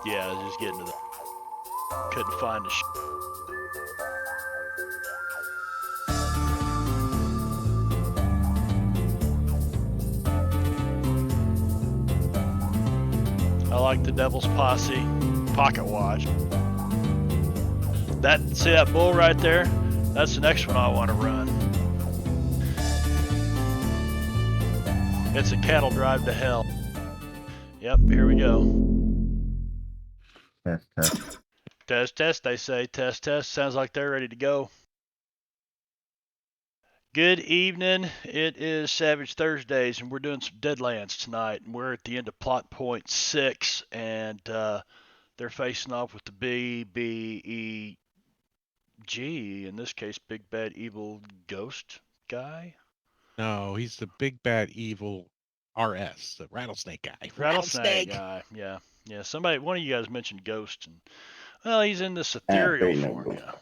Yeah, just getting to the. Couldn't find the. I like the Devil's Posse pocket watch. See that bull right there? That's the next one I want to run. It's a cattle drive to hell. Yep, here we go. Test, test. Test, test, they say. Test, test. Sounds like they're ready to go. Good evening. It is Savage Thursdays, and we're doing some Deadlands tonight. And we're at the end of plot point 6, and they're facing off with the BBEG, in this case, Big Bad Evil Ghost guy. No, he's the big bad evil RS, the rattlesnake guy. Rattlesnake guy, yeah. One of you guys mentioned Ghost, and well, he's in this ethereal form, yeah.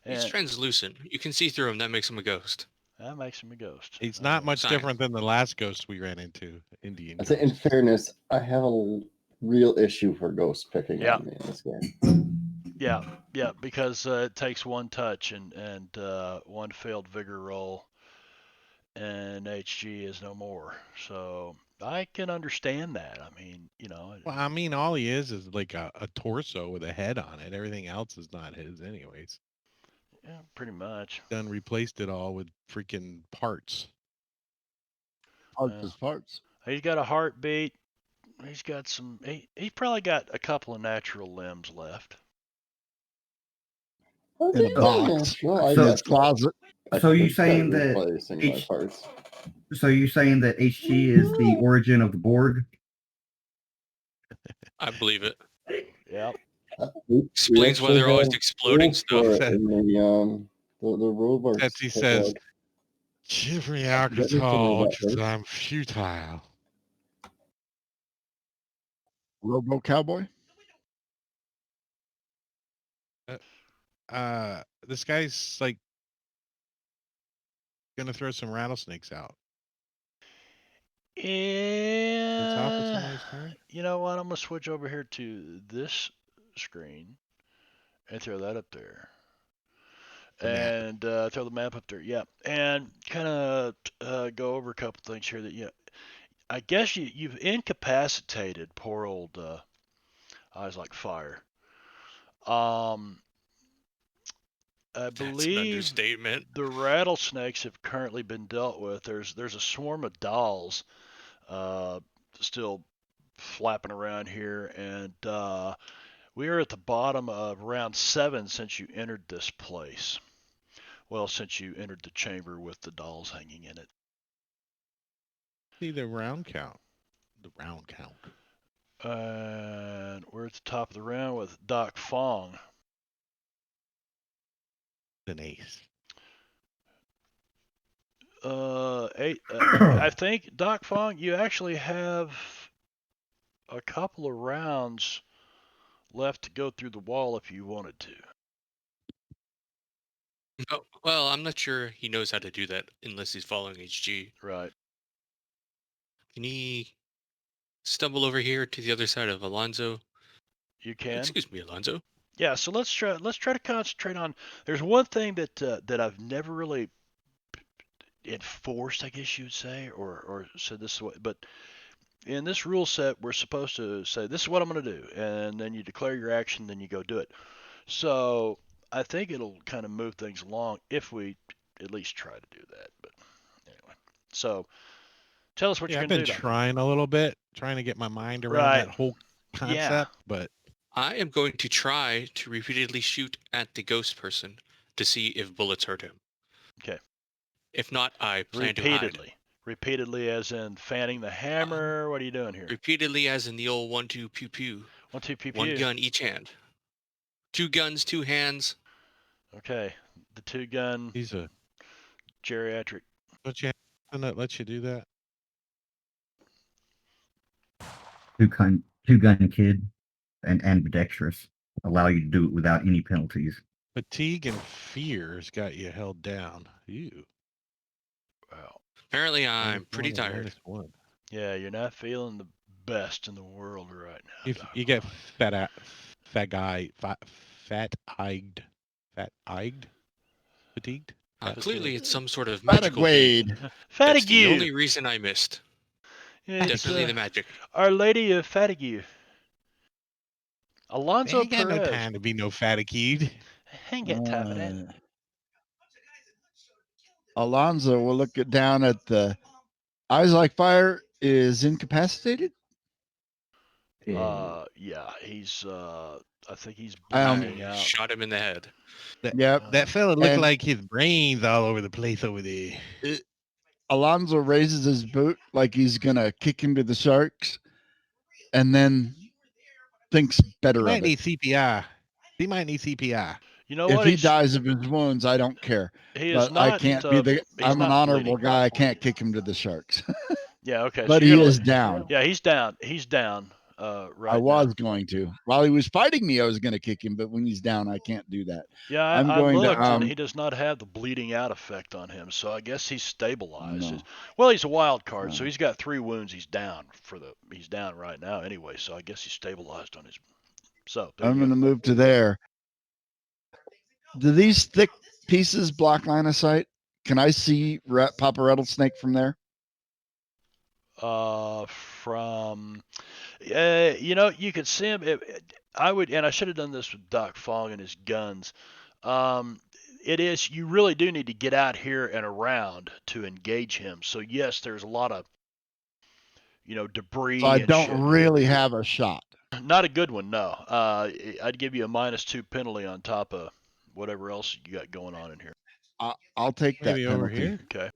He's translucent. You can see through him. That makes him a ghost. That makes him a ghost. He's not much different than the last ghost we ran into, Indian. I'd say, in fairness, I have a real issue for ghost picking on me in this game. Yeah, because it takes one touch and one failed vigor roll, and HG is no more. So I can understand that. I mean, Well, I mean, all he is like a torso with a head on it. Everything else is not his, anyways. Yeah, pretty much. Done replaced it all with freaking parts. Parts. He's got a heartbeat. He's got some. He's probably got a couple of natural limbs left. In a box. So his closet. So you saying that So you saying that HG is the origin of the Borg? I believe it. Yep. Explains why they're always exploding stuff. The robot. He says, "Give me alcohol because I'm futile." Robo Cowboy. This guy's like gonna throw some rattlesnakes out. Yeah. You know what? I'm gonna switch over here to this screen and throw that up there. And throw the map up there. Yeah. And kind of go over a couple things here that I guess you've incapacitated poor old Eyes Like Fire. I believe the rattlesnakes have currently been dealt with. There's a swarm of dolls still flapping around here, and we are at the bottom of round 7 since you entered this place. Well, since you entered the chamber with the dolls hanging in it. See the round count. The round count. And we're at the top of the round with Doc Fong. An ace. I think, Doc Fong, you actually have a couple of rounds left to go through the wall if you wanted to. Oh, well, I'm not sure he knows how to do that unless he's following HG. Right. Can he stumble over here to the other side of Alonzo? You can. Excuse me, Alonzo. Yeah, so let's try to concentrate on. There's one thing that I've never really enforced, I guess you'd say, or said this way, but in this rule set, we're supposed to say this is what I'm going to do, and then you declare your action, then you go do it. So I think it'll kind of move things along if we at least try to do that. But anyway, so tell us what you're going to do. I've been trying a little bit, trying to get my mind around that whole concept, but I am going to try to repeatedly shoot at the ghost person to see if bullets hurt him. Okay. If not, I plan to hide. Repeatedly as in fanning the hammer? What are you doing here? Repeatedly as in the old 1-2 pew-pew. 1-2 pew-pew. One gun each hand. 2 guns, 2 hands. Okay. The 2-gun. He's a geriatric. But you have that lets you do that? 2-gun kid and ambidextrous allow you to do it without any penalties. Fatigue and fear has got you held down. Ew. Wow. Apparently, I'm pretty tired. Yeah, you're not feeling the best in the world right now. If Doc you get Fong. fat-eyed, fatigued. Clearly, it's some sort of magical Fatigued. being. That's the Fatigue. only reason I missed. It's, Definitely the magic. Our Lady of Fatigue. Alonso I ain't got no Perez. time to be no fatigued. I ain't got time for that. Alonso will look it down at the Eyes Like Fire is incapacitated. Yeah, he's I think he's bleeding out. Shot him in the head. That fella looked And- like his brains all over the place over there. Alonso raises his boot like he's gonna kick him to the sharks, and then thinks He better of might it. need CPR. He might need CPR. You know If what? he dies of his wounds, I don't care. He is But not. I can't be the. He's I'm an not honorable bleeding. guy. I can't kick him to the sharks. Yeah. Okay. But so he you're gonna is down. Yeah, he's down. He's down. Right I was now. going to. While he was fighting me, I was going to kick him. But when he's down, I can't do that. Yeah, I'm I going to, looked, and he does not have the bleeding out effect on him. So I guess he's stabilized. No. Well, he's a wild card, No. so he's got 3 wounds. He's down He's down right now anyway. So I guess he's stabilized on his. So there I'm you going to move to there. Do these thick pieces block line of sight? Can I see Papa Rattlesnake from there? From you could see him. I would, and I should have done this with Doc Fong and his guns. It is, you really do need to get out here and around to engage him. So yes, there's a lot of debris. So I and don't shit. really have a shot. Not a good one, no. I'd give you a -2 penalty on top of whatever else you got going on in here. I'll take that Maybe over penalty. here. Okay.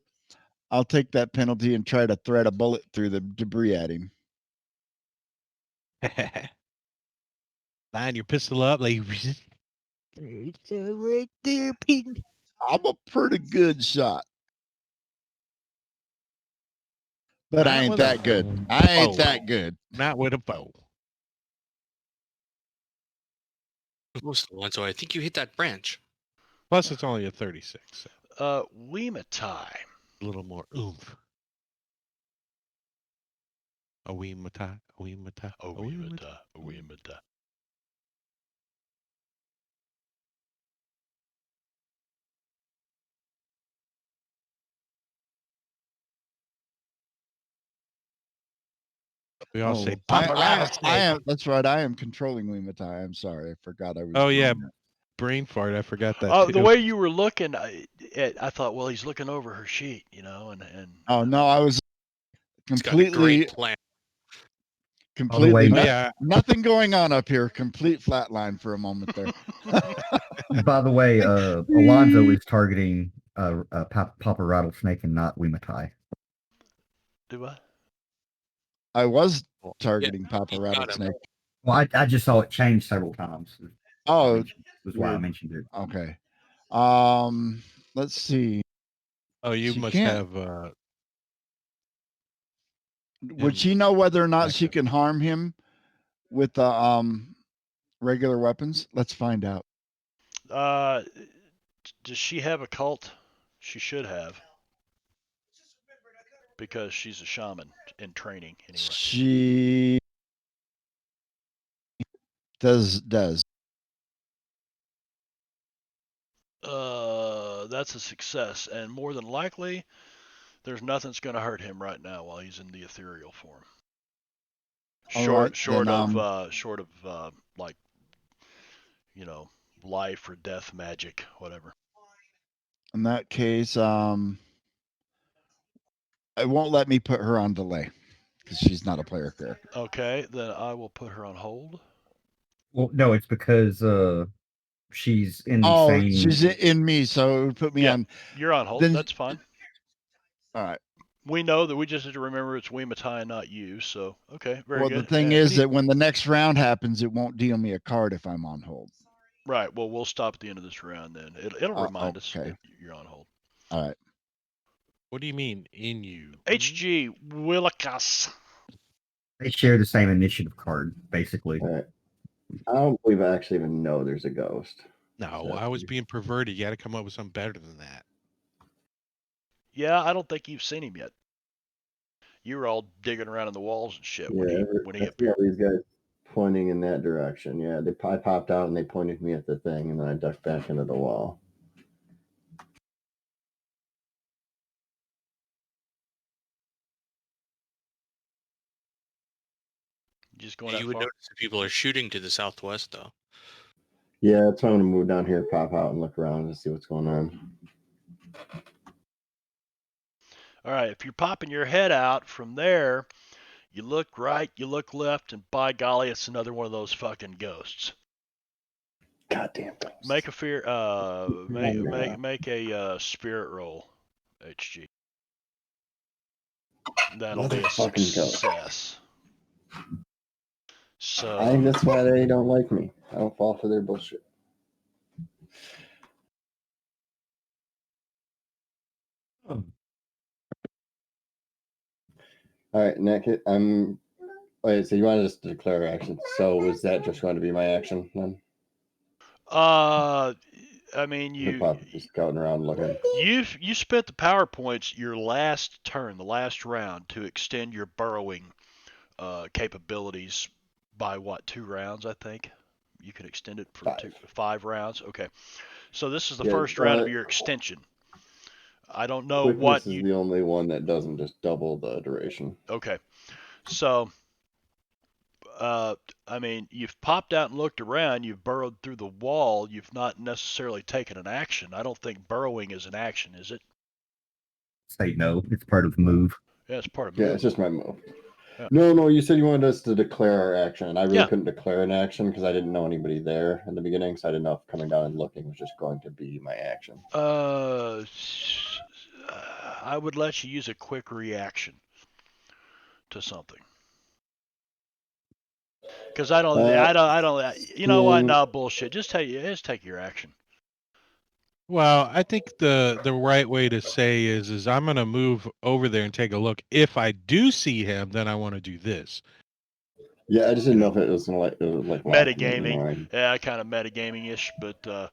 I'll take that penalty and try to thread a bullet through the debris at him. Line your pistol up like it's right there, Pete. I'm a pretty good shot. But Not I ain't with a that good. I ain't bow. that good. Not with a bow. So I think you hit that branch. Plus, it's only a 36. So Weematai. a little more oomph. A Weematai. Weematai. We all say I Papa Rattlesnake. am. That's right. I am controlling Weematai. I'm sorry. I forgot I was. Oh, yeah. doing that. Brain fart. I forgot that too. The way you were looking, I thought, well, he's looking over her sheet, and. Oh no, I was It's got a completely, great plan. completely. way, yeah. Nothing going on up here. Complete flat line for a moment there. By the way, Alonzo is targeting Papa Rattlesnake and not Weematai. Do what? I was targeting Papa got him. Rattlesnake. Well, I just saw it change several times. Oh, was why I weird. mentioned it. Okay. Let's see. Oh, you She must can't- have. Would she know whether or not she Okay. can harm him with the regular weapons? Let's find out. Does she have a cult? She should have, because she's a shaman in training anyway. She does. That's a success, and more than likely, there's nothing that's going to hurt him right now while he's in the ethereal form. Short of like, life or death magic, whatever. In that case, it won't let me put her on delay because she's not a player character. Okay, then I will put her on hold. Well, no, it's because she's in the Oh, same. she's in me, so it would put me Yeah. on. You're on hold. Then- That's fine. All right. We know that we just have to remember it's Weematai and not you. So okay, very Well, good. the thing And is that when the next round happens, it won't deal me a card if I'm on hold. right. Well, we'll stop at the end of this round then. It'll remind us okay. that you're on hold. All right. What do you mean in you? HG Willikas. They share the same initiative card, basically. All right. I don't believe I actually even know there's a ghost. No, So- I was being perverted. You got to come up with something better than that. Yeah, I don't think you've seen him yet. You were all digging around in the walls and shit Yeah, when he I see appeared. all these guys pointing in that direction. Yeah, I popped out and they pointed me at the thing, and then I ducked back into the wall. Just going You that would far? notice that people are shooting to the southwest, though. Yeah, that's why I'm gonna move down here, pop out, and look around and see what's going on. All right, if you're popping your head out from there, you look right, you look left, and by golly, it's another one of those fucking ghosts. Goddamn ghost. Make a fear. Make a spirit roll, HG. That'll be a success. So I think that's why they don't like me. I don't fall for their bullshit. Oh. All right, Nick, wait, so you wanted us to declare action. So was that just going to be my action then? I mean, Just scouting around looking. You spent the power points your last turn, the last round, to extend your burrowing capabilities by what, 2 rounds? I think you could extend it for 5 rounds. Okay, so this is the first round of your extension. I don't know Quickness what is the only one that doesn't just double the duration. Okay, so I mean, you've popped out and looked around. You've burrowed through the wall. You've not necessarily taken an action. I don't think burrowing is an action, is it? Say no. It's part of the move. Yeah, it's part of the move. Yeah, it's just my move. Yeah. No, you said you wanted us to declare our action, and I really couldn't declare an action because I didn't know anybody there in the beginning, so I didn't know if coming down and looking was just going to be my action. I would let you use a quick reaction to something. Because I don't. You know what? No bullshit. Just take your action. Well, I think the right way to say is I'm going to move over there and take a look. If I do see him, then I want to do this. Yeah, I just didn't know if it was gonna like metagaming. Yeah, kind of metagaming-ish, but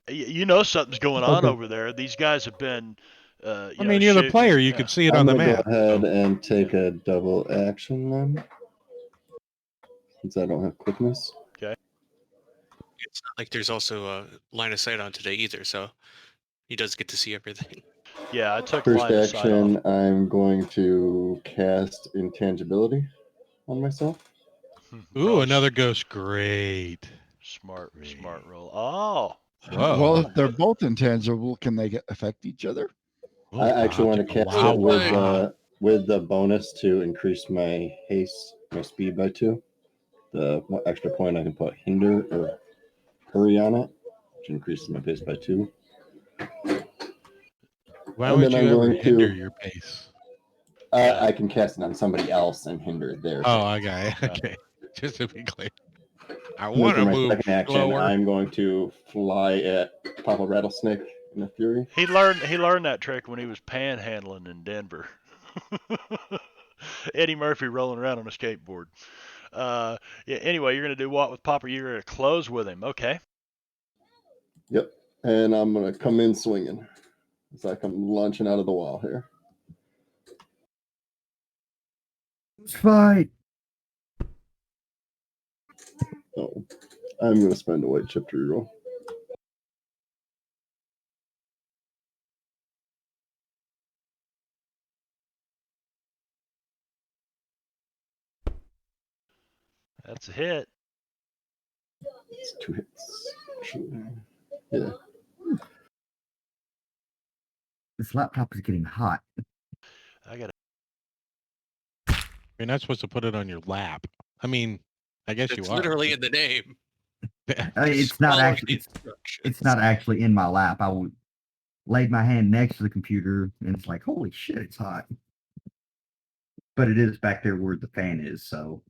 you know something's going on over there. These guys have been. I mean, you're the player. You could see it on the map. Go ahead and take a double action then, since I don't have quickness. Okay. It's not like there's also a line of sight on today either, so he does get to see everything. Yeah, I took First line of sight action, off. I'm going to cast intangibility on myself. Ooh, another ghost. Great. Smart roll. Oh. Whoa. Well, if they're both intangible, can they affect each other? I actually want to cast it with the bonus to increase my haste, my speed by 2. The extra point I can put hinder or hurry on it, which increases my pace by 2. Why would you ever hinder your pace? I can cast it on somebody else and hinder their pace. Okay. Okay. Just to be clear. I want to move second action, slower. I'm going to fly at Papa Rattlesnake in a fury. He learned that trick when he was panhandling in Denver. Eddie Murphy rolling around on a skateboard. Yeah. Anyway, you're gonna do what with Papa? You're gonna close with him. Okay. Yep. And I'm gonna come in swinging. It's like I'm launching out of the wall here. Let's fight. Oh, I'm gonna spend a white chip to reroll. That's a hit. It's 2 hits. Yeah. This laptop is getting hot. You're not supposed to put it on your lap. I mean, I guess you are. It's literally in the name. It's not actually. It's not actually in my lap. I laid my hand next to the computer, and it's like, holy shit, it's hot. But it is back there where the fan is. So.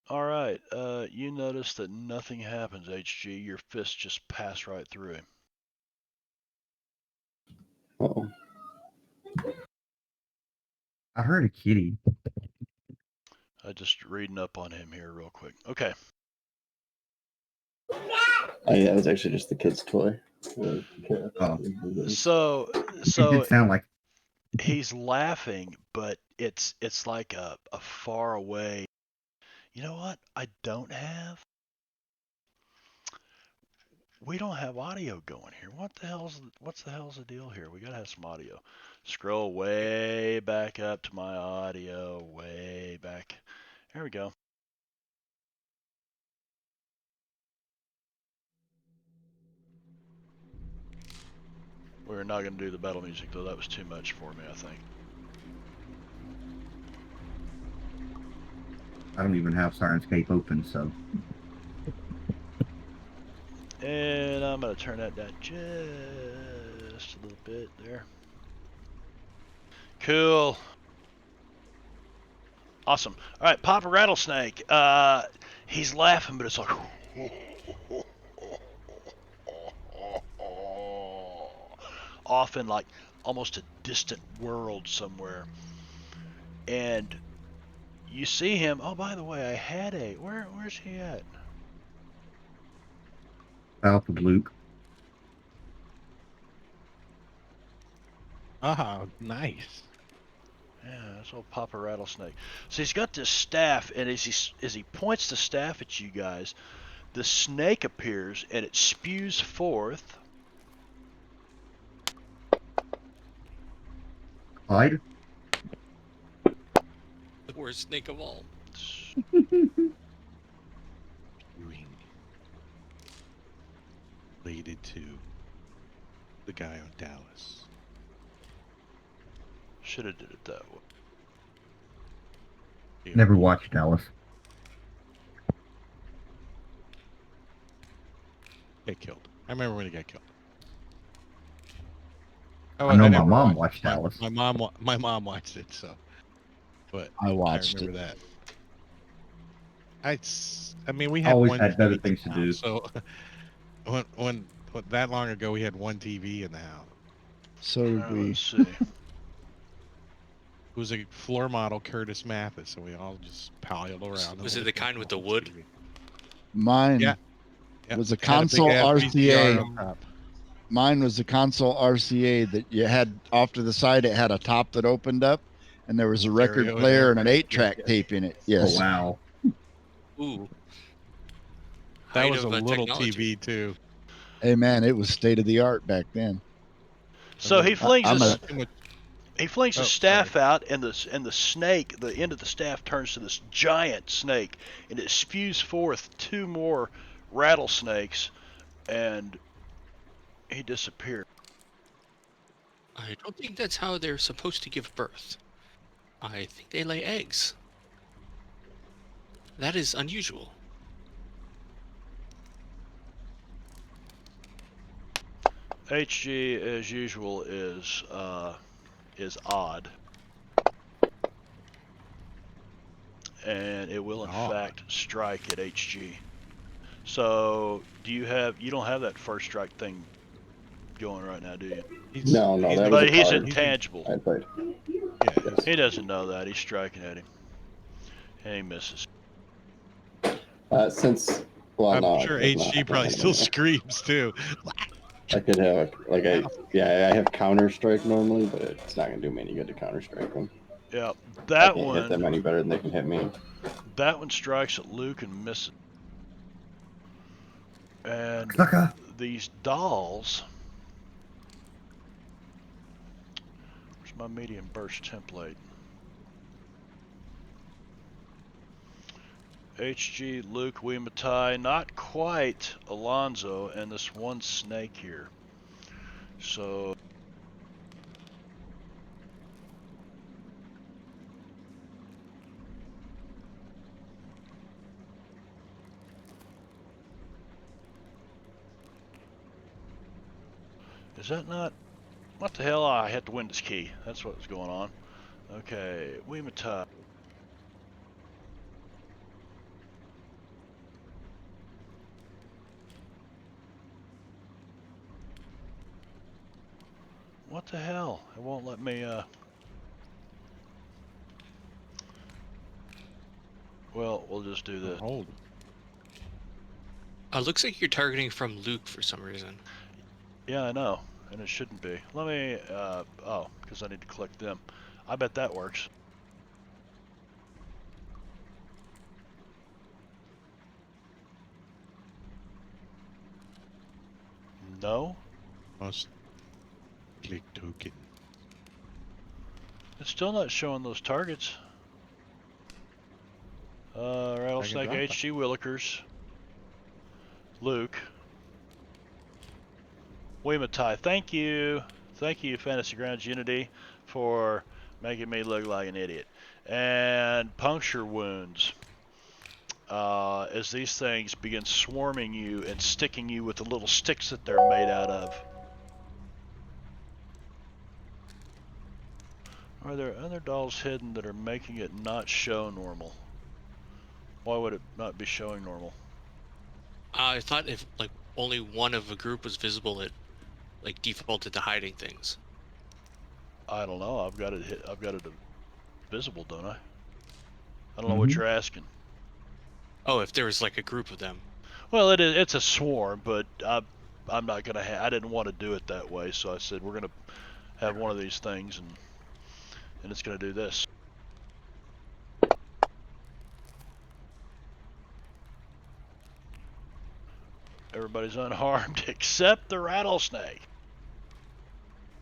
All right. You notice that nothing happens, HG. Your fist just passed right through him. Uh-oh. I heard a kitty. I just reading up on him here real quick. Okay. Yeah, it was actually just the kid's toy. So it did sound like he's laughing, but it's like a far away. You know what? We don't have audio going here. What's the hell's the deal here? We gotta have some audio. Scroll way back up to my audio, way back. There we go. We're not gonna do the battle music though. That was too much for me, I think. I don't even have Sirenscape open, so. And I'm gonna turn that down just a little bit there. Cool. Awesome. All right, Papa Rattlesnake. He's laughing, but it's like off in like almost a distant world somewhere. And you see him. Oh, by the way, I had a. Where's he at? South of Luke. Oh, nice. Yeah, that's old Papa Rattlesnake. So he's got this staff, and as he points the staff at you guys, the snake appears and it spews forth. Clyde? The worst snake of all. Related to the guy on Dallas. Should have did it that way. Never watched Dallas. Get killed. I remember when he got killed. Oh, I know my never mom watched my, Dallas. My mom watched it, so. But I watched remember it. that. I mean, we had Always one had better TV things to do. So when that long ago, we had one TV in the house. So did we. Let's see. It was a floor model Curtis Mathis, and we all just piled around. Was it the kind with the wood? TV. Mine Yeah. was a It had console big-ass VCR RCA. on top. Mine was the console RCA that you had off to the side. It had a top that opened up, and there was a record Stereo in player there. and an 8-track tape in it. Yes. Oh, wow. Ooh. That Height was a of, little technology. TV too. Hey man, it was state of the art back then. So he flings I'm his a- he flings Oh, his staff sorry. out, and the snake, the end of the staff turns to this giant snake, and it spews forth two more rattlesnakes, and he disappeared. I don't think that's how they're supposed to give birth. I think they lay eggs. That is unusual. HG, as usual, is odd, and it will in fact strike at HG. So, you don't have that first strike thing going right now, do you? No, that was But a he's card intangible. I played. Yeah. He doesn't know that. He's striking at him, and he misses. Since well, I'm no, sure I guess HG not. probably still screams too. I could have I have Counter Strike normally, but it's not gonna do me any good to Counter Strike them. Yeah, I that can't hit them one. any better than they can hit me. That one strikes at Luke and misses. And Sucker. these dolls. Where's my medium burst template? HG, Luke, Matai, not quite Alonzo, and this one snake here. So is that not? What the hell? I hit the Windows key. That's what was going on. Okay, Matai. What the hell? It won't let me, Well, we'll just do this. Hold. Looks like you're targeting from Luke for some reason. Yeah, I know. and it shouldn't be. Let me, oh, because I need to click them. I bet that works. No. Must click token. It's still not showing those targets. Rattlesnake HG Willikers. Luke. Weematai, thank you. Thank you, Fantasy Grounds Unity, for making me look like an idiot. And puncture wounds. As these things begin swarming you and sticking you with the little sticks that they're made out of. Are there other dolls hidden that are making it not show normal? Why would it not be showing normal? I thought if like only one of a group was visible, it like defaulted to hiding things. I don't know. I've got it visible, don't I? I don't know what you're asking. Oh, if there was like a group of them. Well, it's a swarm, but I'm not gonna. I didn't want to do it that way, so I said we're gonna have one of these things, and it's gonna do this. Everybody's unharmed except the rattlesnake.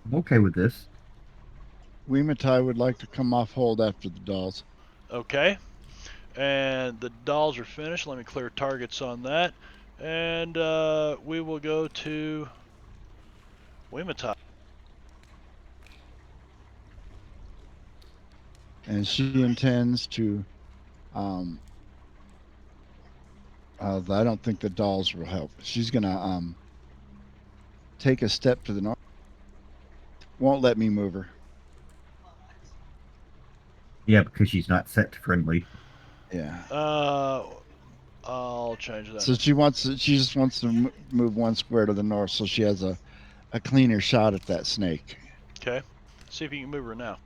I'm okay with this. Weematai would like to come off hold after the dolls. Okay. And the dolls are finished. Let me clear targets on that. And we will go to Weematai. And she intends to I don't think the dolls will help. She's gonna take a step to the north. Won't let me move her. Yeah, because she's not set to friendly. Yeah. I'll change that. So she just wants to move one square to the north, so she has a cleaner shot at that snake. Okay. See if you can move her now.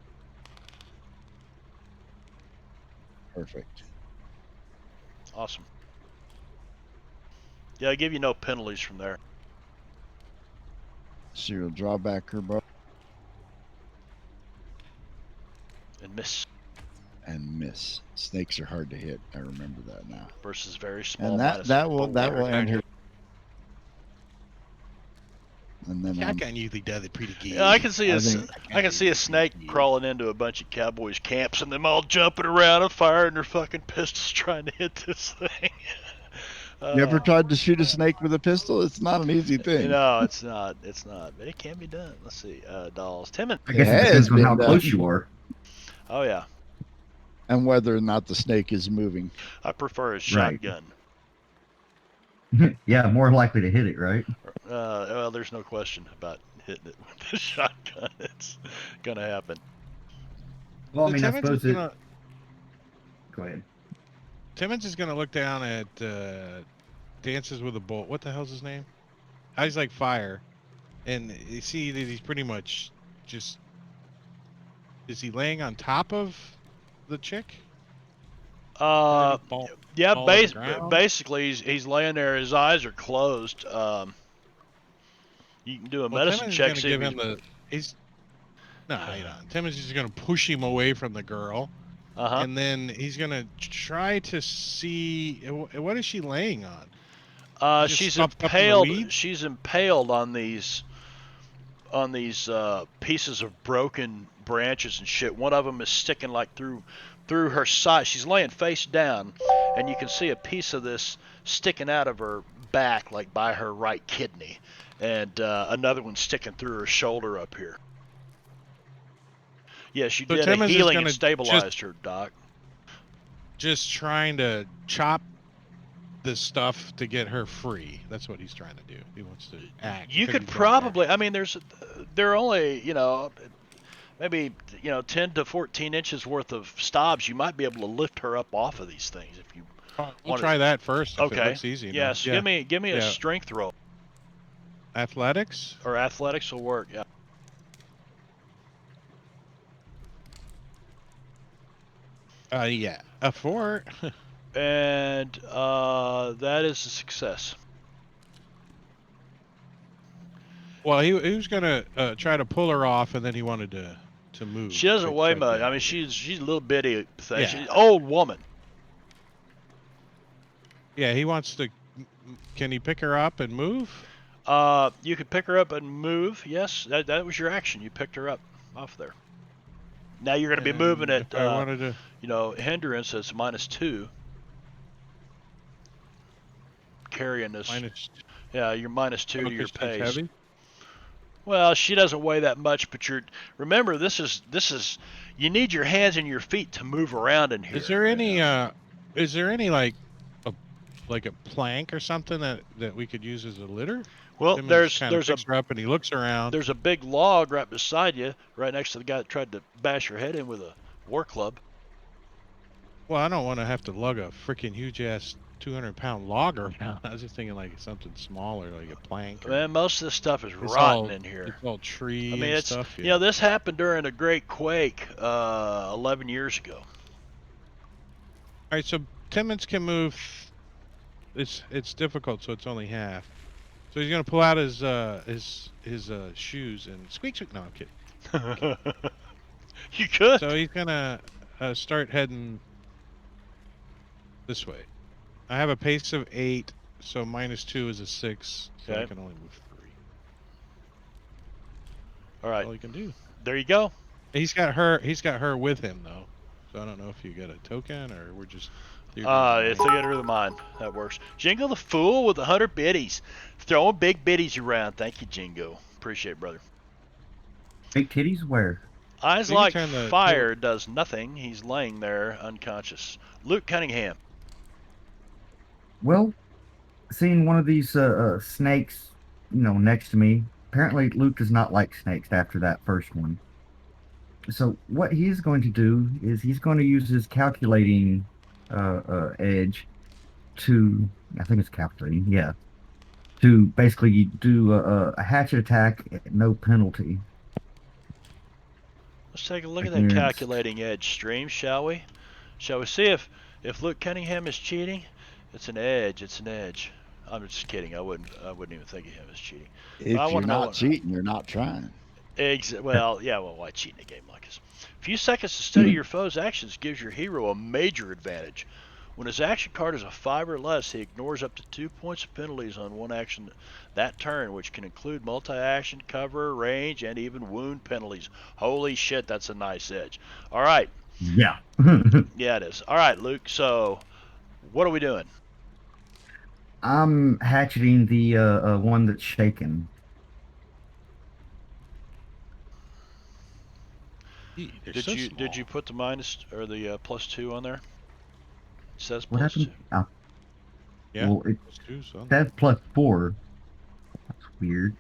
Perfect. Awesome. Yeah, I give you no penalties from there. She will draw back her bow And miss. and miss. Snakes are hard to hit. I remember that now. Versus very small. And that will end her. And then Shotgun usually does it pretty good. Yeah, I can see a snake crawling into a bunch of cowboys' camps and them all jumping around and firing their fucking pistols trying to hit this thing. You ever tried to shoot a snake with a pistol? It's not an easy thing. No, it's not. It's not. But it can be done. Let's see. Dolls. Timmons. I guess it depends on how close you are. Oh, yeah. And whether or not the snake is moving. I prefer a shotgun. Yeah, more likely to hit it, right? Well, there's no question about hitting it with the shotgun. It's gonna happen. Well, I mean, I suppose it. Go ahead. Timmons is gonna look down at Dances with a Bolt. What the hell's his name? Eyes Like Fire, and you see that he's pretty much just. Is he laying on top of the chick? Yeah, basically he's laying there. His eyes are closed. You can do a medicine check. See give him the. Timmons is just gonna push him away from the girl. And then he's gonna try to see what is she laying on. She's impaled. She's impaled on these pieces of broken branches and shit. One of them is sticking like through her side. She's laying face down, and you can see a piece of this sticking out of her back, like by her right kidney, and another one sticking through her shoulder up here. Yes, you did a healing and stabilized her, Doc. Just trying to chop the stuff to get her free. That's what he's trying to do. He wants to act. You could probably. I mean, there are only maybe 10 to 14 inches worth of stabs. You might be able to lift her up off of these things if you. We'll try that first. Okay. If it looks easy. Yes. Yeah, so give me a strength roll. Athletics. Or athletics will work. Yeah. Yeah, a 4. And that is a success. Well, he was gonna try to pull her off, and then he wanted to move. She doesn't weigh much. I mean, she's a little bitty thing. Yeah. She's an old woman. Yeah, he wants to. Can he pick her up and move? You could pick her up and move. Yes, that was your action. You picked her up off there. Now you're going to be moving at, I wanted to... you know, hindrance is -2. Carrying this. Yeah, you're -2 to your pace. Heavy? Well, she doesn't weigh that much, but remember this is you need your hands and your feet to move around in here. Is there any like a plank or something that we could use as a litter? Well, there's her up and he looks around. There's a big log right beside you, right next to the guy that tried to bash your head in with a war club. Well, I don't want to have to lug a freaking huge ass 200-pound log around. I was just thinking like something smaller, like a plank. Man, most of this stuff is rotten in here. It's all tree. I mean, and stuff. You know, this happened during a great quake 11 years ago. All right, so Timmons can move. It's difficult, so it's only half. So he's gonna pull out his shoes and squeak. No, I'm kidding. You could. So he's gonna start heading this way. I have a pace of 8, so -2 is a 6. So I can only move 3. All right. That's all he can do. There you go. He's got her with him though. So I don't know if you get a token or we're just. It's the theater of the mind. That works. Jingo the Fool with 100 biddies. Throwing big biddies around. Thank you, Jingo. Appreciate it, brother. Big titties where? Eyes like fire does nothing. He's laying there unconscious. Luke Cunningham. Well, seeing one of these snakes, you know, next to me. Apparently, Luke does not like snakes after that first one. So what he's going to do is he's going to use his calculating edge to, I think it's calculating, yeah, to basically do a hatchet attack at no penalty. Let's take a look at that calculating edge stream, shall we? Shall we see if Luke Cunningham is cheating? It's an edge. It's an edge. I'm just kidding. I wouldn't even think of him as cheating. If you're not cheating, you're not trying. Well, yeah. Well, why cheat in a game like this? A few seconds to study your foe's actions gives your hero a major advantage. When his action card is a 5 or less, he ignores up to 2 points of penalties on one action that turn, which can include multi-action, cover, range, and even wound penalties. Holy shit, that's a nice edge. All right. Yeah. Yeah, it is. All right, Luke. So, what are we doing? I'm hatcheting the one that's shaken. Did you put the minus or the +2 on there? It says what happened? Oh. Yeah. Well, it says +4. That's weird.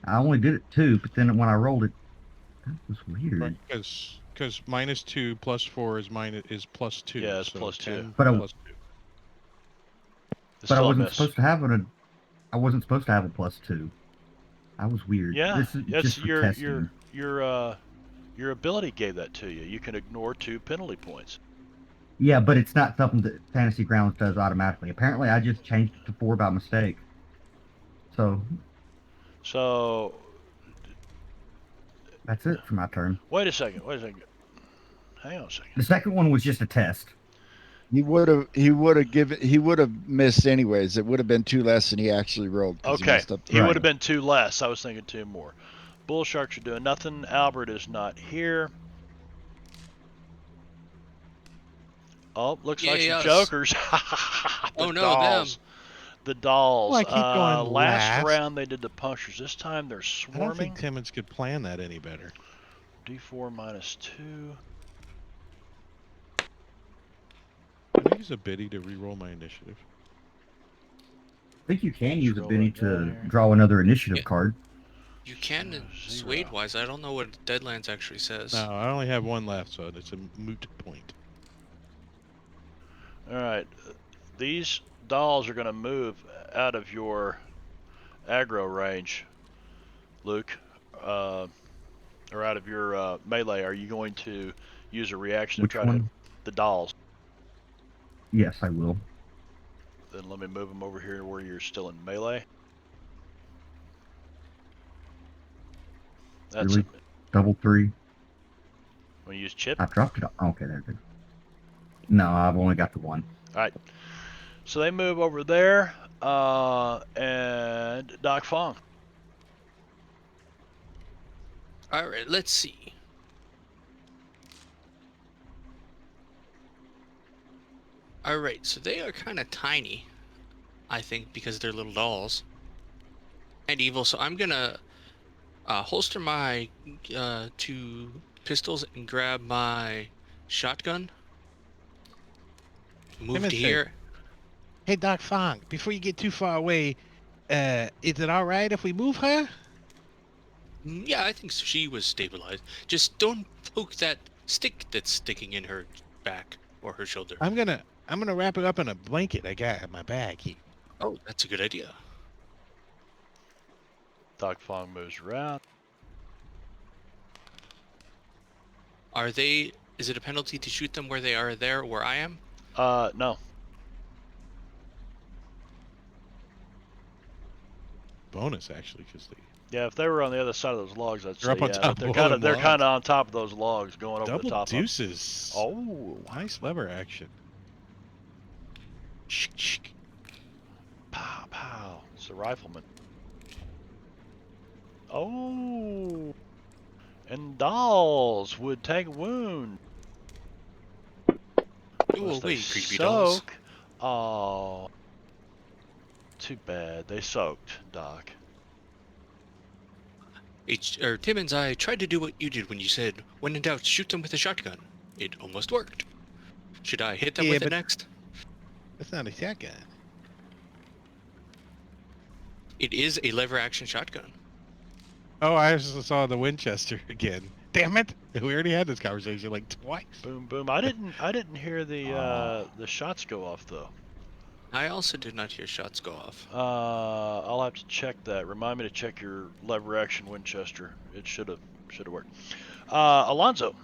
I only did it 2, but then when I rolled it, that was weird. Right, because -2 +4 is +2. Yeah, it's so +2. But +2. I wasn't supposed to have a +2. I was weird. Yeah, this is just for testing. Your ability gave that to you. You can ignore 2 penalty points. Yeah, but it's not something that Fantasy Grounds does automatically. Apparently, I just changed it to 4 by mistake. So that's it for my turn. Wait a second. Hang on a second. The second one was just a test. He would have missed anyways. It would have been 2 less than he actually rolled. Okay, he would have been 2 less. I was thinking 2 more. Bull sharks are doing nothing. Albert is not here. Oh, looks like some jokers. Oh no, them. The dolls. Well, I keep going last round they did the punctures. This time they're swarming. I don't think Timmons could plan that any better. D4 -2. Can I use a biddy to reroll my initiative? I think you can use a biddy to draw another initiative card. You can in Suede-wise. I don't know what Deadlands actually says. No, I only have 1 left, so it's a moot point. All right, these dolls are going to move out of your aggro range, Luke, or out of your melee. Are you going to use a reaction to try to hit the dolls? Yes, I will. Then let me move them over here where you're still in melee. That's really? it. Double 3? Want to use chip? I dropped it. Okay, there it is. No, I've only got the 1. All right. So they move over there, and Doc Fong. All right, let's see. All right, so they are kind of tiny, I think, because they're little dolls and evil. So I'm gonna holster my 2 pistols and grab my shotgun. Move to here. Hey, Doc Fong, before you get too far away, is it all right if we move her? Yeah, I think she was stabilized. Just don't poke that stick that's sticking in her back or her shoulder. I'm gonna wrap her up in a blanket I got in my bag here. Oh, that's a good idea. Doc Fong moves around. Are they? Is it a penalty to shoot them where they are there where I am? No. Bonus actually, because they Yeah, if they were on the other side of those logs, I'd say They're up on yeah. top But of they're logs. kind of on top of those logs, going over the double top deuces. of them. Oh, Nice lever action. pow pow! It's a rifleman. Oh, and dolls would take a wound. Oh, wait, creepy dolls. Soak. Oh, too bad. They soaked, Doc. Timmons, I tried to do what you did when you said, when in doubt, shoot them with a shotgun. It almost worked. Should I hit them with it next? That's not a shotgun. It is a lever action shotgun. Oh, I just saw the Winchester again. Damn it! We already had this conversation like twice. Boom boom. I didn't hear the shots go off though. I also did not hear shots go off. I'll have to check that. Remind me to check your lever action Winchester. It should have worked. Alonzo.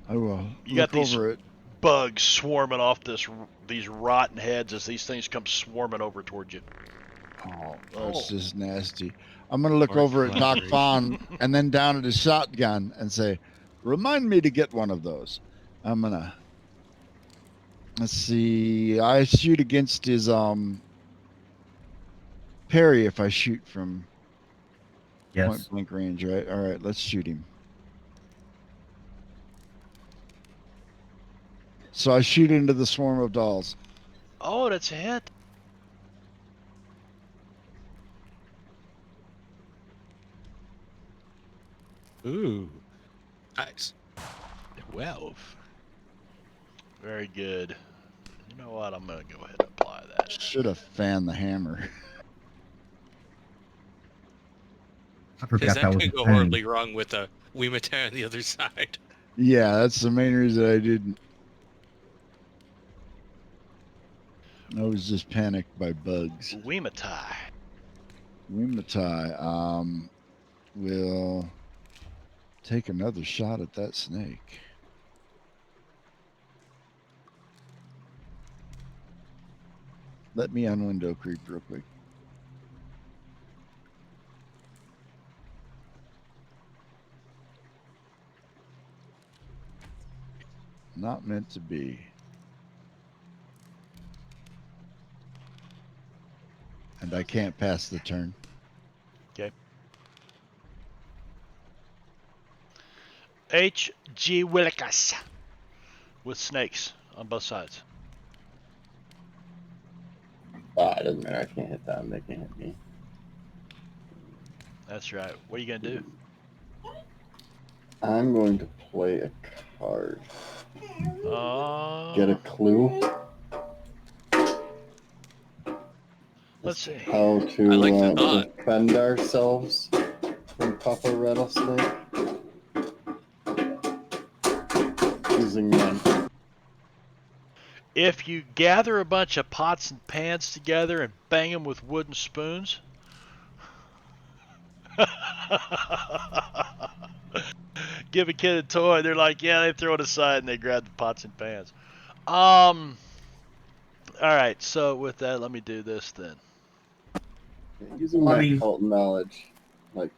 I will You look got these over it. bugs swarming off these rotten heads as these things come swarming over towards you. Oh, that's just nasty. I'm going to look over at Doc Fong and then down at his shotgun and say, remind me to get one of those. I'm going to, let's see. I shoot against his parry if I shoot from point blank range, right? All right, let's shoot him. So I shoot into the swarm of dolls. Oh, that's a hit. Ooh. Nice. 12. Very good. You know what? I'm going to go ahead and apply that. Should have fanned the hammer. I forgot that that was could go horribly wrong with a Wimatar on the other side. Yeah, that's the main reason I didn't. I was just panicked by bugs. Wimatai. Wimatai will take another shot at that snake. Let me unwindow creep real quick. Not meant to be. And I can't pass the turn. Okay. H.G. Willikas with snakes on both sides. It doesn't matter. I can't hit them. They can't hit me. That's right. What are you going to do? I'm going to play a card. Get a clue. Let's see. How to defend ourselves from Papa Rattlesnake. Using men. If you gather a bunch of pots and pans together and bang them with wooden spoons. Give a kid a toy, they're like, yeah, they throw it aside and they grab the pots and pans. All right, so with that, let me do this then. Using my occult knowledge, like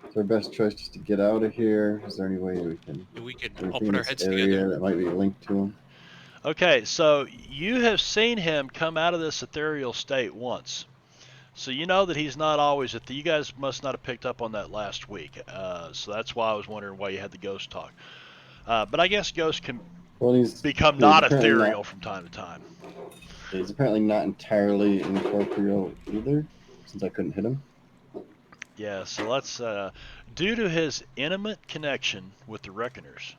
Is our best choice just to get out of here? Is there any way we could all put our heads together that might be linked to him? Okay, so you have seen him come out of this ethereal state once. So you know that he's not always you guys must not have picked up on that last week. So that's why I was wondering why you had the ghost talk. But I guess ghosts can become not ethereal from time to time. He's apparently not entirely incorporeal either, since I couldn't hit him. Yeah, so let's, due to his intimate connection with the Reckoners,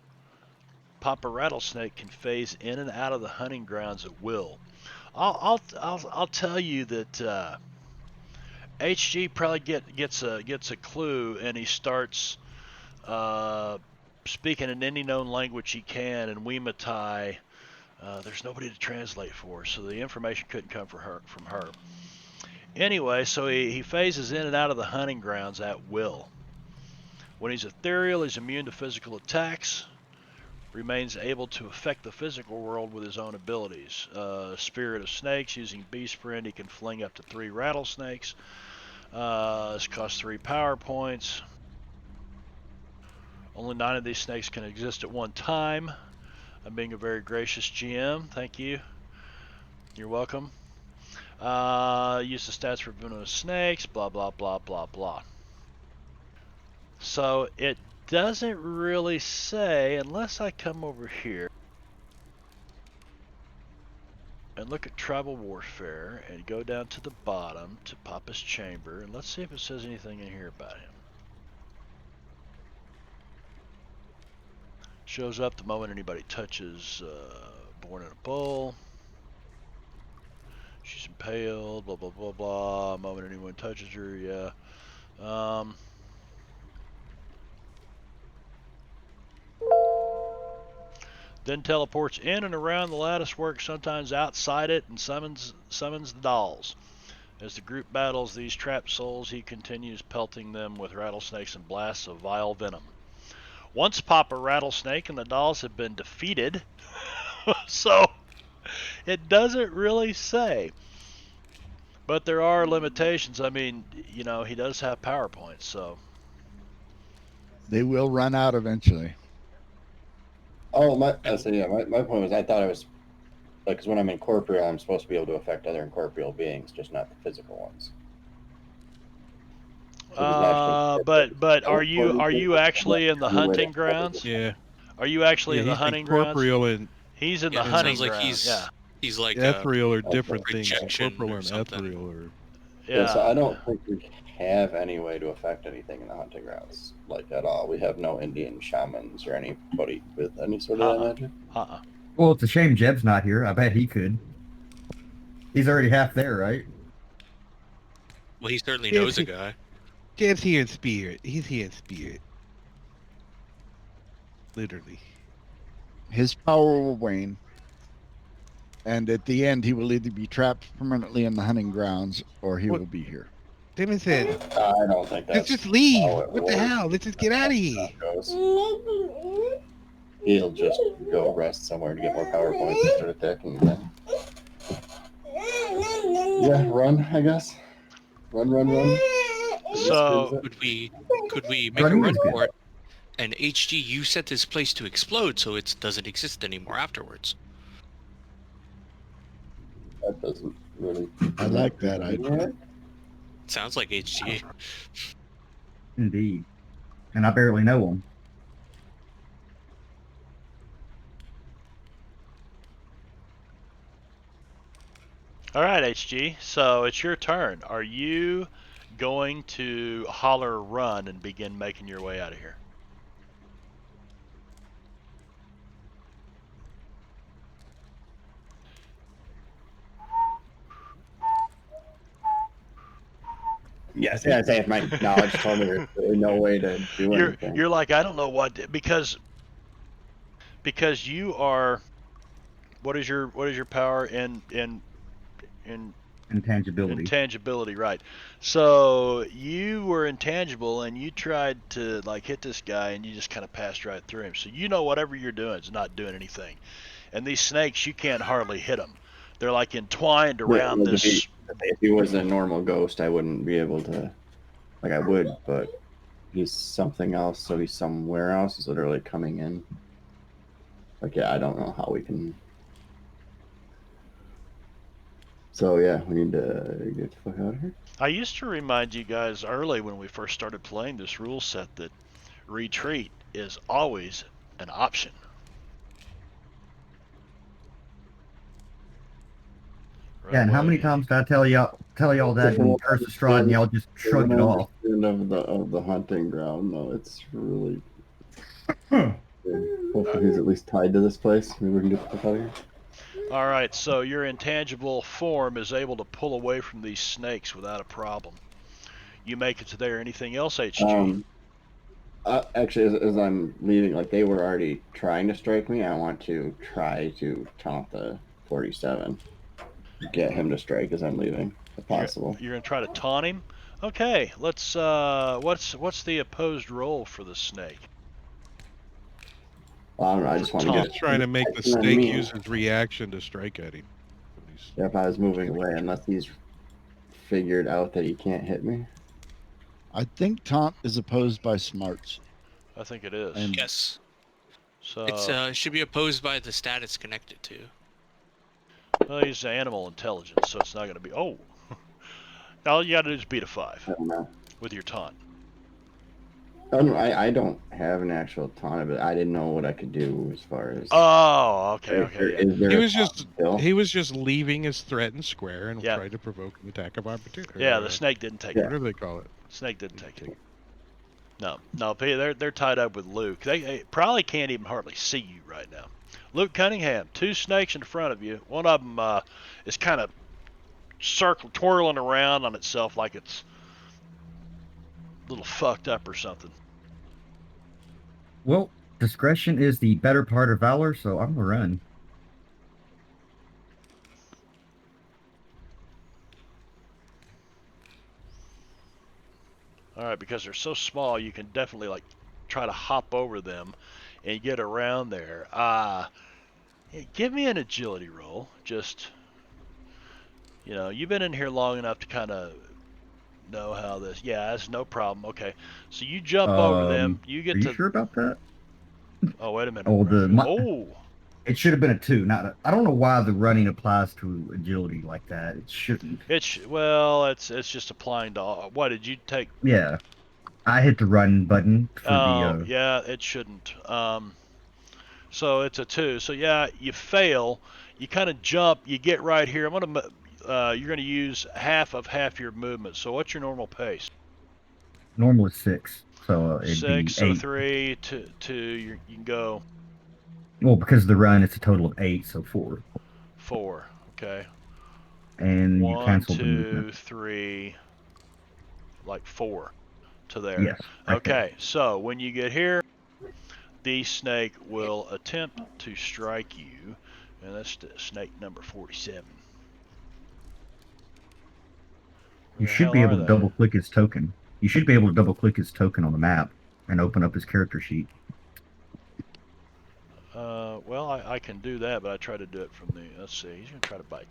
Papa Rattlesnake can phase in and out of the hunting grounds at will. I'll tell you that HG probably gets a clue, and he starts speaking in any known language he can, and Weematai, there's nobody to translate for, so the information couldn't come from her. Anyway, so he phases in and out of the hunting grounds at will. When he's ethereal, he's immune to physical attacks, remains able to affect the physical world with his own abilities. Spirit of Snakes, using Beast Friend, he can fling up to 3 rattlesnakes. This costs 3 power points. Only 9 of these snakes can exist at one time. I'm being a very gracious GM. Thank you. You're welcome. Use the stats for venomous snakes, blah, blah, blah, blah, blah. So it doesn't really say, unless I come over here and look at tribal warfare and go down to the bottom to Papa's chamber, and let's see if it says anything in here about him. Shows up the moment anybody touches Born in a Bull. She's impaled, blah, blah, blah, blah. Moment anyone touches her, yeah. Then teleports in and around the latticework, sometimes outside it, and summons the dolls. As the group battles these trapped souls, he continues pelting them with rattlesnakes and blasts of vile venom. Once Papa Rattlesnake and the dolls have been defeated, so it doesn't really say. But there are limitations. I mean, you know, he does have power points, so. They will run out eventually. Oh, my point was I thought it was, like, because when I'm incorporeal, I'm supposed to be able to affect other incorporeal beings, just not the physical ones. But are you actually in the hunting grounds? Yeah. Are you actually in the hunting grounds? He's in the hunting grounds. Yeah. He's like ethereal or different things. Incorporeal and ethereal or. Yeah. So I don't think we have any way to affect anything in the hunting grounds, like, at all. We have no Indian shamans or anybody with any sort of that magic. Well, it's a shame Jeb's not here. I bet he could. He's already half there, right? Well, he certainly knows a guy. Jeb's here in spirit. He's here in spirit. Literally. His power will wane. And at the end, he will either be trapped permanently in the hunting grounds or he will be here. Damon said, I don't think that's. Let's just leave. What the hell? Let's just get out of here. He'll just go rest somewhere to get more power points and start attacking again. Yeah, run, I guess. Run. So could we make a run for it? And HG, you set this place to explode, so it doesn't exist anymore afterwards. That doesn't really. I like that idea. Sounds like HG. Indeed. And I barely know him. All right, HG. So it's your turn. Are you going to holler run and begin making your way out of here? Yes, yeah, if my knowledge told me there's really no way to do anything. You're like, I don't know what, because you are. What is your power in intangibility? Intangibility, right? So you were intangible, and you tried to like hit this guy, and you just kind of passed right through him. So you know whatever you're doing is not doing anything. And these snakes, you can't hardly hit them. They're like entwined around this. If he was a normal ghost, I wouldn't be able to. Like, I would, but he's something else, so he's somewhere else. He's literally coming in. Like, yeah, I don't know how we can. So yeah, we need to get the fuck out of here. I used to remind you guys early when we first started playing this rule set that retreat is always an option. Right yeah, and away. How many times did I tell y'all that in Curse of Strahd and y'all just shrugged it off? Of the hunting ground, no, it's really. Hopefully he's at least tied to this place. Maybe we can get the fuck out of here. All right, so your intangible form is able to pull away from these snakes without a problem. You make it to there. Anything else, HG? Actually, as I'm leaving, like they were already trying to strike me. I want to try to taunt the 47, get him to strike as I'm leaving, if possible. You're gonna try to taunt him. Okay, let's. What's the opposed roll for the snake? Well, I don't know. I just want to get. Trying to make the snake use his reaction to strike at him. Yeah, if I was moving away, unless he's figured out that he can't hit me. I think taunt is opposed by smarts. I think it is. And yes. So it should be opposed by the stat it's connected to. Well, he's animal intelligence, so it's not going to be. Oh, all you got to do is beat a 5. I don't know. With your taunt. I don't have an actual taunt, but I didn't know what I could do as far as. Oh, okay. Yeah. He was just leaving his threatened square and tried to provoke an attack of opportunity. Yeah, the snake didn't take it. Whatever they call it. Snake didn't take it. No, they're tied up with Luke. They probably can't even hardly see you right now. Luke Cunningham, 2 snakes in front of you. One of them is kind of twirling around on itself like it's a little fucked up or something. Well, discretion is the better part of valor, so I'm gonna run. All right, because they're so small, you can definitely like try to hop over them and get around there. Give me an agility roll. Just, you've been in here long enough to kind of know how this. Yeah, that's no problem. Okay, so you jump over them. You get are to. You sure about that? Oh, wait a minute. Oh, it should have been a 2. I don't know why the running applies to agility like that. It shouldn't. It's just applying to. What did you take? Yeah, I hit the run button for the. Yeah, it shouldn't. So it's a 2. So yeah, you fail. You kind of jump. You get right here. You're gonna use half your movement. So what's your normal pace? Normal is 6. So it'd 6. Be 8. So 3, 2. You can go. Well, because of the run, it's a total of 8. So 4. 4. Okay. And 1, you cancel 2, the movement. 3. Like 4 to there. Yes. Right okay. there. So when you get here, the snake will attempt to strike you, and that's snake number 47. You should be able to double click his token. You should be able to double click his token on the map and open up his character sheet. Well, I can do that, but I try to do it from the. Let's see. He's gonna try to bite.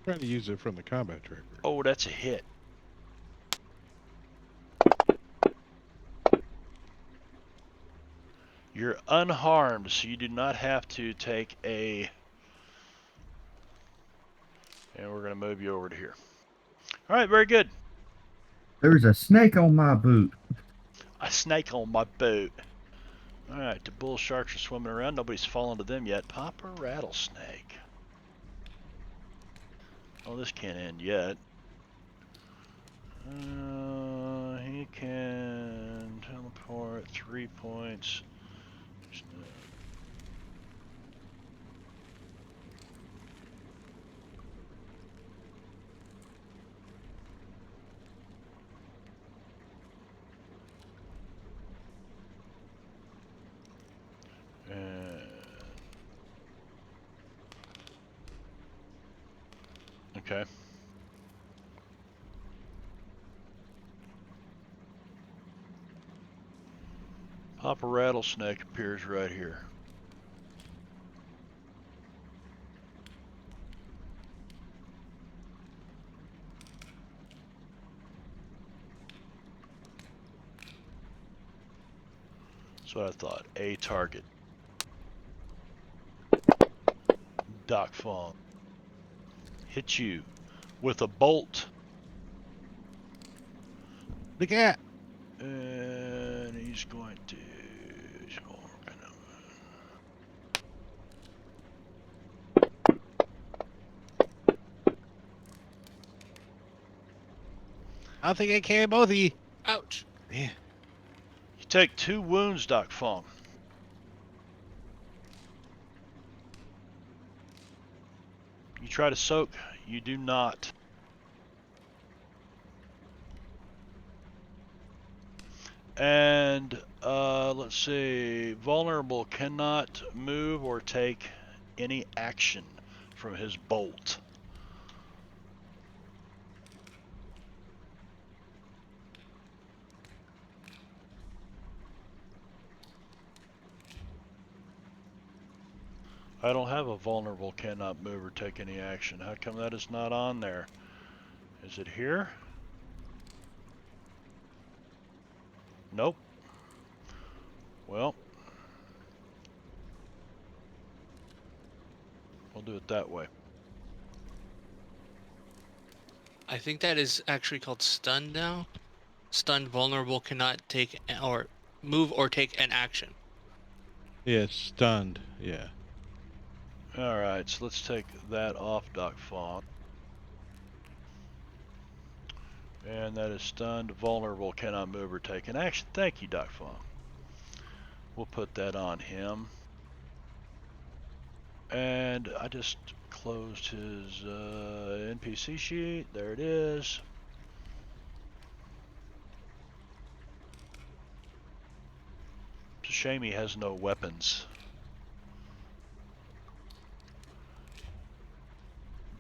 Trying to use it from the combat tracker. Oh, that's a hit. You're unharmed, so you do not have to take a. And we're gonna move you over to here. All right, very good. There's a snake on my boot. A snake on my boot. All right, the bull sharks are swimming around. Nobody's fallen to them yet. Pop a rattlesnake. Oh, this can't end yet. He can teleport 3 points. Okay. Papa Rattlesnake appears right here. That's what I thought. A target. Doc Fong. Hit you with a bolt. The cat. And he's going to... I think I can both of you. Ouch. Yeah. You take 2 wounds, Doc Fong. You try to soak. You do not. And let's see. Vulnerable cannot move or take any action from his bolt. I don't have a vulnerable cannot move or take any action. How come that is not on there? Is it here? Nope. Well, we'll do it that way. I think that is actually called stunned now. Stunned vulnerable cannot take or move or take an action. Yeah, stunned. Yeah. Alright, so let's take that off Doc Fong. And that is stunned, vulnerable, cannot move or take an action. Thank you, Doc Fong. We'll put that on him. And I just closed his NPC sheet. There it is. It's a shame he has no weapons.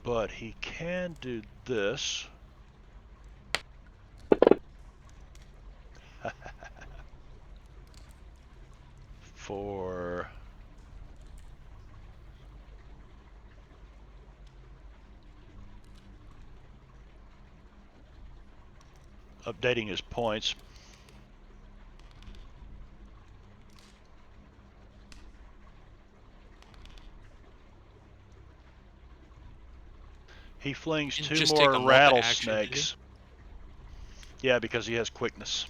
But he can do this. For updating his points. He flings 2 more rattlesnakes. Yeah, because he has quickness.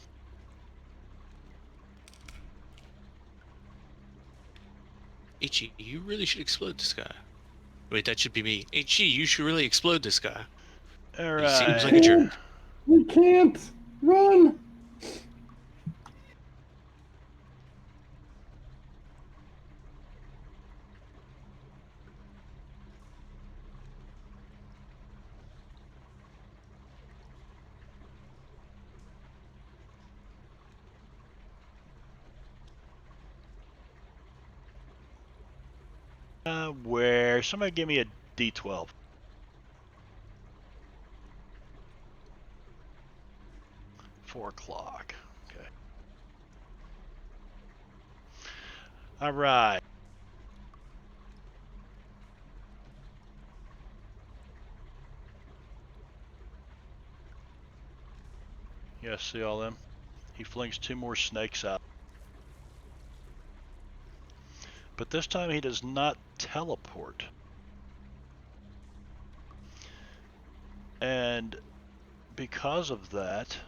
Ichi, you really should explode this guy. Wait, that should be me. Ichi, you should really explode this guy. Alright. He seems like a jerk. We can't run. Where? Somebody give me a D12. $4 o'clock. Okay. All right. You guys see all them? He flings 2 more snakes out. But this time he does not teleport. And because of that,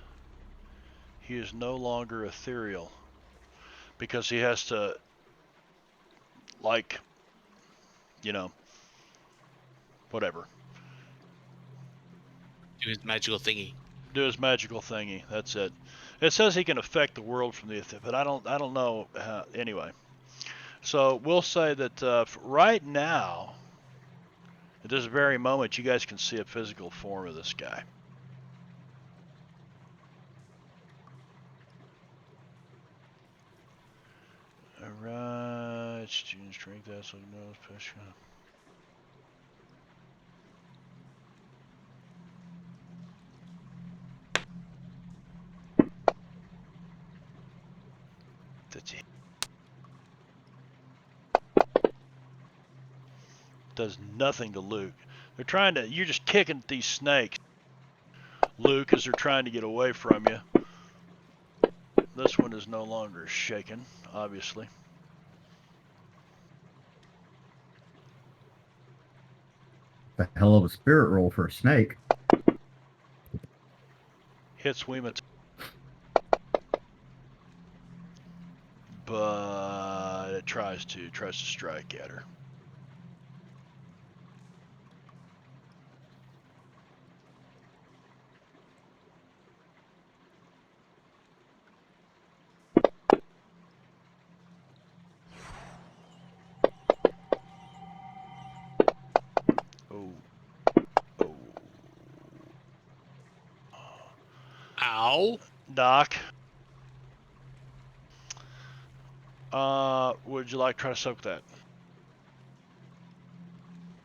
he is no longer ethereal. Because he has to, like, you know, whatever. Do his magical thingy. Do his magical thingy. That's it. It says he can affect the world from the but I don't know how, anyway. So we'll say that right now, at this very moment, you guys can see a physical form of this guy. Alright, student strength, that's like no special. That's it. Does nothing to Luke. They're trying to, you're just kicking at these snakes, Luke, as they're trying to get away from you. This one is no longer shaken, obviously. A hell of a spirit roll for a snake. Hits Weemat, but it tries to strike at her. Oh. Ow. Doc. Would you like to try to soak that?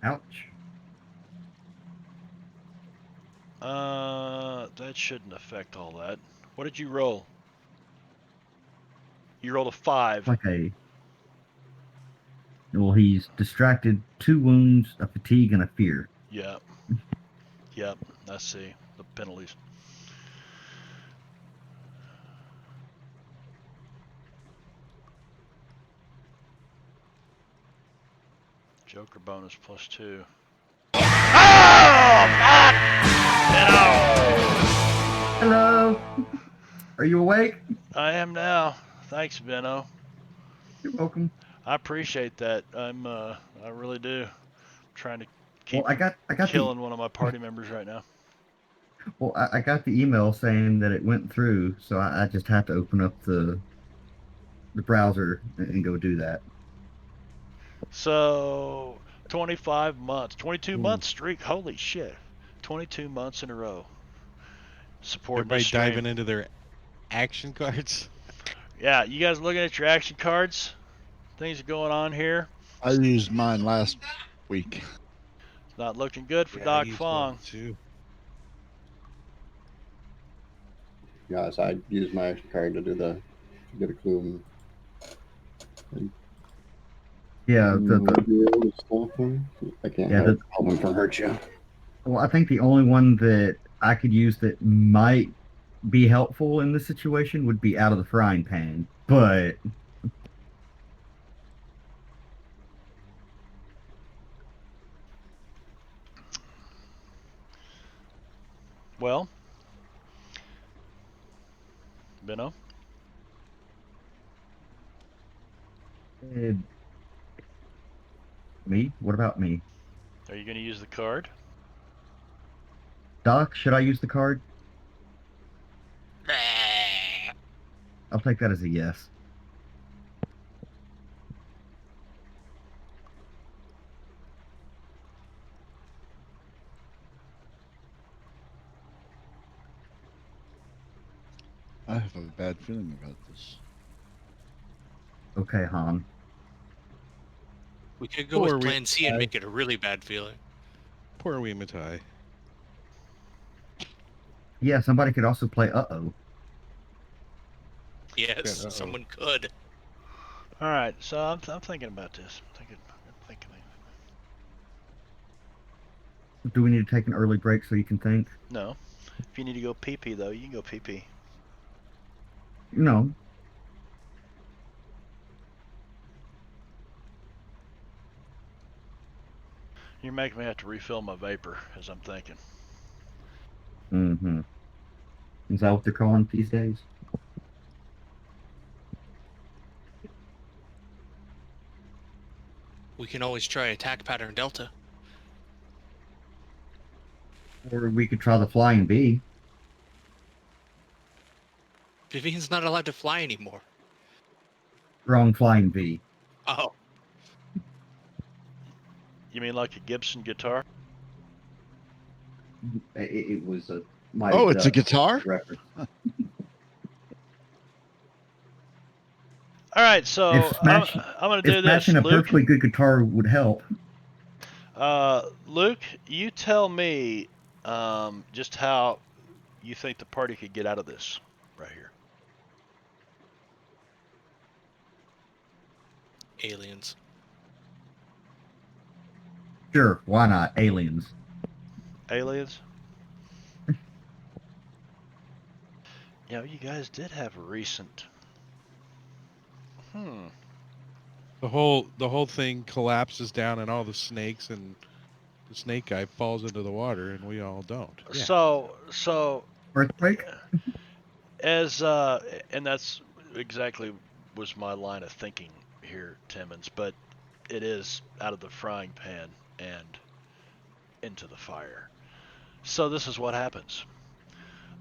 Ouch. That shouldn't affect all that. What did you roll? You rolled a 5. Well, he's distracted, 2 wounds, a fatigue, and a fear. Yep. Yep. I see the penalties. Joker bonus +2. Oh, Matt! Hello. Are you awake? I am now. Thanks, Benno. You're welcome. I appreciate that. I really do. I'm trying to keep I got killing one of my party members right now. Well, I got the email saying that it went through, so I just had to open up the browser and go do that. So 25 months, 22 month streak. Holy shit. 22 months in a row. Supporting everybody this stream. diving into their action cards. Yeah, you guys looking at your action cards? Things are going on here. I used mine last week. It's not looking good for Doc Fong. Too. Guys, I used my action card to do to get a clue. Yeah, I can't help him from hurt you. Well, I think the only one that I could use that might be helpful in this situation would be out of the frying pan, but Well, Benno? Me? What about me? Are you going to use the card? Doc, should I use the card? I'll take that as a yes. I have a bad feeling about this. Okay, Han. We could go with Plan C and make it a really bad feeling. Poor Weematai. Yeah, somebody could also play Uh-oh. Yes, someone could. All right, so I'm thinking about this. I'm thinking. Do we need to take an early break so you can think? No. If you need to go pee-pee, though, you can go pee-pee. No. You're making me have to refill my vapor as I'm thinking. Mm-hmm. Is that what they're calling these days? We can always try attack pattern Delta. Or we could try the flying bee. Vivian's not allowed to fly anymore. Wrong flying bee. Oh. You mean like a Gibson guitar? It was a... it's a guitar? Reference. All right, so I'm going to do this. Smashing a perfectly good guitar would help. Luke, you tell me just how you think the party could get out of this right here. Aliens. Sure, why not? Aliens. Aliens? You know, you guys did have a recent. The whole thing collapses down, and all the snakes and the snake guy falls into the water, and we all don't. Yeah. So Earthquake. And that's exactly was my line of thinking here, Timmons. But it is out of the frying pan and into the fire. So this is what happens.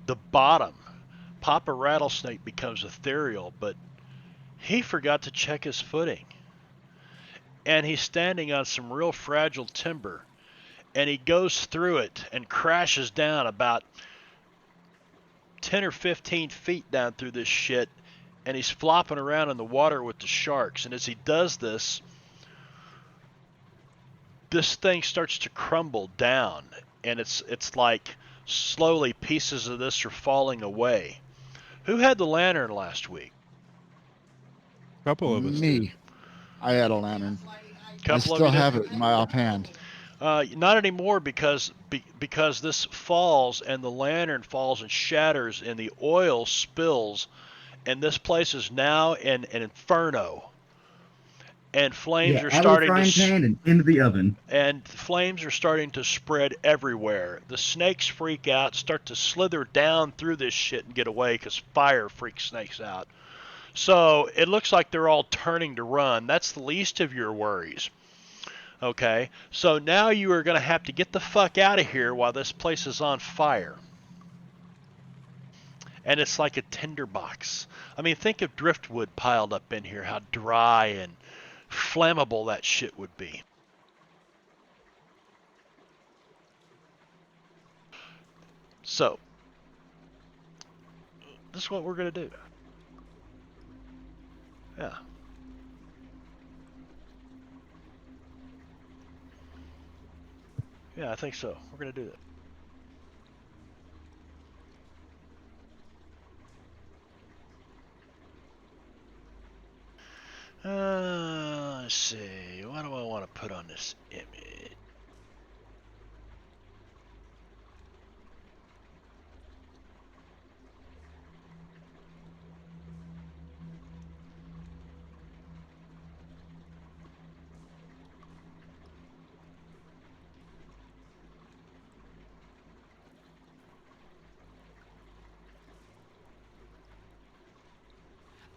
The bottom, Papa Rattlesnake becomes ethereal, but he forgot to check his footing. And he's standing on some real fragile timber. And he goes through it and crashes down about 10 or 15 feet down through this shit. And he's flopping around in the water with the sharks. And as he does this, this thing starts to crumble down. And it's like slowly pieces of this are falling away. Who had the lantern last week? A couple of us Me. did. I had a lantern. I Couple still of you have did? it in my offhand. Not anymore because this falls and the lantern falls and shatters and the oil spills and this place is now in an inferno. And flames are out of the starting frying pan and into the oven. And flames are starting to spread everywhere. The snakes freak out, start to slither down through this shit and get away because fire freaks snakes out. So it looks like they're all turning to run. That's the least of your worries. Okay, so now you are going to have to get the fuck out of here while this place is on fire. And it's like a tinderbox. I mean, think of driftwood piled up in here, how dry and flammable that shit would be. So, this is what we're going to do. Yeah. Yeah, I think so. We're going to do that. Let's see. What do I want to put on this image?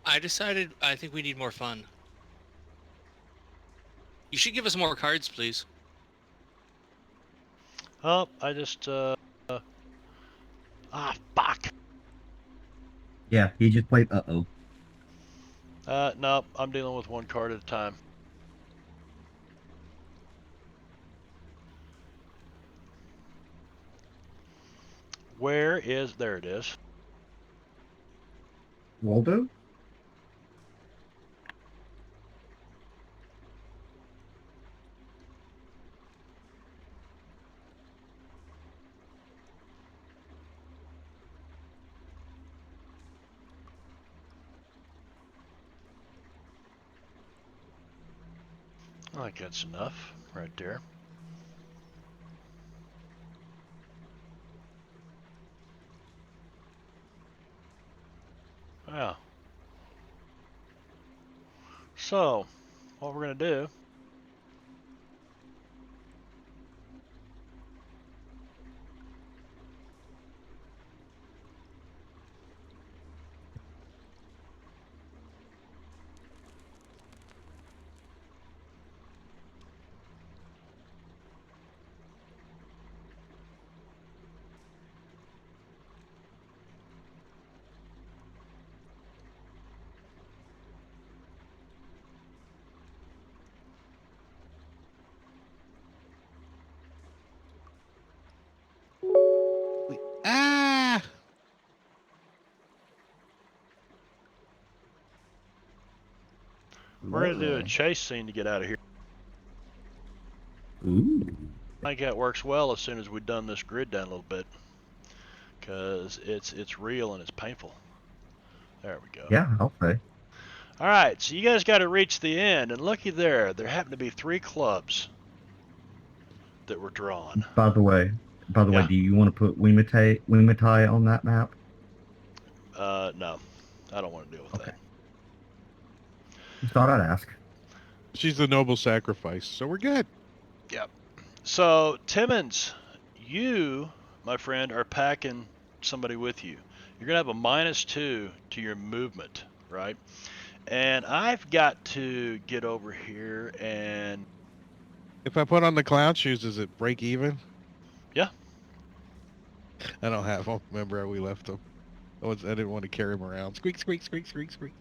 I decided I think we need more fun. You should give us more cards, please. Oh, I just, fuck. Yeah, he just played uh-oh. No, I'm dealing with one card at a time. Where is, there it is. Waldo? I think that's enough right there. Yeah. So, what we're going to do Ah! We're going to do a chase scene to get out of here. Ooh. I think that works well as soon as we've done this grid down a little bit. Because it's real and it's painful. There we go. Yeah, I'll say. Alright, so you guys got to reach the end. And looky there happen to be 3 clubs that were drawn. By the way, do you want to put Wimatai on that map? No, I don't want to deal with that. Just thought I'd ask. She's the noble sacrifice, so we're good. Yep. So, Timmons, you, my friend, are packing somebody with you. You're going to have a -2 to your movement, right? And I've got to get over here and... If I put on the clown shoes, does it break even? Yeah. I don't have them. Remember how we left them? I didn't want to carry them around. Squeak, squeak, squeak, squeak, squeak.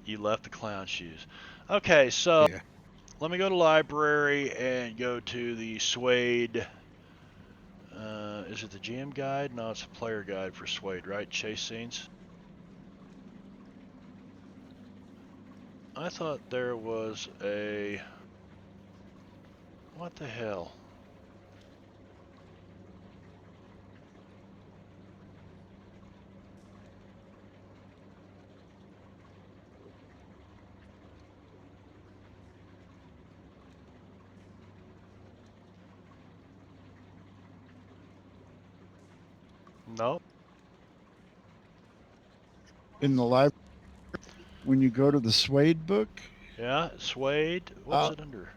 You left the clown shoes. Okay, so yeah. Let me go to library and go to the Suede. Is it the GM guide? No, it's a player guide for Suede, right? Chase scenes. I thought there was a... What the hell? No. In the library, when you go to the Suede book. Yeah, Suede. What's it under?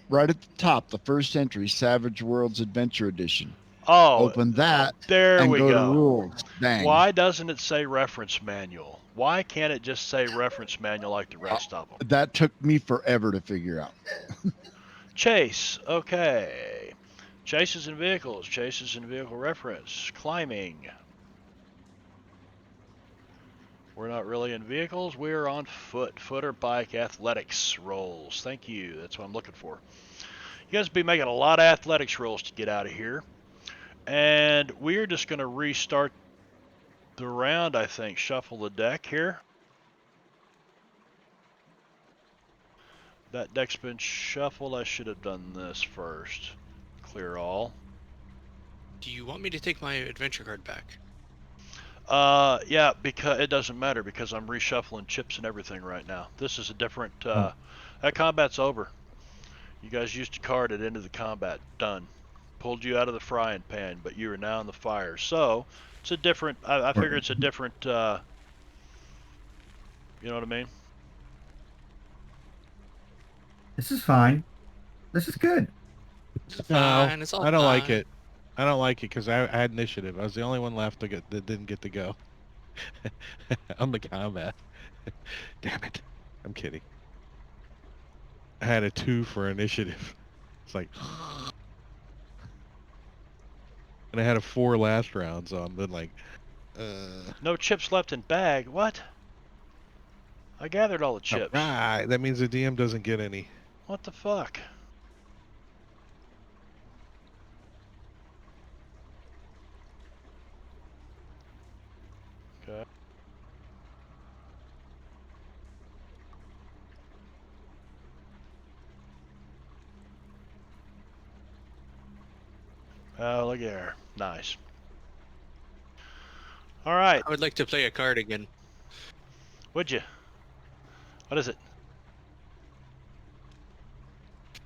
Right at the top, the first entry, Savage Worlds Adventure Edition. Oh, open that. There and we go go. to rules. Bang. Why doesn't it say reference manual? Why can't it just say reference manual like the rest of them? That took me forever to figure out. Chase. Okay. Chases and vehicles. Chases and vehicle reference. Climbing. We're not really in vehicles. We're on foot. Foot or bike athletics rolls. Thank you. That's what I'm looking for. You guys be making a lot of athletics rolls to get out of here. And we're just going to restart the round, I think. Shuffle the deck here. That deck's been shuffled. I should have done this first. Clear all. Do you want me to take my adventure card back? Yeah, because it doesn't matter because I'm reshuffling chips and everything right now. This is a different, that combat's over. You guys used a card at the end of the combat. Done. Pulled you out of the frying pan, but you are now in the fire. So, it's a different, I figure it's a different, you know what I mean? This is fine. This is good. It's fine. It's all I don't fine. like it. I don't like it because I had initiative. I was the only one left that didn't get to go on the combat. Damn it. I'm kidding. I had a 2 for initiative. It's like... And I had a 4 last round, so I'm been like... No chips left in bag. What? I gathered all the chips. Right. That means the DM doesn't get any. What the fuck? Okay. Oh, look at her. Nice. All right. I would like to play a card again. Would you? What is it?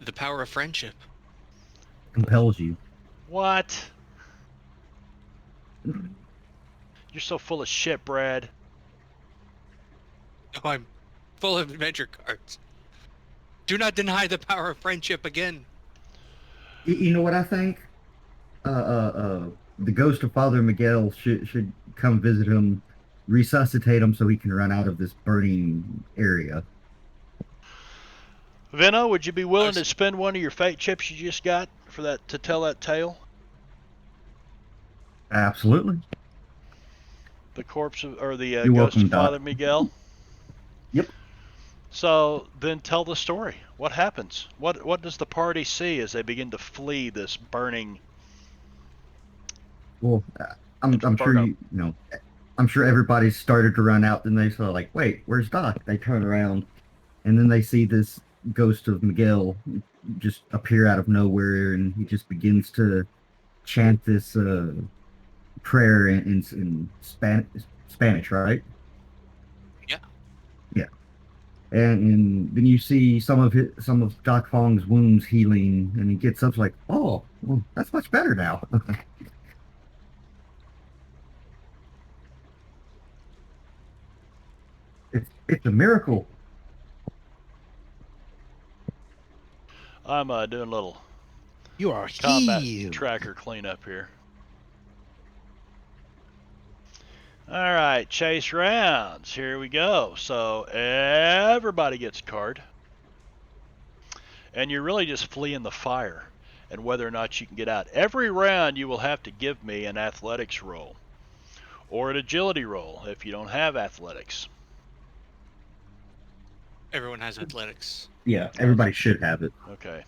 The power of friendship. Compels you. What? You're so full of shit, Brad. Oh, I'm full of adventure cards. Do not deny the power of friendship again. You know what I think? The ghost of Father Miguel should come visit him, resuscitate him so he can run out of this burning area. Vino, would you be willing to spend one of your fate chips you just got for that to tell that tale? Absolutely. The corpse of, or the ghost of Father Miguel? Yep. So then tell the story. What happens? What does the party see as they begin to flee this burning? Well, I'm sure you know. I'm sure everybody started to run out, and they saw like, wait, where's Doc? They turn around, and then they see this ghost of Miguel just appear out of nowhere, and he just begins to chant this prayer in Spanish, right? Yeah. Yeah. And then you see some of Doc Fong's wounds healing, and he gets up like, oh, well, that's much better now. It's a miracle. I'm doing a little You are combat healed. tracker cleanup here. All right, chase rounds. Here we go. So everybody gets a card. And you're really just fleeing the fire and whether or not you can get out. Every round you will have to give me an athletics roll or an agility roll if you don't have athletics. Everyone has athletics. Yeah, everybody should have it. Okay.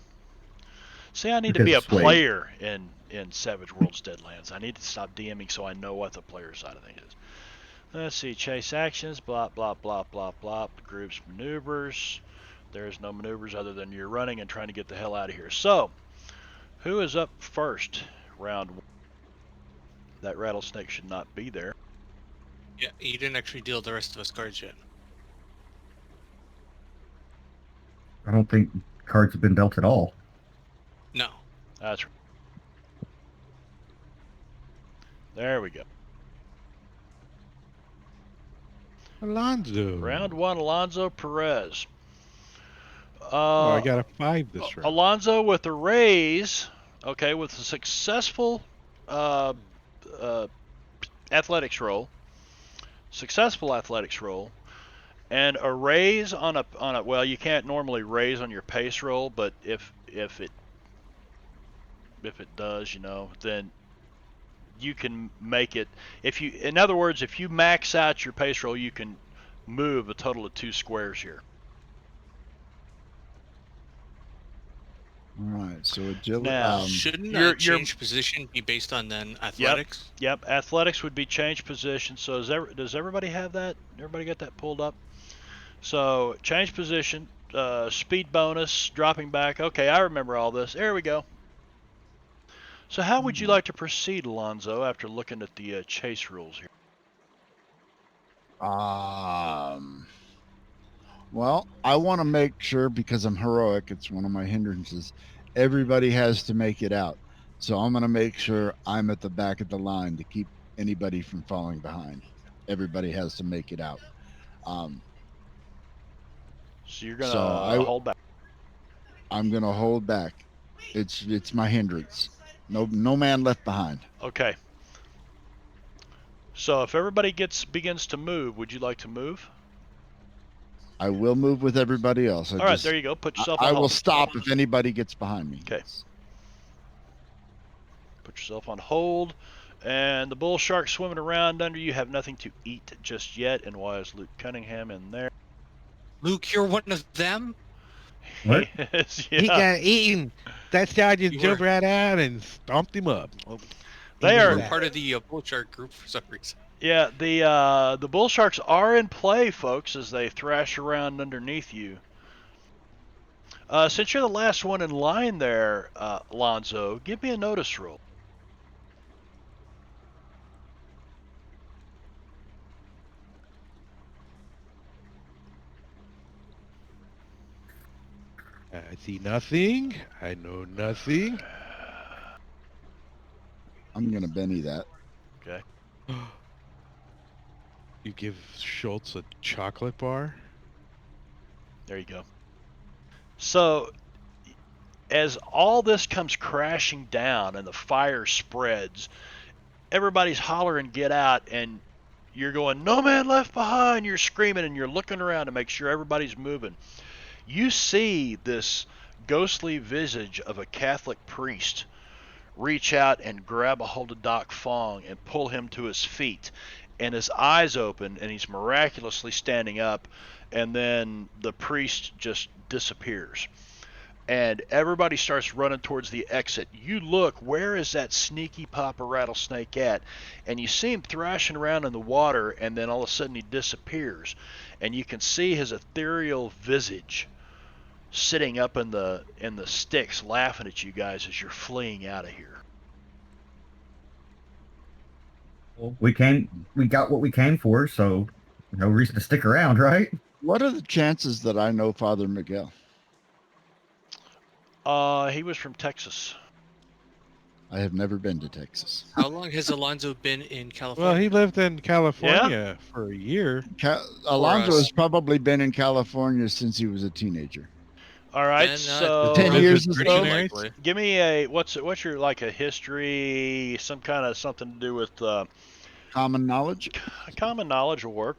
See, I need to Because be a it's weight. player in Savage Worlds Deadlands. I need to stop DMing so I know what the player side of things is. Let's see, chase actions, blah, blah, blah, blah, blah, groups, maneuvers. There's no maneuvers other than you're running and trying to get the hell out of here. So, who is up first? Round one. That rattlesnake should not be there. Yeah, you didn't actually deal the rest of us cards yet. I don't think cards have been dealt at all. No. That's right. There we go. Alonzo. Round one, Alonzo Perez. I got a 5 this round. Alonzo with a raise, okay, with a successful athletics roll, and a raise on a well, you can't normally raise on your pace roll, but if it does, you know, then you can make it. In other words, if you max out your pace roll, you can move a total of 2 squares here. All right, so agility. Now, shouldn't change position be based on then athletics? Yep. Athletics would be change position. So does everybody have that? Everybody got that pulled up? So change position, speed bonus, dropping back. Okay, I remember all this. There we go. So how would you like to proceed, Alonzo, after looking at the chase rules here? Well, I want to make sure, because I'm heroic, it's one of my hindrances. Everybody has to make it out. So I'm going to make sure I'm at the back of the line to keep anybody from falling behind. Everybody has to make it out. So you're going to hold back. I'm going to hold back. It's my hindrance. No man left behind. Okay. So if everybody begins to move, would you like to move? I will move with everybody else. All right, there you go. Put yourself on hold. I will stop if anybody gets behind me. Okay. Put yourself on hold. And the bull shark swimming around under you have nothing to eat just yet. And why is Luke Cunningham in there? Luke, you're one of them? What? Yes, yeah. He got eaten. That guy just jumped right out and stomped him up. They are part of the bull shark group for some reason. Yeah, the bull sharks are in play, folks, as they thrash around underneath you. Since you're the last one in line there, Alonzo, give me a notice roll. I see nothing. I know nothing. I'm going to Benny that. Okay. You give Schultz a chocolate bar? There you go. So, as all this comes crashing down and the fire spreads, everybody's hollering, get out, and you're going, no man left behind. You're screaming and you're looking around to make sure everybody's moving. You see this ghostly visage of a Catholic priest reach out and grab a hold of Doc Fong and pull him to his feet. And his eyes open and he's miraculously standing up, and then the priest just disappears. And everybody starts running towards the exit. You look, where is that sneaky Papa Rattlesnake at? And you see him thrashing around in the water, and then all of a sudden he disappears. And you can see his ethereal visage sitting up in the sticks laughing at you guys as you're fleeing out of here. We got what we came for, so no reason to stick around, right? What are the chances that I know Father Miguel? He was from Texas. I have never been to Texas. How long has Alonzo been in California? Well, he lived in California for a year. Alonzo has probably been in California since he was a teenager. All right, Then, so 10 years or so. likely. Give me a what's your like a history, some kind of something to do with Common knowledge. Common knowledge will work.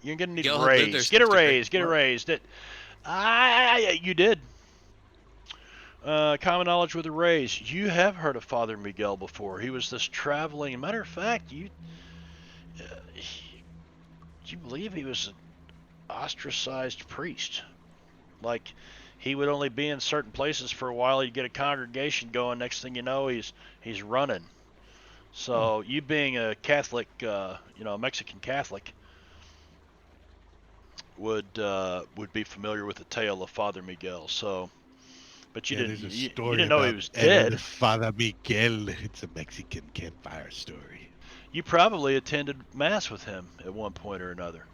You're gonna need a Miguel had lived there raise. Get a since the Great raise. Get a War. raise. You did. Common knowledge with a raise. You have heard of Father Miguel before. He was this traveling. Matter of fact, you believe he was an ostracized priest. Like, he would only be in certain places for a while. He'd get a congregation going. Next thing you know, he's running. So you being a Catholic, Mexican Catholic, would be familiar with the tale of Father Miguel. So, but you didn't know he was dead. Father Miguel. It's a Mexican campfire story. You probably attended mass with him at one point or another.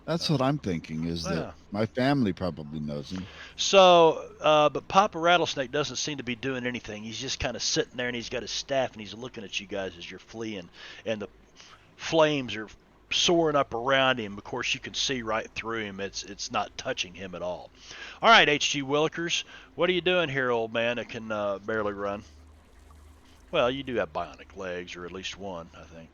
That's what I'm thinking, is that my family probably knows him. So, but Papa Rattlesnake doesn't seem to be doing anything. He's just kind of sitting there, and he's got his staff, and he's looking at you guys as you're fleeing, and the flames are soaring up around him. Of course, you can see right through him. It's not touching him at all. All right, H.G. Willikers, what are you doing here, old man that can barely run? Well, you do have bionic legs, or at least one, I think.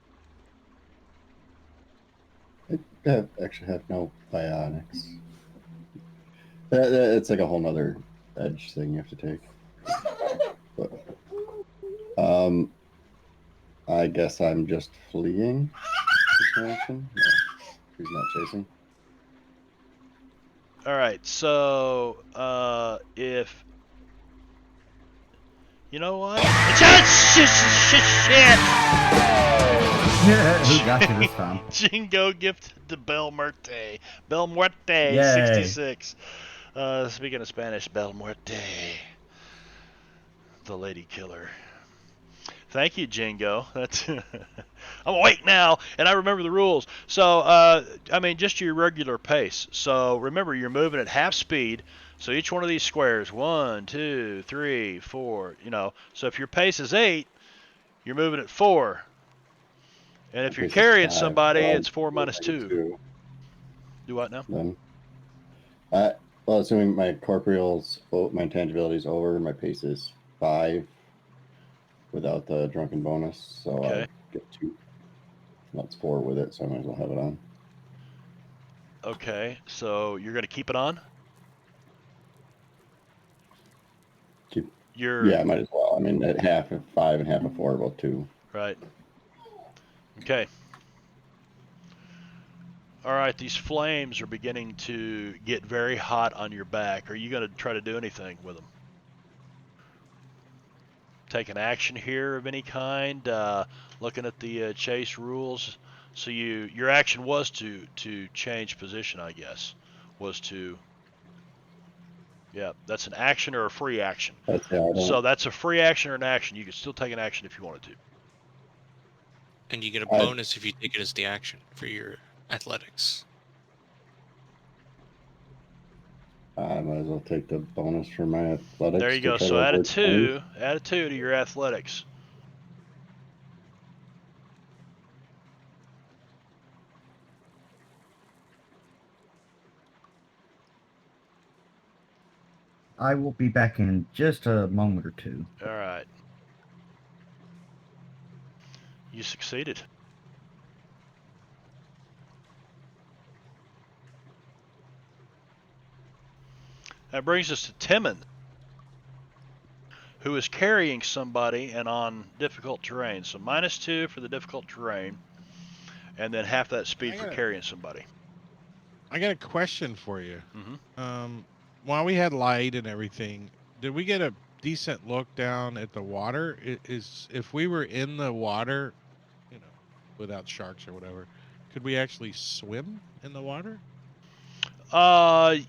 I actually have no bionics. It's like a whole nother edge thing you have to take. But, I guess I'm just fleeing. No, he's not chasing. All right, so if you know what? Shit! Who got you this time? Jingo gifted to Bel Muerte. Bel Muerte, Yay. 66. Speaking of Spanish, Bel Muerte. The lady killer. Thank you, Jingo. That's I'm awake now, and I remember the rules. So, just your regular pace. So, remember, you're moving at half speed. So, each one of these squares, 1, 2, 3, 4, So, if your pace is 8, you're moving at 4. And if you're carrying somebody, it's 4 minus 2. Do what now? Then, assuming my intangibility's over, my pace is 5 without the drunken bonus, so okay. I get 2. That's 4 with it, so I might as well have it on. Okay, so you're going to keep it on? Yeah, I might as well. I mean, at half of 5 and half of 4, about 2. Right. Okay. All right, these flames are beginning to get very hot on your back. Are you going to try to do anything with them? Take an action here of any kind? Looking at the chase rules. So your action was to change position, I guess. Yeah, that's an action or a free action. So that's a free action or an action. You can still take an action if you wanted to. And you get a bonus if you take it as the action for your athletics. I might as well take the bonus for my athletics. There you go. So add a 2. Add a 2 to your athletics. I will be back in just a moment or two. All right. You succeeded. That brings us to Timon, who is carrying somebody and on difficult terrain. So -2 for the difficult terrain, and then half that speed for carrying somebody. I got a question for you. Mm-hmm. While we had light and everything, did we get a decent look down at the water? If we were in the water, without sharks or whatever, could we actually swim in the water? I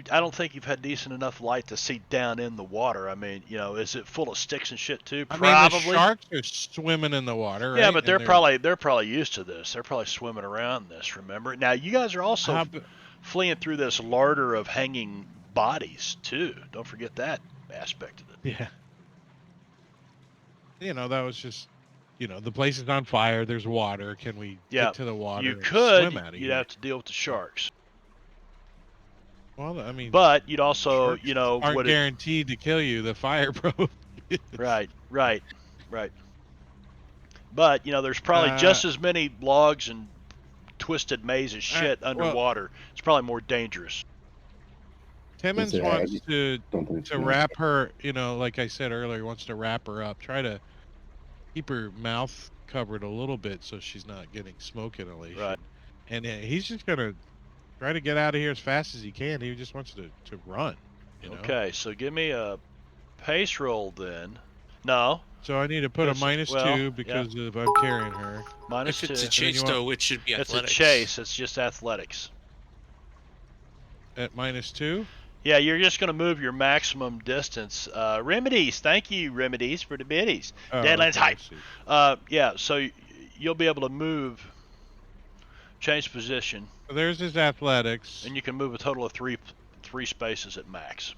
don't think you've had decent enough light to see down in the water. I mean, is it full of sticks and shit too? Probably. I mean, the sharks are swimming in the water, right? Yeah, but they're probably used to this. They're probably swimming around this. Remember? Now you guys are also fleeing through this larder of hanging bodies too. Don't forget that aspect of it. Yeah. that was just, the place is on fire. There's water. Can we get to the water you and could, swim out of you'd here? have to deal with the sharks. Well, I mean, but you'd also, aren't guaranteed to kill you. The fire probably is. Right. But, there's probably just as many logs and twisted maze as shit underwater. Well, it's probably more dangerous. Timmons wants to wrap her, like I said earlier, he wants to wrap her up. Try to keep her mouth covered a little bit so she's not getting smoke inhalation. Right. And he's just going to try to get out of here as fast as he can. He just wants to run. Okay, so give me a pace roll then. No. So I need to put a -2 because of I'm carrying her. -2. If it's a chase, though, it should be athletics. It's a chase. It's just athletics. At -2? Yeah, you're just going to move your maximum distance. Remedies. Thank you, Remedies, for the biddies. Oh, Deadlands okay, height. Yeah, so you'll be able to move, change position. So there's his athletics. And you can move a total of three spaces at max.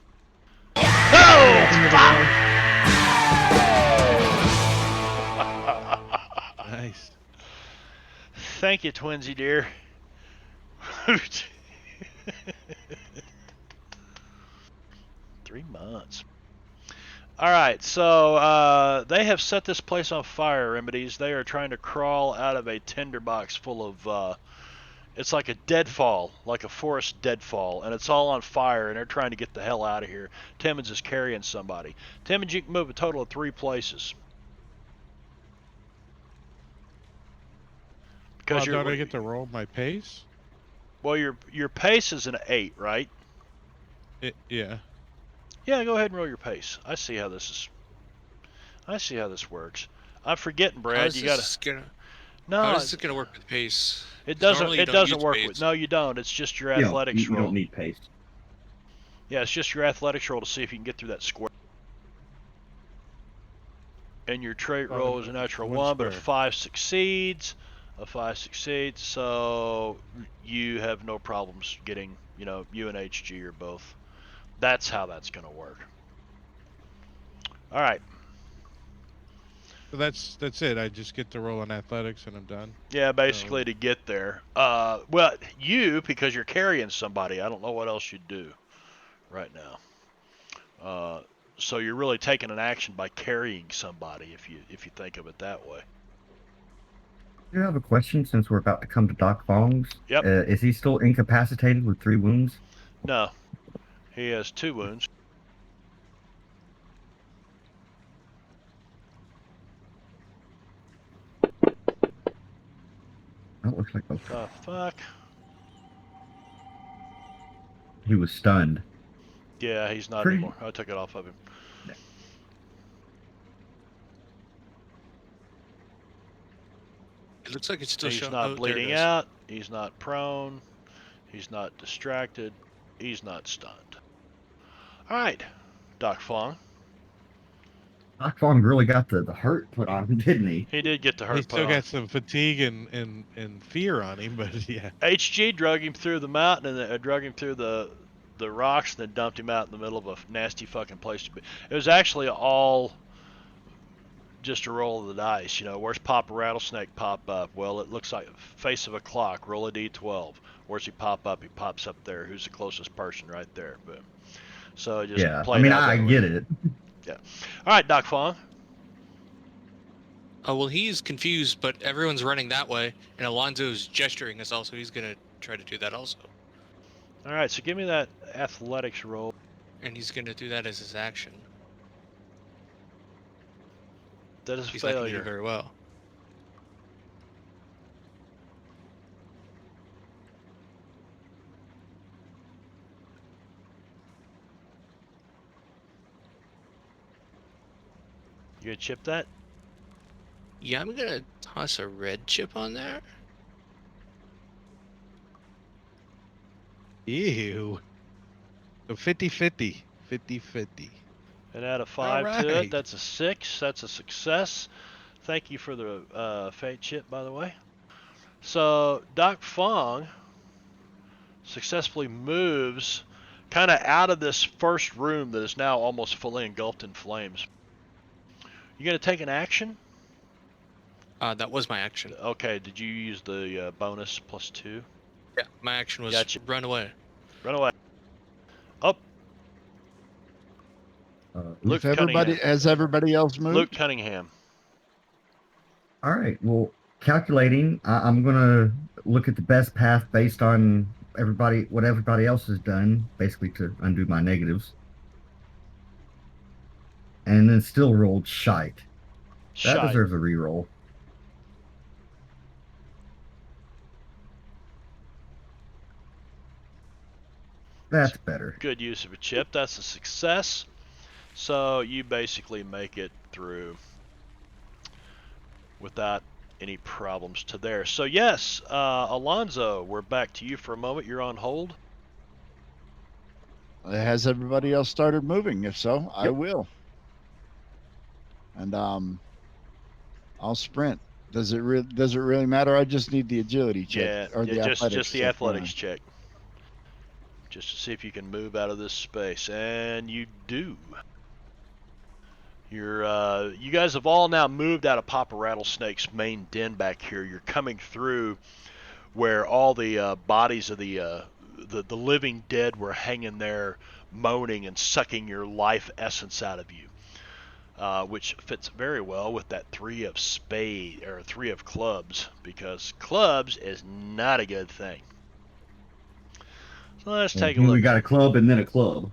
Nice. Thank you, Twinsy dear. 3 months. Alright, so they have set this place on fire, Remedies. They are trying to crawl out of a tinderbox full of, it's like a deadfall, like a forest deadfall, and it's all on fire, and they're trying to get the hell out of here. Timmons is carrying somebody. Timmons, you can move a total of 3 places. Because don't I get to roll my pace? Well, your pace is an 8, right? Yeah. Yeah, go ahead and roll your pace. I see how this works. I'm forgetting, Brad. You gotta. No. How is this gonna work with pace? It doesn't. It doesn't work with. No, you don't. It's just your athletics roll. You don't need pace. Yeah, it's just your athletics roll to see if you can get through that square. And your trait roll is a natural 1, but a 5 succeeds. A 5 succeeds, so you have no problems getting, you and HG are both. That's how that's going to work. All right. So that's it. I just get to roll in athletics and I'm done. Yeah, basically to get there. Well, because you're carrying somebody, I don't know what else you'd do right now. So you're really taking an action by carrying somebody, if you think of it that way. I have a question since we're about to come to Doc Fong's. Yep. Is he still incapacitated with 3 wounds? No. He has 2 wounds. That looks like the fuck? He was stunned. Yeah, he's not anymore. I took it off of him. Yeah. It looks like it's still showing. He's not bleeding out. He's not prone. He's not distracted. He's not stunned. All right, Doc Fong. Doc Fong really got the hurt put on him, didn't he? He did get the hurt put on. He still got some fatigue and fear on him, but yeah. HG drug him through the mountain and drug him through the rocks and then dumped him out in the middle of a nasty fucking place to be. It was actually all just a roll of the dice, Where's Papa Rattlesnake pop up? Well, it looks like face of a clock. Roll a d12. Where's he pop up? He pops up there. Who's the closest person right there? Boom. So just play out I get it. Yeah. All right, Doc Fong. Oh, well, he's confused, but everyone's running that way, and Alonzo's gesturing us also. He's going to try to do that also. All right, so give me that athletics roll. And he's going to do that as his action. That is a failure. He's not going to do very well. You gonna chip that? Yeah, I'm going to toss a red chip on there. Ew. So 50-50. 50-50. And add a 5 to it. That's a 6. That's a success. Thank you for the fate chip, by the way. So Doc Fong successfully moves kind of out of this first room that is now almost fully engulfed in flames. You gonna take an action? That was my action. Okay. Did you use the bonus +2? Yeah, my action was Gotcha. run away. Run away. Up. Luke Cunningham. Has everybody else moved? Luke Cunningham. All right. Well, calculating, I'm gonna look at the best path based on what everybody else has done, basically to undo my negatives, and then still rolled shite. That deserves a reroll. That's better. Good use of a chip. That's a success. So you basically make it through without any problems to there. So yes, Alonzo, we're back to you for a moment. You're on hold. Has everybody else started moving? If so, I will. And I'll sprint. Does it really matter? I just need the agility check Yeah, or the athletics just the check, athletics check. Just to see if you can move out of this space, and you do. You guys have all now moved out of Papa Rattlesnake's main den back here. You're coming through where all the bodies of the living dead were hanging there, moaning and sucking your life essence out of you, which fits very well with that 3 of spade or 3 of clubs, because clubs is not a good thing. So let's take a look. We got a club and then a club,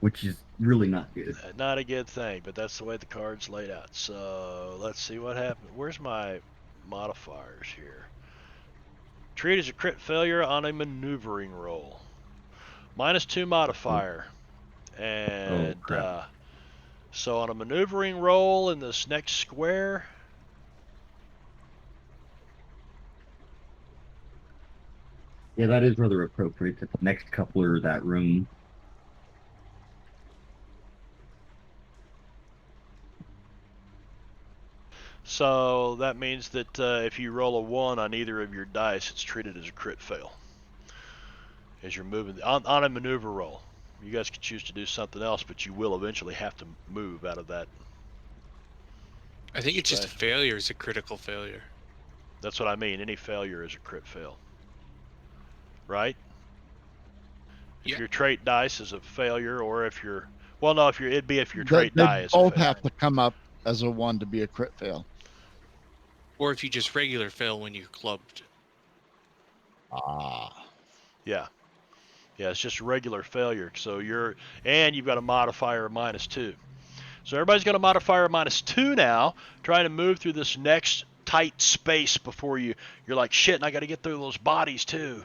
which is really not good. Not a good thing, but that's the way the card's laid out. So let's see what happens. Where's my modifiers here? Treat as a crit failure on a maneuvering roll. -2 modifier. And so on a maneuvering roll in this next square, yeah, that is rather appropriate. The next coupler of that room. so that means that if you roll a 1 on either of your dice, it's treated as a crit fail. As you're moving on a maneuver roll. You guys can choose to do something else, but you will eventually have to move out of that. I think it's just a failure is a critical failure. That's what I mean. Any failure is a crit fail. Right? If your trait dice is a failure, or if your it'd be if your trait die is a failure. Both have to come up as a 1 to be a crit fail. Or if you just regular fail when you're clubbed. Yeah. Yeah, it's just a regular failure. So you've got a modifier of -2. So everybody's got a modifier of -2 now, trying to move through this next tight space before you're like, shit, and I got to get through those bodies too.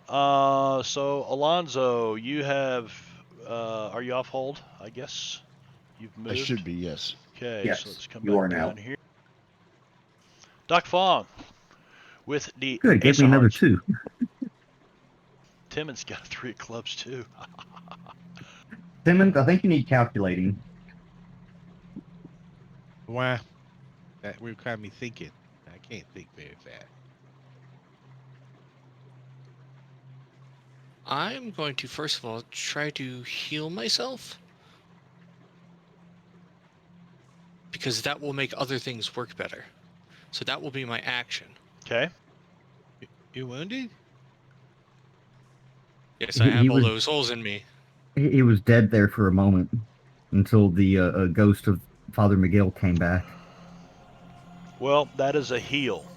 So Alonzo, you have, are you off hold? I guess you've moved. I should be, yes. Okay, yes, so let's come back down here. Doc Fong with the good. Gave me another 2. Timmons got 3 clubs too. Timmons, I think you need calculating. Wow, that would have me thinking. I can't think very fast. I'm going to, first of all, try to heal myself. Because that will make other things work better. So that will be my action. Okay. You wounded? Yes, I have all those holes in me. He was dead there for a moment until the ghost of Father Miguel came back. Well, that is a heal.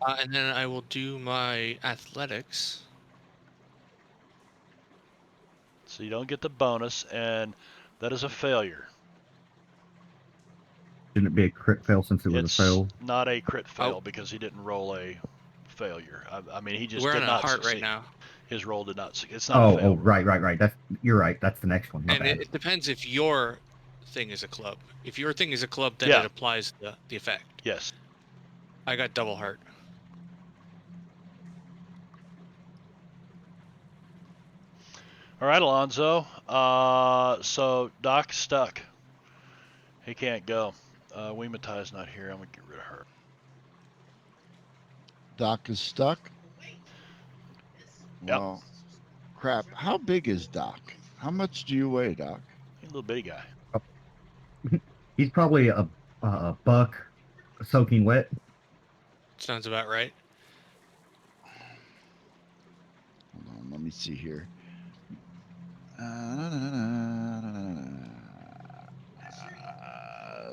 And then I will do my athletics. So you don't get the bonus, and that is a failure. Shouldn't it be a crit fail since it was a fail? It's not a crit fail because he didn't roll a failure. I mean, he just We're did on not a heart succeed. Right now. His roll did not succeed. It's not a fail. Oh, right. You're right. That's the next one. And it depends if your thing is a club. If your thing is a club, then it applies the effect. Yes. I got double heart. All right, Alonzo. So Doc's stuck. He can't go. Weematai's not here. I'm gonna get rid of her. Doc is stuck. Yep. Well, crap. How big is Doc? How much do you weigh, Doc? He's a little bitty guy. He's probably a buck soaking wet. Sounds about right. Hold on, let me see here.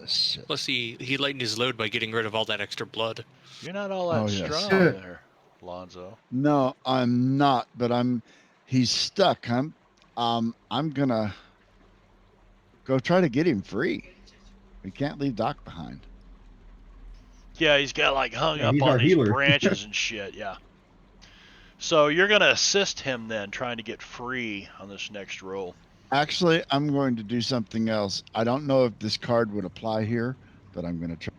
Shit. Plus, he lightened his load by getting rid of all that extra blood. You're not all that yes. strong there, Lonzo. No, I'm not, but he's stuck. I'm gonna go try to get him free. We can't leave Doc behind. Yeah, he's got like hung up on these branches and shit. Yeah. So you're gonna assist him then, trying to get free on this next roll. Actually, I'm going to do something else. I don't know if this card would apply here, but I'm going to try.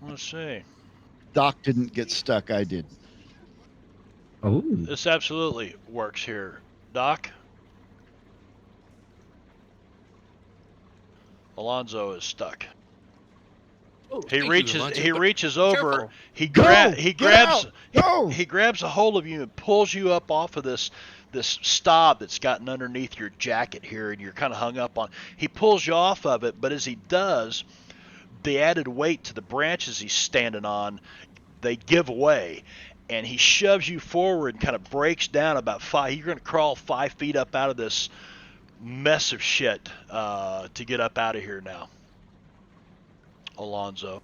Let's see. Doc didn't get stuck. I did. Oh. This absolutely works here. Doc? Alonzo is stuck. Oh, he reaches over. Careful. He grabs a hold of you and pulls you up off of this stop that's gotten underneath your jacket here, and you're kind of hung up on. He pulls you off of it, but as he does, the added weight to the branches he's standing on, they give away, and he shoves you forward and kind of breaks down about 5. You're going to crawl 5 feet up out of this mess of shit to get up out of here now, Alonzo.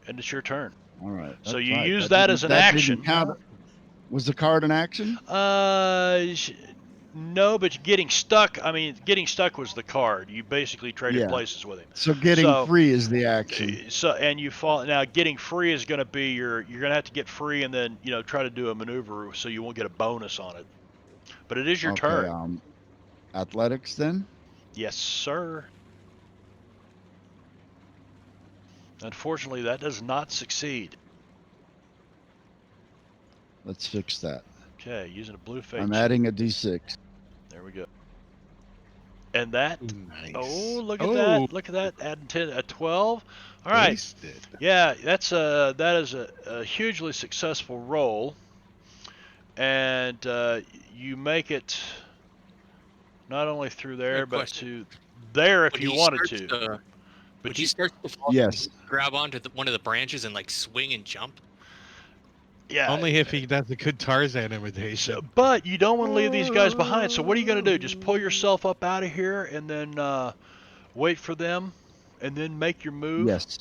And it's your turn. All right. So you use that as an action. Was the card an action? No, but getting stuck. I mean, getting stuck was the card. You basically traded places with him. So getting free is the action. So and you fall now. Getting free is going to be you're going to have to get free and then try to do a maneuver so you won't get a bonus on it. But it is your turn. Athletics then? Yes, sir. Unfortunately, that does not succeed. Let's fix that. Okay, using a blue fate. I'm adding a D6. There we go. And that. Nice. Oh, look at that! Look at that! Adding 10, a 12. All right. Wasted. Yeah, that is a hugely successful roll, and you make it not only through there but to there if you wanted to. But he starts to fall, grab onto one of the branches and like swing and jump. Yeah. Only if he does a good Tarzan imitation. So, but you don't want to leave these guys behind. So what are you going to do? Just pull yourself up out of here and then wait for them and then make your move? Yes.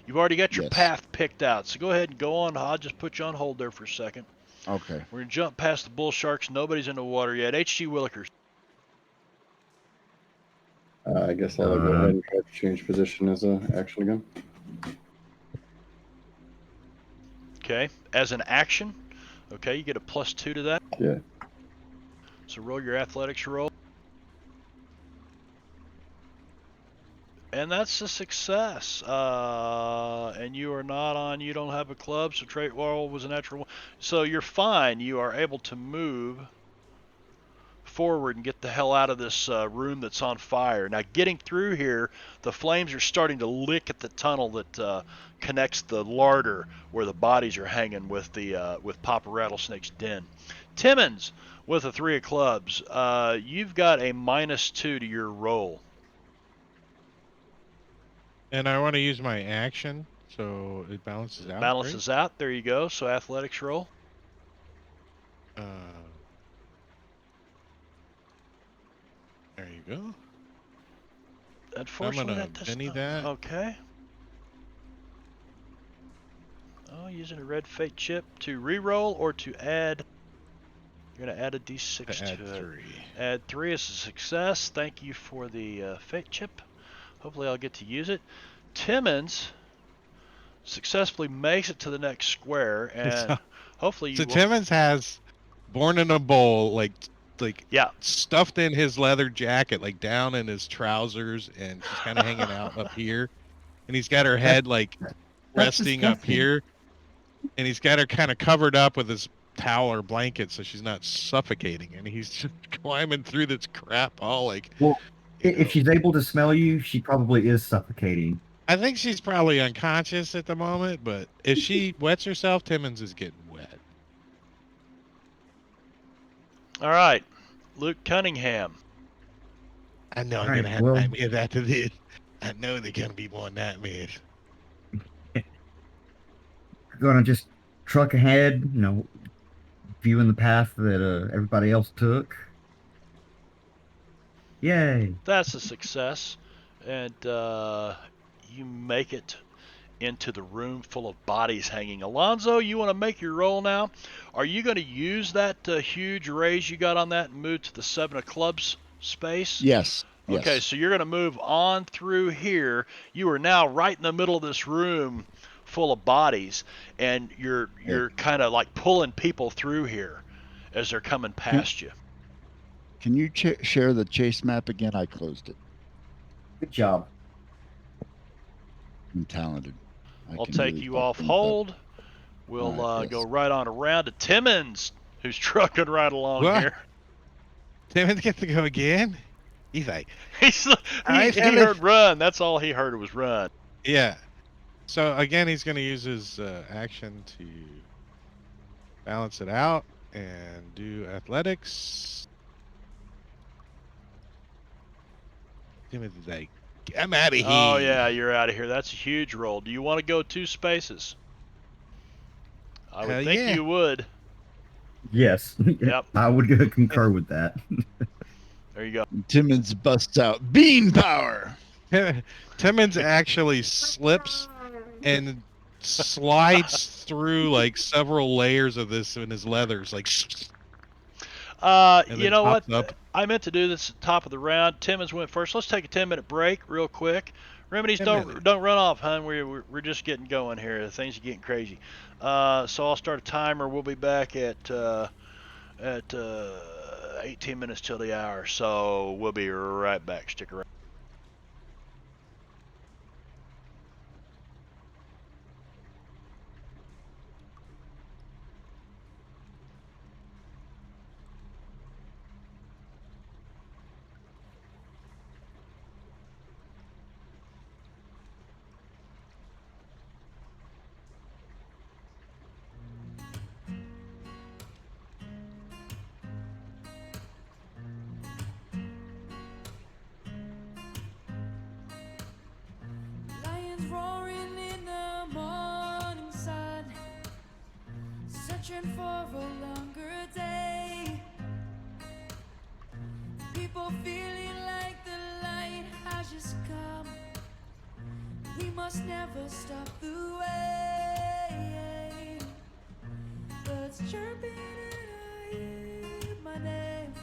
You've already got your path picked out. So go ahead and go on. I'll just put you on hold there for a second. Okay. We're going to jump past the bull sharks. Nobody's in the water yet. H.G. Willikers. I guess I'll go ahead and try to change position as an action again. Okay, as an action. Okay, you get a +2 to that. Yeah. So roll your athletics roll. And that's a success. And you are not on, you don't have a club, so trait roll was a natural one. So you're fine. You are able to move forward and get the hell out of this room that's on fire. Now getting through here, the flames are starting to lick at the tunnel that connects the larder where the bodies are hanging with the with Papa Rattlesnake's den. Timmons with a 3 of clubs. You've got a -2 to your roll. And I want to use my action, so it balances out. Balances out. There you go. So athletics roll. There you go. Unfortunately, I'm that does penny not. that. Okay. Oh, using a red fate chip to re-roll or to add. You're gonna add a D6 to it. 3. Add 3 is a success. Thank you for the fate chip. Hopefully, I'll get to use it. Timmons successfully makes it to the next square, and hopefully you. So Timmons has born in a bowl, like stuffed in his leather jacket, like down in his trousers, and she's kind of hanging out up here, and he's got her head like resting up here, and he's got her kind of covered up with his towel or blanket so she's not suffocating, and he's just climbing through this crap all like. Well, if she's able to smell you, she probably is suffocating. I think she's probably unconscious at the moment, but if she wets herself, Timmons is getting wet. All right, Luke Cunningham. I know I'm gonna have nightmares after this. I know they're gonna be more nightmares. Gonna just truck ahead, viewing the path that everybody else took. Yay! That's a success, and you make it into the room full of bodies hanging. Alonzo, you want to make your roll now? Are you going to use that huge raise you got on that and move to the 7 of clubs space? Yes. Okay, so you're going to move on through here. You are now right in the middle of this room full of bodies, and you're kind of like pulling people through here as they're coming past you. Can you share the chase map again? I closed it. Good job. I'm talented. I'll take you off hold. We'll go right on around to Timmons, who's trucking right along here. Timmons gets to go again? He's like... he heard run. That's all he heard was run. Yeah. So, again, he's going to use his action to balance it out and do athletics. Timmons is like, I'm out of here. Oh, yeah, you're out of here. That's a huge roll. Do you want to go 2 spaces? I would think you would. Yes. Yep. I would concur with that. There you go. Timmons busts out bean power. Timmons actually slips and slides through like several layers of this in his leathers, like. You know what? I meant to do this at the top of the round. Timmons went first. Let's take a 10-minute break real quick. Remedies, don't run off, hon. We're just getting going here. Things are getting crazy. So I'll start a timer. We'll be back at 18 minutes till the hour. So we'll be right back. Stick around. searching for a longer day. People feeling like the light has just come. We must never stop the way. Birds chirping and I hear my name.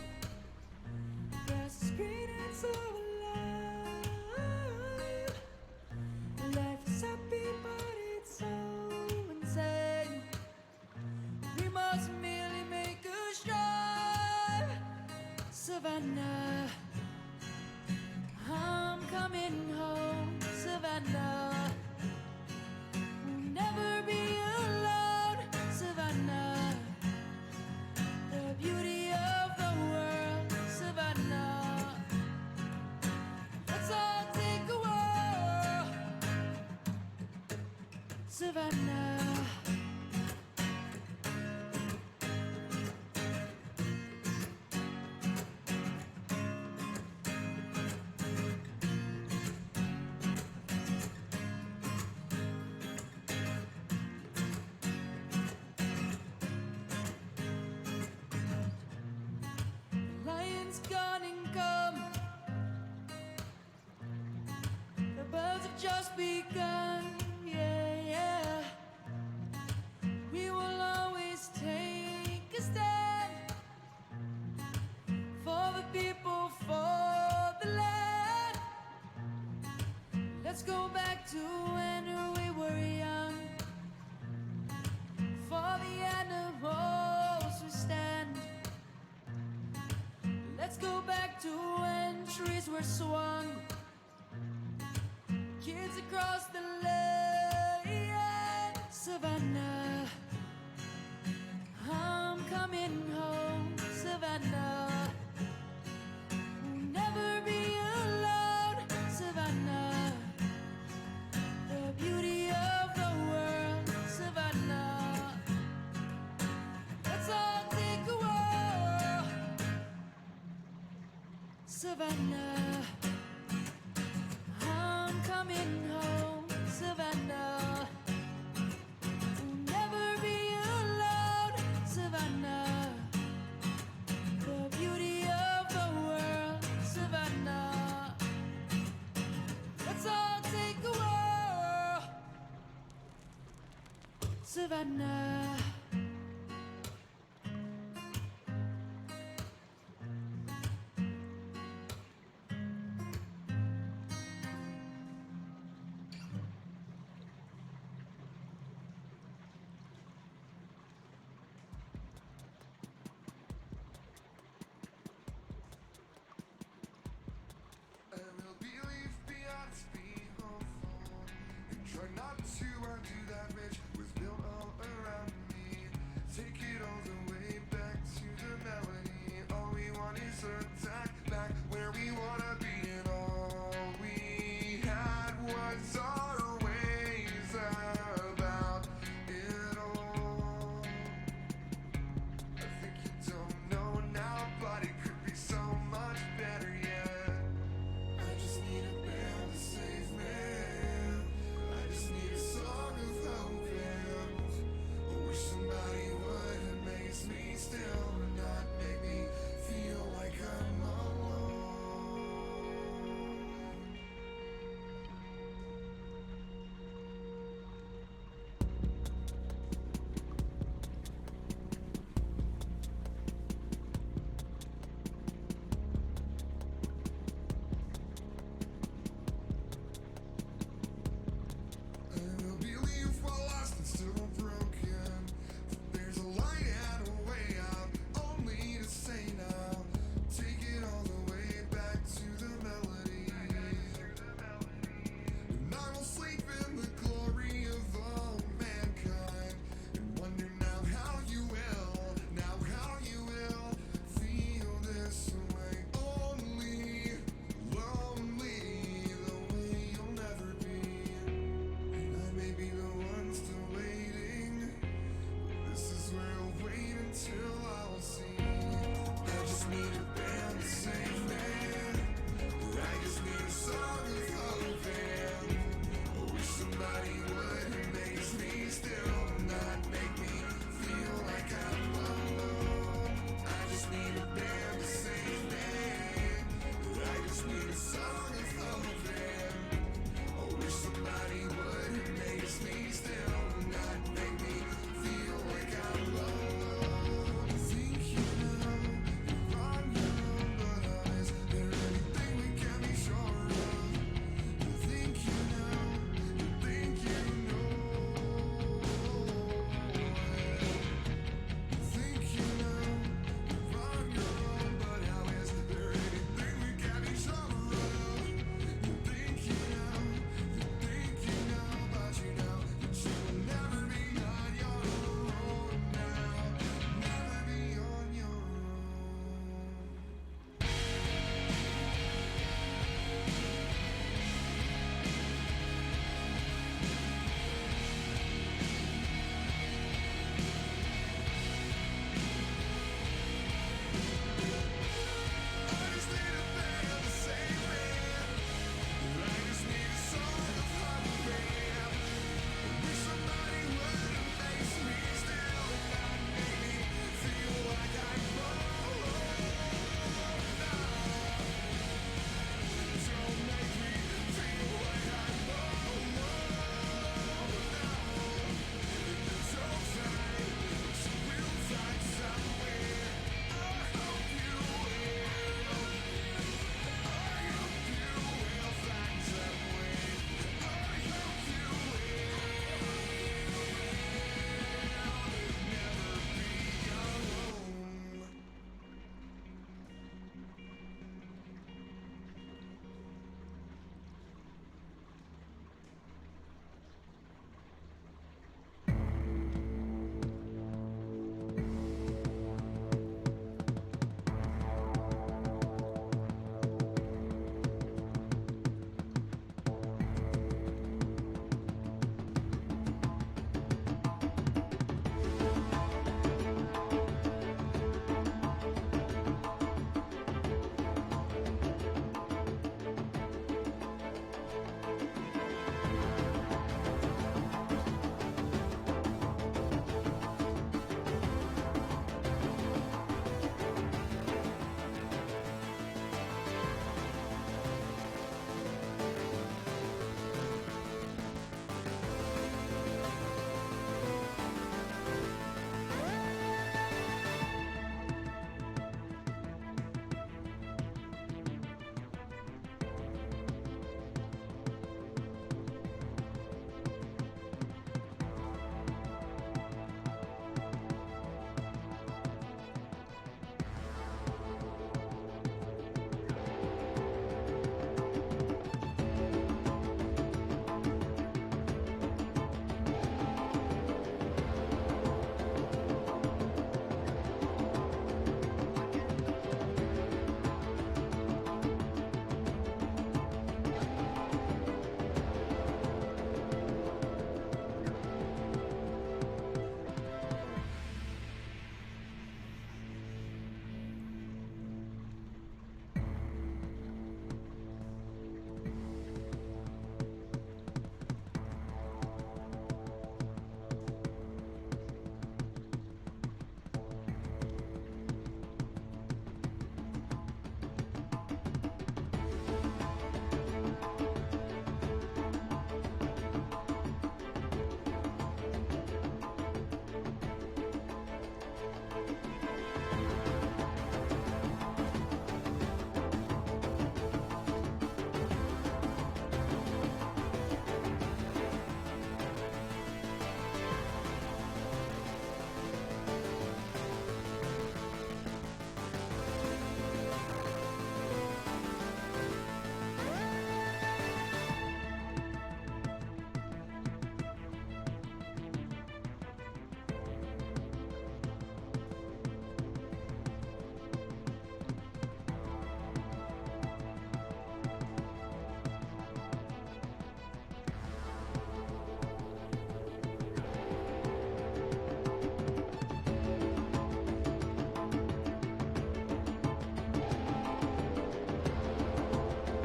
Grass is green and so alive. Life is happy but it's so insane. We must merely make a strive. Savannah, I'm coming home. Savannah, we'll never be alone. Savannah, the beauty of the world. Savannah, let's all take a whirl. Savannah. Gone and come. The birds have just begun. Yeah, yeah. We will always take a stand for the people, for the land. Let's go back to when we were young. For the animals we stand. Let's go back to when trees were swung. Kids across the land. Savannah, I'm coming home. Savannah, we'll never be alone. Savannah, the beauty of the world. Savannah, let's all take a whirl. Savannah, I'm coming home, Savannah. We'll never be alone, Savannah. The beauty of the world, Savannah. Let's all take a whirl, Savannah. I will believe beyond be hopeful and try not to undo that which was built all around me. Take it all the way back to the melody. All we want is attack back where we wanna be, and all we had was our ways about it all. I think you don't know now, but it could be so much better yet. I just need a band to save me. I just need a song of hope and I wish somebody would amaze me still and not make me feel like I'm alone.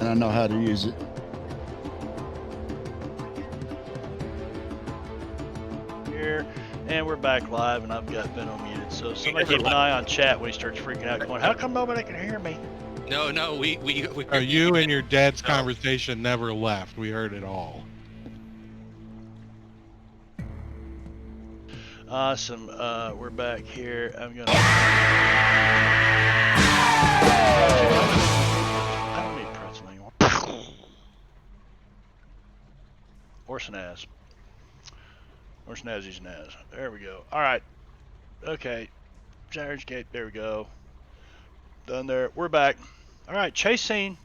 and I know how to use it. Here, and we're back live, and I've got Ben muted. So somebody keep an eye on chat when he starts freaking out, going, "How come nobody can hear me?" No, we. You and your dad's conversation never left. We heard it all. Awesome. We're back here. I'm gonna. I don't need pretzel anymore. Or snaz. Or snazzy snaz. There we go. All right. Okay. Charge gate. There we go. Done there. We're back. All right. Chase scene.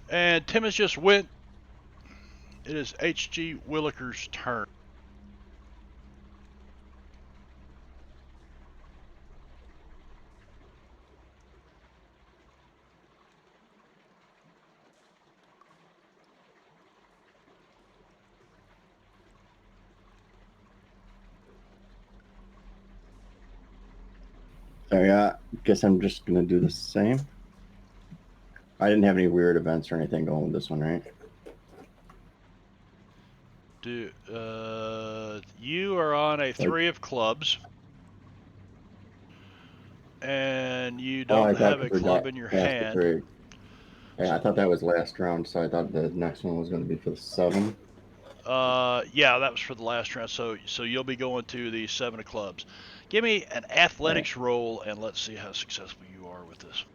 And Tim has just went. It is H.G. Williker's turn. Sorry, I guess I'm just gonna do the same. I didn't have any weird events or anything going with this one, right? You are on a 3 of clubs, and you don't have a club in your hand. Yeah, I thought that was last round, so I thought the next one was going to be for the 7. Yeah, that was for the last round. So you'll be going to the 7 of clubs. Give me an athletics roll, and let's see how successful you are with this.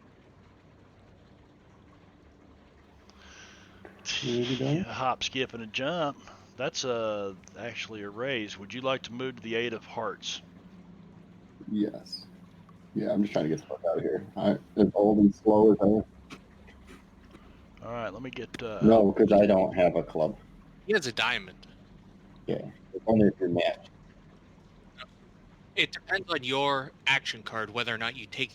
Hop, skip, and a jump. That's actually a raise. Would you like to move to the 8 of hearts? Yes. Yeah, I'm just trying to get the fuck out of here. As old and slow as I am. All right, let me get. No, because I don't have a club. He has a diamond. Yeah, it's only if you're matched. It depends on your action card whether or not you take.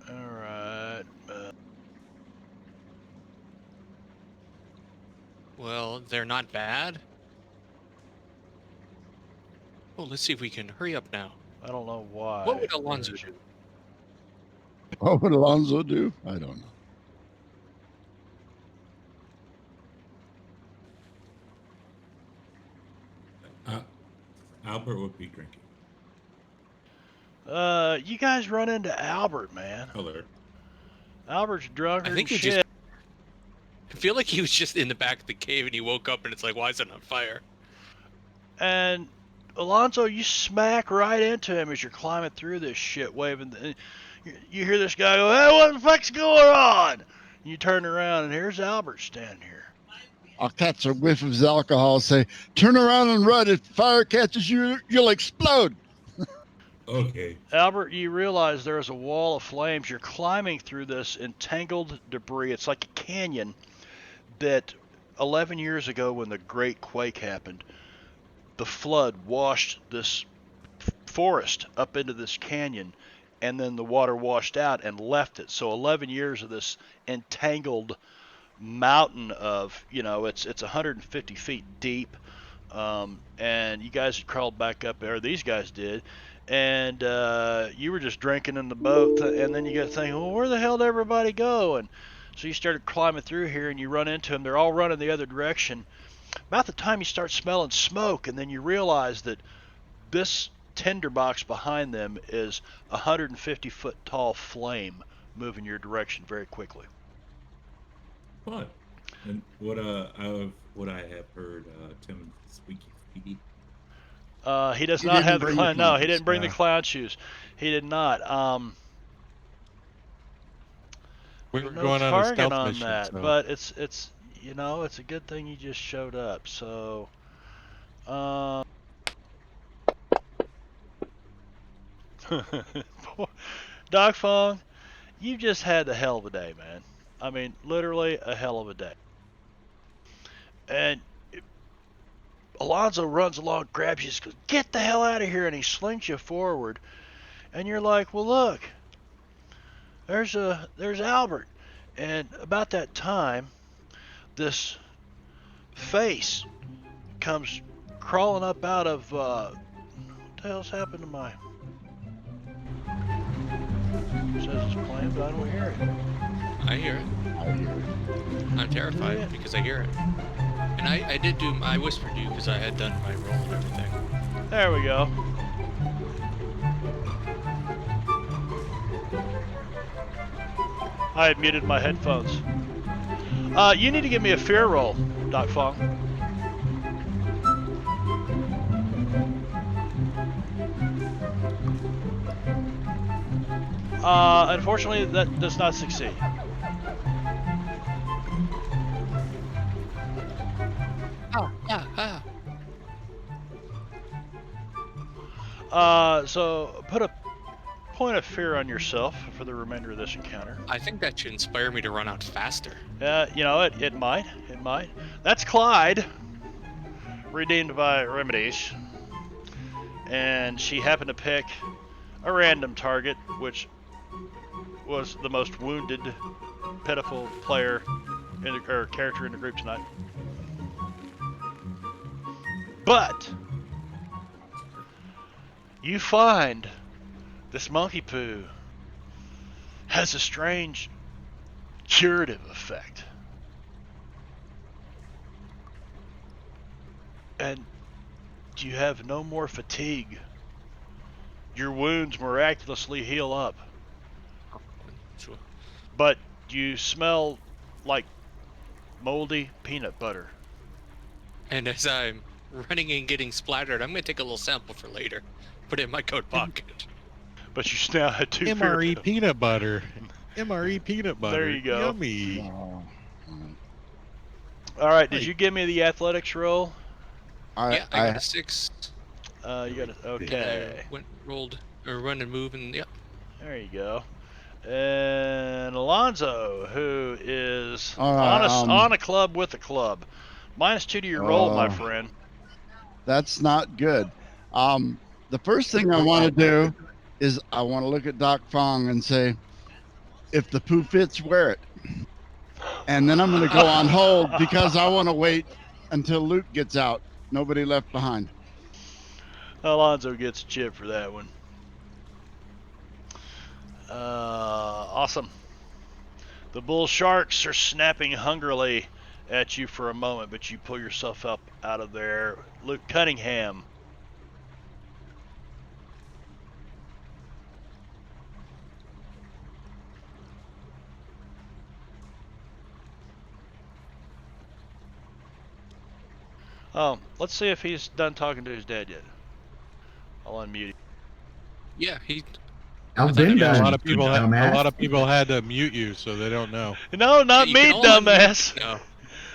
All right. Well, they're not bad. Oh, let's see if we can hurry up now. I don't know why. What would Alonzo do? What would Alonzo do? I don't know. Albert would be drinking. You guys run into Albert, man. Alert. Albert's drunk. I think he shit. just. I feel like he was just in the back of the cave and he woke up and it's like, why is it on fire? And Alonzo, you smack right into him as you're climbing through this shit, waving. You hear this guy go, "Hey, what the fuck's going on?" You turn around and here's Albert standing here. I'll catch a whiff of his alcohol, say, "Turn around and run. If fire catches you, you'll explode." Okay. Albert, you realize there's a wall of flames. You're climbing through this entangled debris. It's like a canyon that 11 years ago when the Great Quake happened, the flood washed this forest up into this canyon, and then the water washed out and left it. So 11 years of this entangled mountain of, it's 150 feet deep, and you guys had crawled back up there, these guys did, and you were just drinking in the boat, and then you got thinking, well, where the hell did everybody go? And so you started climbing through here, and you run into them. They're all running the other direction. About the time you start smelling smoke, and then you realize that this tinderbox behind them is a 150-foot tall flame moving your direction very quickly. Fun. And what I have heard, Tim squeaky feet. He does not have the clown. No, he didn't bring the clown shoes. He did not. We were going on a stealth mission, that, so. but it's it's a good thing you just showed up. So, Doc Fong, you just had a hell of a day, man. I mean, literally a hell of a day. And Alonzo runs along, grabs you, goes, "Get the hell out of here," and he slings you forward. And you're like, "Well, look, there's Albert." And about that time, this face comes crawling up out of, what the the hell's happened to my... It says it's playing, but I don't hear it. I hear it. I hear it. I'm terrified because I hear it. And I did do, I whispered you because I had done my roll and everything. There we go. I had muted my headphones. You need to give me a fear roll, Doc Fong. Unfortunately, that does not succeed. So put a point of fear on yourself for the remainder of this encounter. I think that should inspire me to run out faster. You know, it might. It might. That's Clyde, redeemed by remedies. And she happened to pick a random target, which was the most wounded, pitiful player or character in the group tonight. But you find this monkey poo has a strange curative effect. And you have no more fatigue. Your wounds miraculously heal up. Sure. But you smell like moldy peanut butter. And as I'm running and getting splattered, I'm going to take a little sample for later. Put it in my coat pocket. But you now had 2 MRE peanut butter. MRE peanut butter. There you go. Yummy. Oh, All right, did you give me the athletics roll? Yeah, I got a 6. You got it. Okay. Rolled or run and move, and yep. There you go. And Alonzo, who is right, on a club with a club. -2 to your roll, my friend. That's not good. The first thing I want to do is I want to look at Doc Fong and say, if the poo fits, wear it. And then I'm going to go on hold because I want to wait until Luke gets out. Nobody left behind. Alonzo gets a chip for that one. Awesome. The bull sharks are snapping hungrily at you for a moment, but you pull yourself up out of there. Luke Cunningham. Oh, let's see if he's done talking to his dad yet. I'll unmute him. Yeah, he. I've been A done. lot of people had to mute you, so they don't know. No, not me, dumbass. No.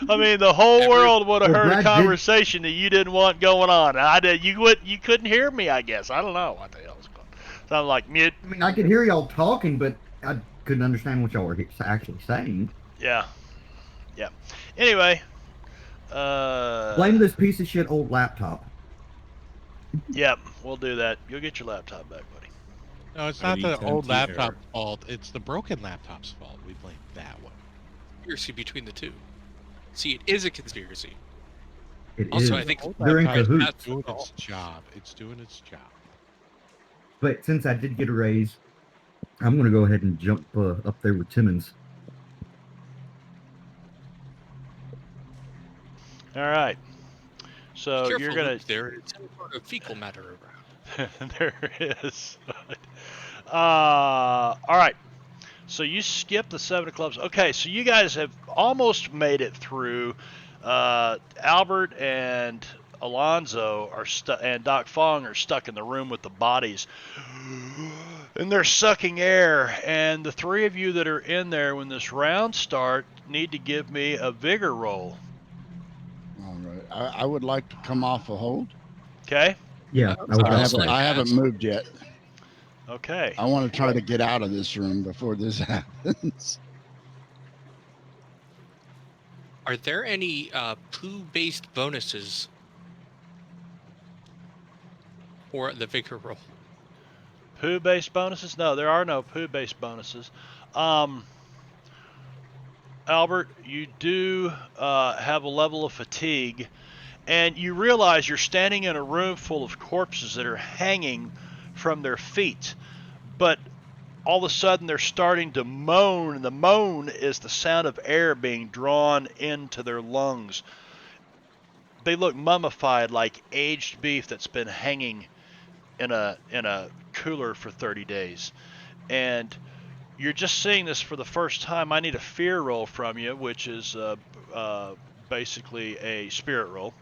I mean, the whole world would have heard a conversation that you didn't want going on. You couldn't hear me, I guess. I don't know what the hell's going on. So I'm like, mute. I mean, I could hear y'all talking, but I couldn't understand what y'all were actually saying. Yeah. Anyway. Blame this piece of shit old laptop. Yep, we'll do that. You'll get your laptop back, buddy. No, it's not the old laptop's fault. It's the broken laptop's fault. We blame that one. Conspiracy between the two. See, it is a conspiracy. It also, is. I think they're in cahoots. It's doing its job. It's doing its job. But since I did get a raise, I'm going to go ahead and jump up there with Timmons. All right. So careful, you're gonna. Luke, there is some sort of fecal matter around. There is. All right. So you skip the 7 of clubs. Okay, so you guys have almost made it through. Albert and Alonzo are stuck, and Doc Fong are stuck in the room with the bodies, and they're sucking air. And the 3 of you that are in there when this round starts need to give me a vigor roll. All right. I would like to come off a hold. Okay. Yeah, I haven't moved yet. Okay. I want to try to get out of this room before this happens. Are there any poo-based bonuses for the vigor roll? Poo-based bonuses? No, there are no poo-based bonuses. Albert, you do have a level of fatigue, and you realize you're standing in a room full of corpses that are hanging from their feet, but all of a sudden they're starting to moan, and the moan is the sound of air being drawn into their lungs. They look mummified, like aged beef that's been hanging in a cooler for 30 days. And you're just seeing this for the first time. I need a fear roll from you, which is basically a spirit roll,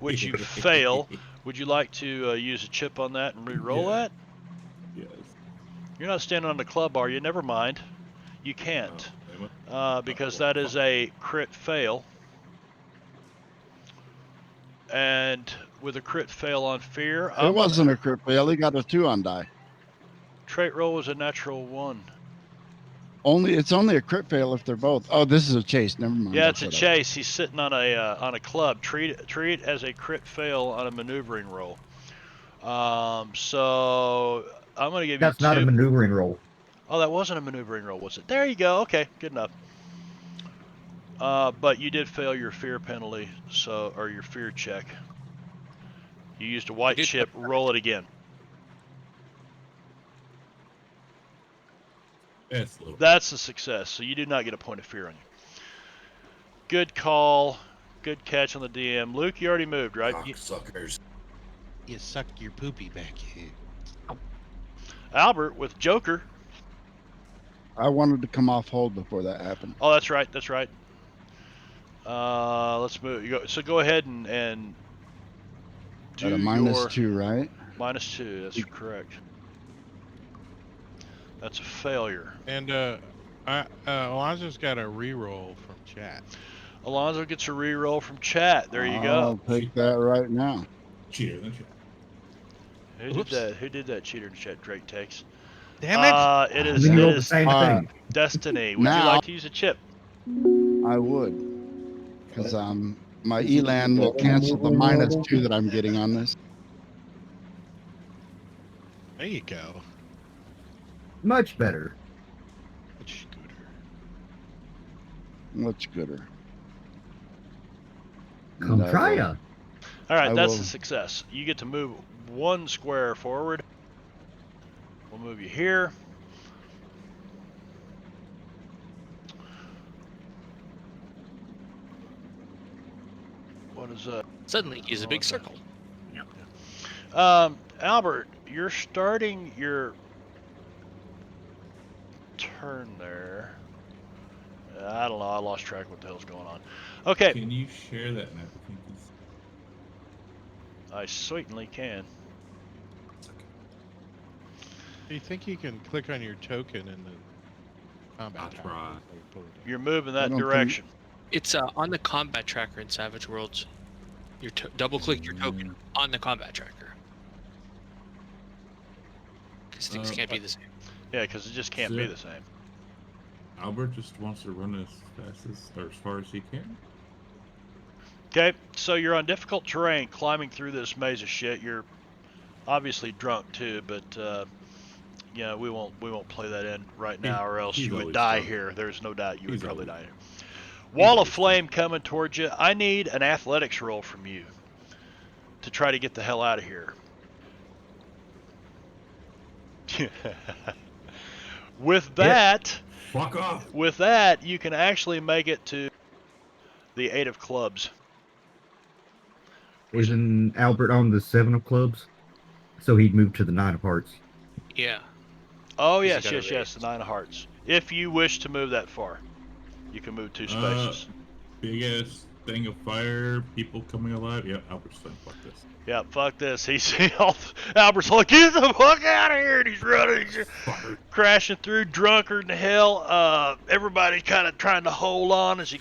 which you fail. Would you like to use a chip on that and re-roll that? Yes. You're not standing on the club, are you? Never mind. You can't, because that is a crit fail. And with a crit fail on fear, It wasn't a crit fail. He got a 2 on die. Trait roll was a natural 1. It's only a crit fail if they're both. Oh, this is a chase. Never mind. Yeah, it's a chase. He's sitting on a club. Treat it as a crit fail on a maneuvering roll. So I'm gonna give you 2. That's not a maneuvering roll. Oh, that wasn't a maneuvering roll, was it? There you go. Okay, good enough. But you did fail your fear penalty, or your fear check. You used a white chip. Roll it again. That's a success. So you do not get a point of fear on you. Good call. Good catch on the DM. Luke, you already moved, right? Suckers. You suck your poopy back here. Albert with Joker. I wanted to come off hold before that happened. Oh, that's right. That's right. Let's move. So go ahead and do at a -2, right? -2. That's correct. That's a failure. And Alonzo's got a reroll from chat. Alonzo gets a reroll from chat. There you go. I'll take that right now. Cheater in the chat. Who did that? Who did that? Cheater in the chat. Drake takes. Damn it! It is the same thing. Destiny. Would you like to use a chip? I would, because my Elan will cancel the -2 that I'm getting on this. There you go. Much better. Much gooder. Much gooder. Come try ya. All right, that's a success. You get to move 1 square forward. We'll move you here. What is that? Suddenly, he's a big circle. Albert, you're starting your turn there. I don't know. I lost track of what the hell's going on. Okay. Can you share that map? I certainly can. Do you think you can click on your token in the combat tracker? You're moving that direction. It's on the combat tracker in Savage Worlds. You double-click your token on the combat tracker. Because things can't be the same. Yeah, because it just can't be the same. Albert just wants to run as fast or as far as he can. Okay, so you're on difficult terrain, climbing through this maze of shit. You're obviously drunk too, but yeah, we won't play that in right now, or else you would die here. There's no doubt you would probably die here. Wall of flame coming towards you. I need an athletics roll from you to try to get the hell out of here. With that, fuck off. With that, you can actually make it to the 8 of clubs. Isn't Albert on the 7 of clubs? So he'd move to the 9 of hearts. Yeah. Oh, yes, the 9 of hearts. If you wish to move that far, you can move 2 spaces. Biggest thing of fire, people coming alive. Yeah, Albert's saying fuck this. Yeah, fuck this. Albert's like, get the fuck out of here, and he's running, crashing through, drunker than hell. Everybody kind of trying to hold on as he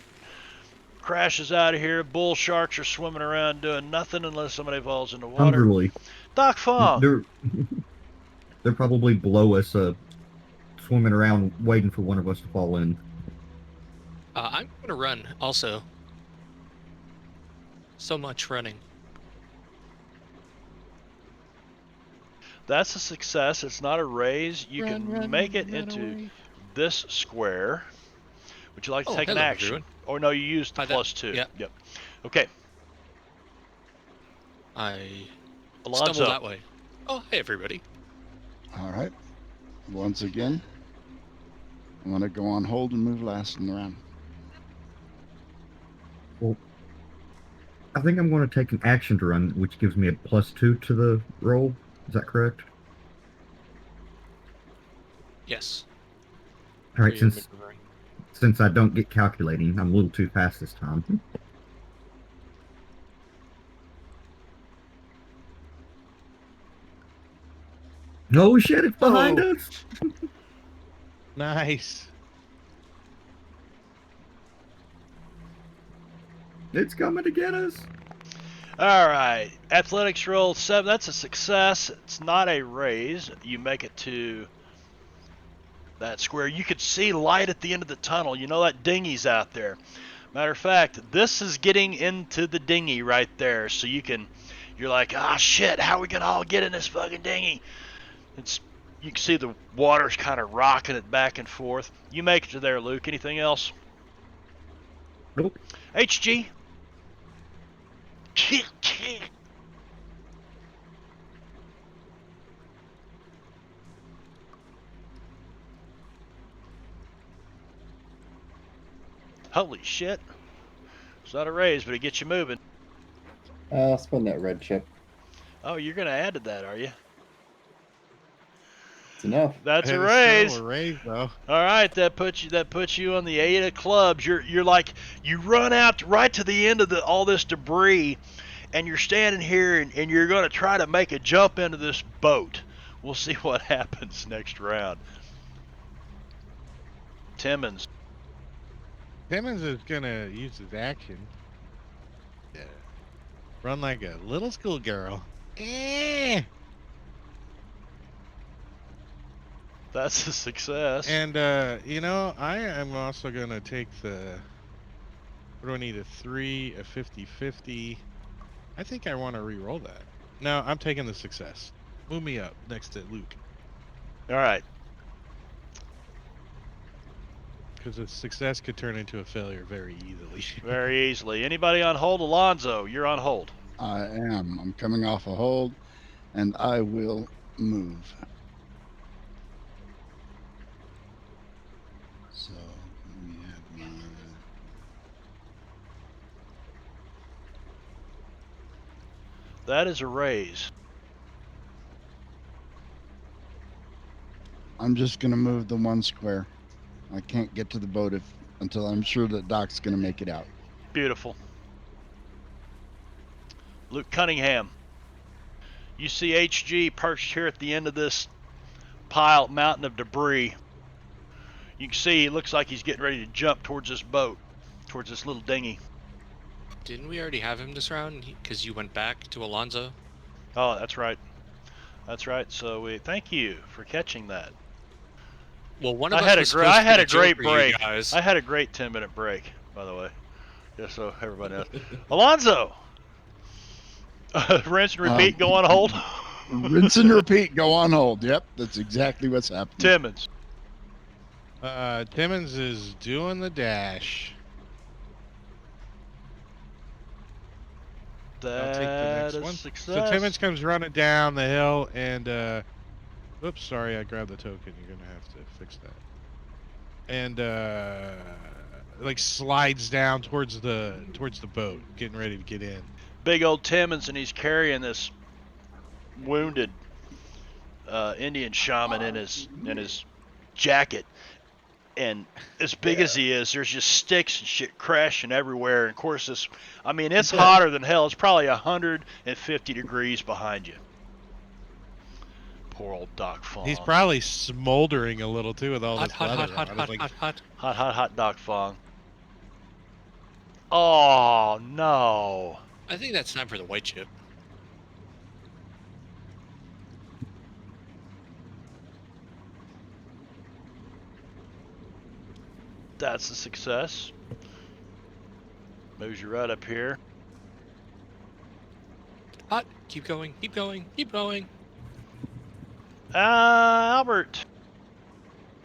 crashes out of here. Bull sharks are swimming around doing nothing unless somebody falls in the water. Hungerly. Doc Fong. They're probably below us, swimming around waiting for one of us to fall in. I'm going to run also. So much running. That's a success. It's not a raise. You can make it into this square. Would you like to take an action? Or no, you used the +2. Yeah. Yep. Okay. I Alonzo. stumbled that way. Oh, hey, everybody. All right. Once again, I'm going to go on hold and move last in the round. Well, I think I'm going to take an action to run, which gives me a +2 to the roll. Is that correct? Yes. All right, since I don't get calculating, I'm a little too fast this time. Oh shit, it's behind us! Nice. It's coming to get us. All right. Athletics roll 7. That's a success. It's not a raise. You make it to that square. You could see light at the end of the tunnel. You know that dinghy's out there. Matter of fact, this is getting into the dinghy right there. So you're like, ah, shit, how are we going to all get in this fucking dinghy? You can see the water's kind of rocking it back and forth. You make it to there, Luke. Anything else? Nope. HG? Holy shit. It's not a raise, but it gets you moving. I'll spend that red chip. Oh, you're going to add to that, are you? It's enough. That's a raise. Still a raise, though. All right, that puts you on the 8 of clubs. You're like, you run out right to the end of all this debris, and you're standing here and you're going to try to make a jump into this boat. We'll see what happens next round. Timmons. Timmons is gonna use his action. Yeah. Run like a little schoolgirl. That's a success. And you know, I am also gonna take the. What do I need? A 3, a 50-50. I think I want to re-roll that. No, I'm taking the success. Move me up next to Luke. All right. Because a success could turn into a failure very easily. Very easily. Anybody on hold? Alonzo, you're on hold. I am. I'm coming off a hold, and I will move. So let me add my. That is a raise. I'm just gonna move the 1 square. I can't get to the boat until I'm sure that Doc's gonna make it out. Beautiful. Luke Cunningham. You see HG perched here at the end of this mountain of debris. You can see he looks like he's getting ready to jump towards this boat, towards this little dinghy. Didn't we already have him this round? Because you went back to Alonzo? Oh, that's right. That's right. So thank you for catching that. Well, one of us was supposed to I had be a great joke for you break. guys. I had a great 10-minute break, by the way. Just so everybody knows. Alonzo! Rinse and repeat, go on hold. Rinse and repeat, go on hold. Yep, that's exactly what's happening. Timmons. Timmons is doing the dash. I'll take the next one. Success. So Timmons comes running down the hill and oops, sorry, I grabbed the token. You're gonna have to fix that. And like slides down towards the boat, getting ready to get in. Big old Timmons, and he's carrying this wounded Indian shaman in his jacket. And as big as he is, there's just sticks and shit crashing everywhere. And of course, it's hotter than hell. It's probably 150 degrees behind you. Poor old Doc Fong. He's probably smoldering a little too with all this leather on. Hot Doc Fong. Oh no! I think that's time for the white chip. That's a success. Moves you right up here. Hot. Keep going. Keep going. Keep going. Albert.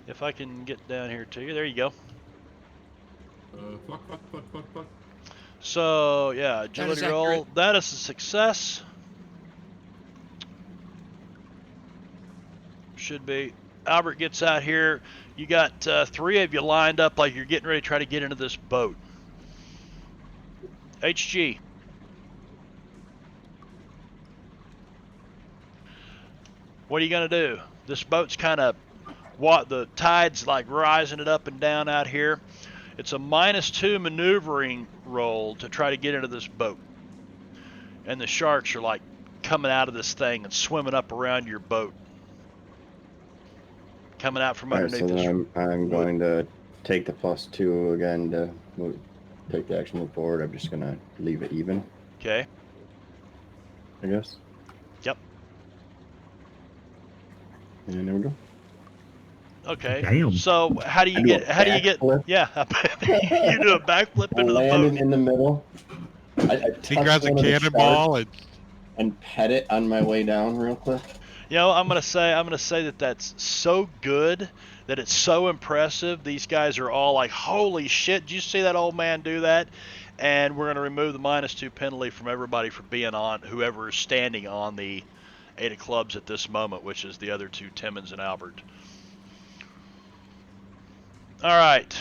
If I can get down here to you. There you go. Fuck. So yeah, agility roll. accurate. That is a success. Should be. Albert gets out here. You got 3 of you lined up like you're getting ready to try to get into this boat. HG. What are you going to do? This boat's kind of, the tide's like rising it up and down out here. It's a -2 maneuvering roll to try to get into this boat. And the sharks are like coming out of this thing and swimming up around your boat. Coming out from underneath so this. I'm going to take the +2 again to take the action move forward. I'm just going to leave it even. Okay. I guess. Yep. And there we go. Okay. Damn. So how do you get? Yeah. You do a backflip into the boat. In the middle. He grabs a cannonball and pet it on my way down real quick. You know, I'm gonna say that that's so good, that it's so impressive. These guys are all like, "Holy shit! Did you see that old man do that?" And we're gonna remove the -2 penalty from everybody for being on whoever is standing on the 8 of clubs at this moment, which is the other 2, Timmons and Albert. All right,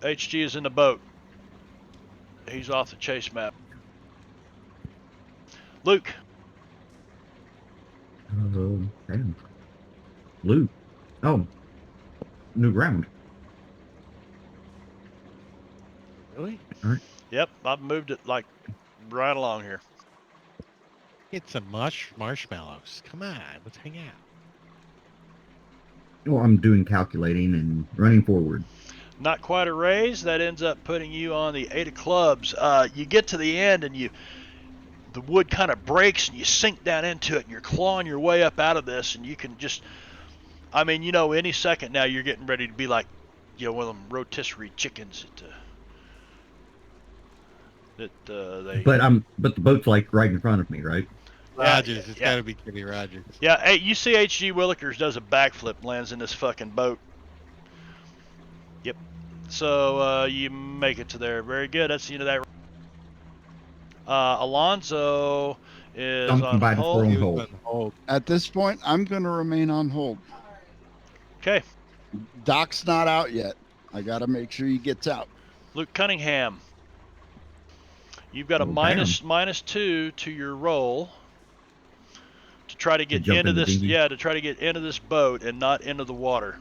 HG is in the boat. He's off the chase map. Luke. Damn. Luke. Oh. New round. Really? All right. Yep, I've moved it like right along here. Get some marshmallows. Come on, let's hang out. Well, I'm doing calculating and running forward. Not quite a raise. That ends up putting you on the 8 of clubs. You get to the end and the wood kind of breaks and you sink down into it and you're clawing your way up out of this, and you can just, I mean, you know, any second now you're getting ready to be like, you know, one of them rotisserie chickens that they. But the boat's like right in front of me, right? Rogers, it's got to be Kenny Rogers. Yeah, hey, you see HG Willikers does a backflip, lands in this fucking boat. Yep. So you make it to there. Very good. That's the end of that. Alonzo is on hold. At this point, I'm going to remain on hold. Okay. Doc's not out yet. I got to make sure he gets out. Luke Cunningham. You've got a -2 to your roll to try to get into this. Yeah, to try to get into this boat and not into the water.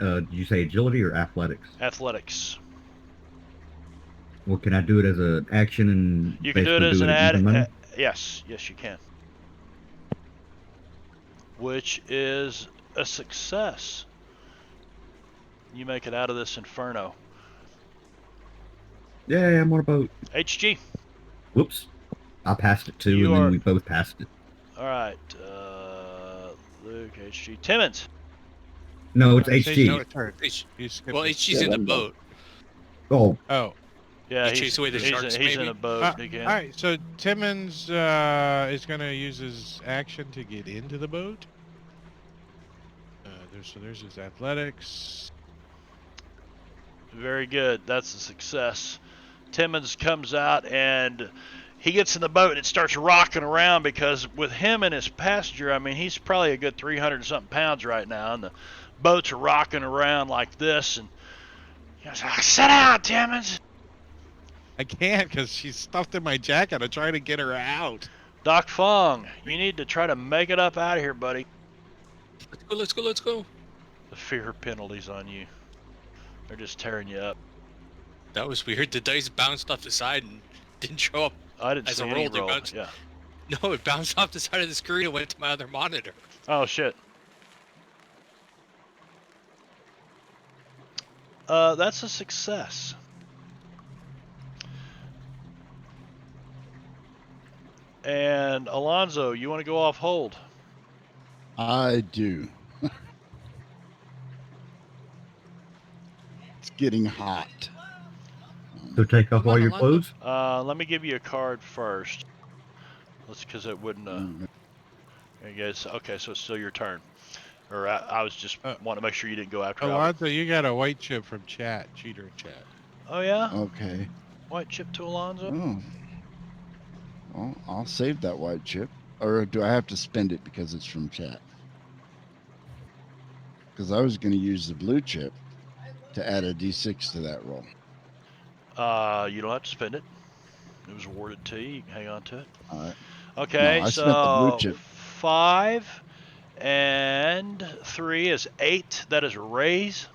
Did you say agility or athletics? Athletics. Well, can I do it as an action and you can do it as an add? Yes, you can. Which is a success. You make it out of this inferno. Yeah, I'm on a boat. HG. Whoops. I passed it too, then we both passed it. All right. Luke, HG. Timmons. No, it's HG. No, well, HG's in the boat. Oh. Yeah, he chased away the sharks. He's in a boat again. All right, so Timmons is going to use his action to get into the boat. There's his athletics. Very good. That's a success. Timmons comes out and he gets in the boat and it starts rocking around, because with him and his passenger, I mean, he's probably a good 300-something pounds right now, and the boats are rocking around like this. And he goes, "Sit down, Timmons." I can't because she's stuffed in my jacket. I'm trying to get her out. Doc Fong, you need to try to make it up out of here, buddy. Let's go. The fear penalties on you. They're just tearing you up. That was weird. The dice bounced off the side and didn't show up. I didn't see any roll. Yeah. No, it bounced off the side of the screen and went to my other monitor. Oh, shit. That's a success. And Alonzo, you want to go off hold? I do. It's getting hot. So take off all your clothes? Let me give you a card first. Because it wouldn't. I guess. Okay, so it's still your turn. Or I was just wanting to make sure you didn't go after Albert. Alonzo, you got a white chip from chat, cheater in chat. Oh yeah. Okay. White chip to Alonzo. Oh. Well, I'll save that white chip. Or do I have to spend it because it's from chat? Because I was going to use the blue chip to add a d6 to that roll. You don't have to spend it. It was awarded to you. You can hang on to it. All right. Okay, No, I spent the blue chip. 5 and 3 is 8. That is a raise.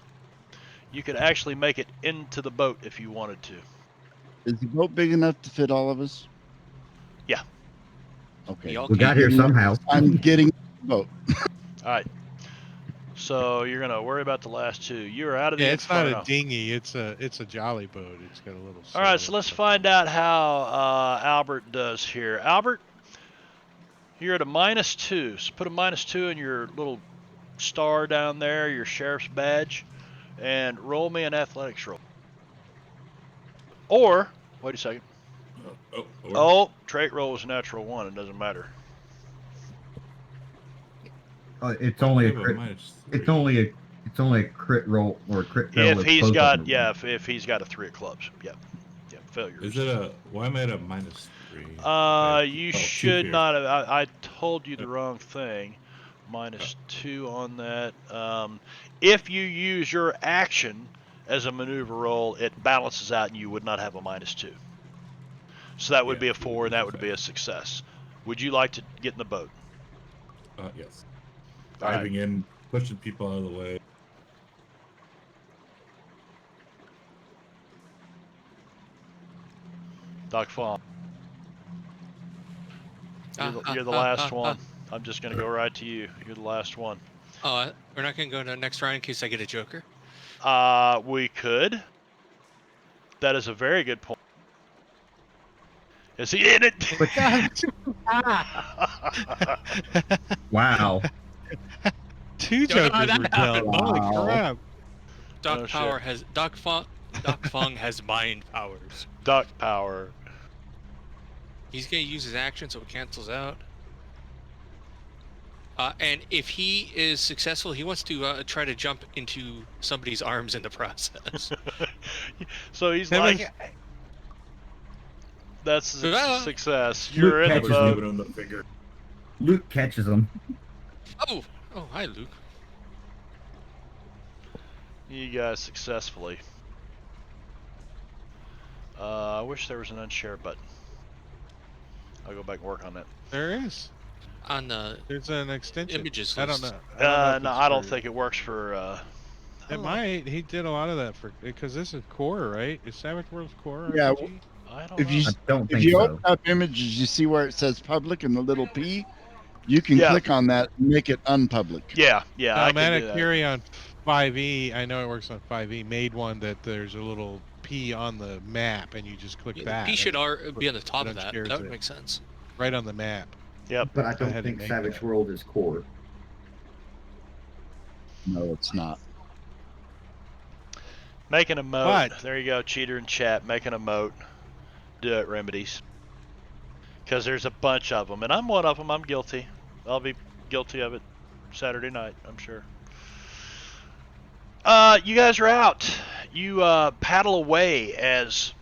You could actually make it into the boat if you wanted to. Is the boat big enough to fit all of us? Yeah. Okay. We got here somehow. I'm getting the boat. All right. So you're gonna worry about the last 2. You're out of the it's Inferno. not a dinghy. It's a jolly boat. It's got a little. All right. So let's find out how Albert does here. Albert, you're at a -2. So put a -2 in your little star down there, your sheriff's badge, and roll me an athletics roll. Or wait a second. Trait roll was a natural 1. It doesn't matter. It's only a crit. It's only a crit roll or a crit fail. If he's got if he's got a 3 of clubs, yeah, failure. Is it a? Why am I at a -3? You should not have. I told you the wrong thing. -2 on that. If you use your action as a maneuver roll, it balances out, and you would not have a -2. So that would be a 4, and that would be a success. Would you like to get in the boat? Yes. Diving in, pushing people out of the way. Doc Fong. You're the last one. I'm just going to go right to you. You're the last one. Oh, we're not going to go to the next round in case I get a joker? We could. That is a very good point. Is he in it? Wow. 2 jokers were dealt. Holy crap. Doc Fong has mind powers. Doc power. He's going to use his action so it cancels out. And if he is successful, he wants to try to jump into somebody's arms in the process. So he's like, that's a success. You're Luke in the boat. Luke catches him. Oh, hi, Luke. You guys successfully. I wish there was an unshare button. I'll go back and work on that. There is. On the there's an extension. Images. I don't know. No, I don't think it works for. It might. He did a lot of that for because this is core, right? Is Savage Worlds core? Yeah. RPG? I don't know. If you open up images, you see where it says public and the little P. You can click on that and make it unpublic. Yeah. Manakiri on 5e. I know it works on 5e. Made one that there's a little P on the map, and you just click that. P should be on the top of that. That would make sense. Right on the map. Yep. But I don't think Savage World is core. No, it's not. Making a moat. There you go, cheater in chat. Making a moat. Do it, Remedies. Because there's a bunch of them, and I'm one of them. I'm guilty. I'll be guilty of it Saturday night, I'm sure. You guys are out. You paddle away as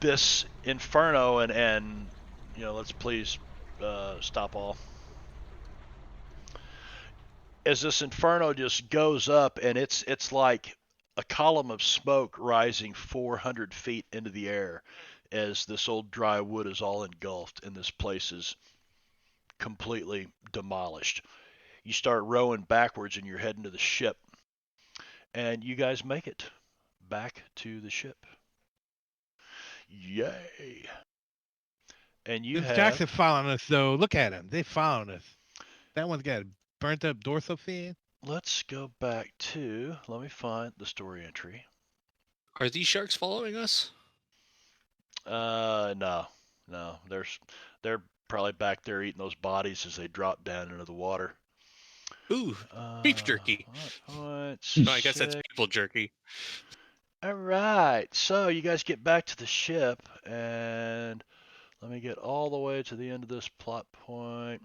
this inferno and let's please stop all. As this inferno just goes up, and it's like a column of smoke rising 400 feet into the air as this old dry wood is all engulfed and this place is completely demolished. You start rowing backwards and you're heading to the ship, and you guys make it back to the ship. Yay. And you have... Jacks are following us, though. Look at them. They're following us. That one's got a burnt up dorsal fin. Let's go back to... Let me find the story entry. Are these sharks following us? No. They're probably back there eating those bodies as they drop down into the water. Ooh, beef jerky. No, I guess that's people jerky. All right, so you guys get back to the ship, and let me get all the way to the end of this plot point.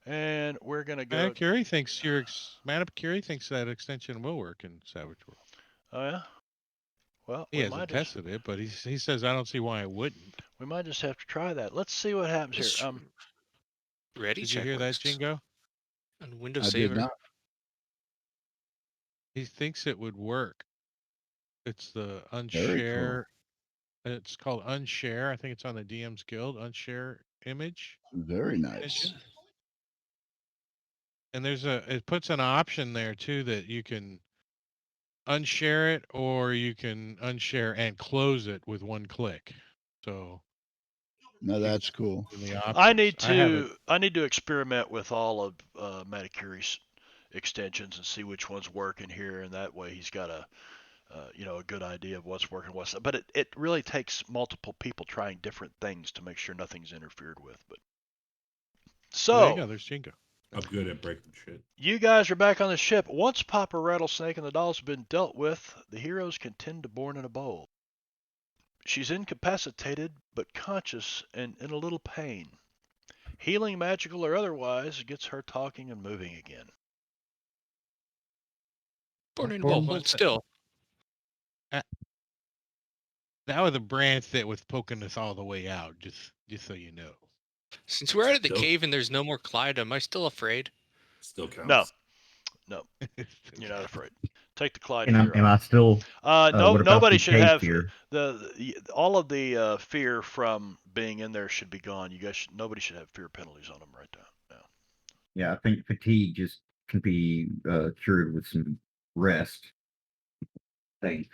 And we're gonna go. Curie thinks Curie thinks that extension will work in Savage World. Oh yeah. Well, he hasn't tested it, but he says I don't see why it wouldn't. We might just have to try that. Let's see what happens here. Ready? Did you hear that, Jingo? On Windows I Saver. did not. He thinks it would work. It's the Very unshare. It's called unshare. I think it's on the DM's Guild unshare image. Very nice. And it puts an option there too that you can unshare it or you can unshare and close it with one click. So no, that's cool. I need to experiment with all of Manicurie's extensions and see which ones work in here, and that way he's got a good idea of what's working, what's not. But it really takes multiple people trying different things to make sure nothing's interfered with. But so there you go. There's Jingo. I'm good at breaking shit. You guys are back on the ship. Once Papa Rattlesnake and the dolls have been dealt with, the heroes can tend to Born in a bowl. She's incapacitated, but conscious and in a little pain. Healing, magical or otherwise, gets her talking and moving again. Born in a bowl, but still. That was a branch that was poking us all the way out, just so you know. Since we're out of the cave and there's no more Clyde, am I still afraid? Still counts. No. You're not afraid. Take the Clyde. And am I still? Nobody should have fear? All of the fear from being in there should be gone. Nobody should have fear penalties on them right now. Yeah, I think fatigue just can be cured with some rest. I think.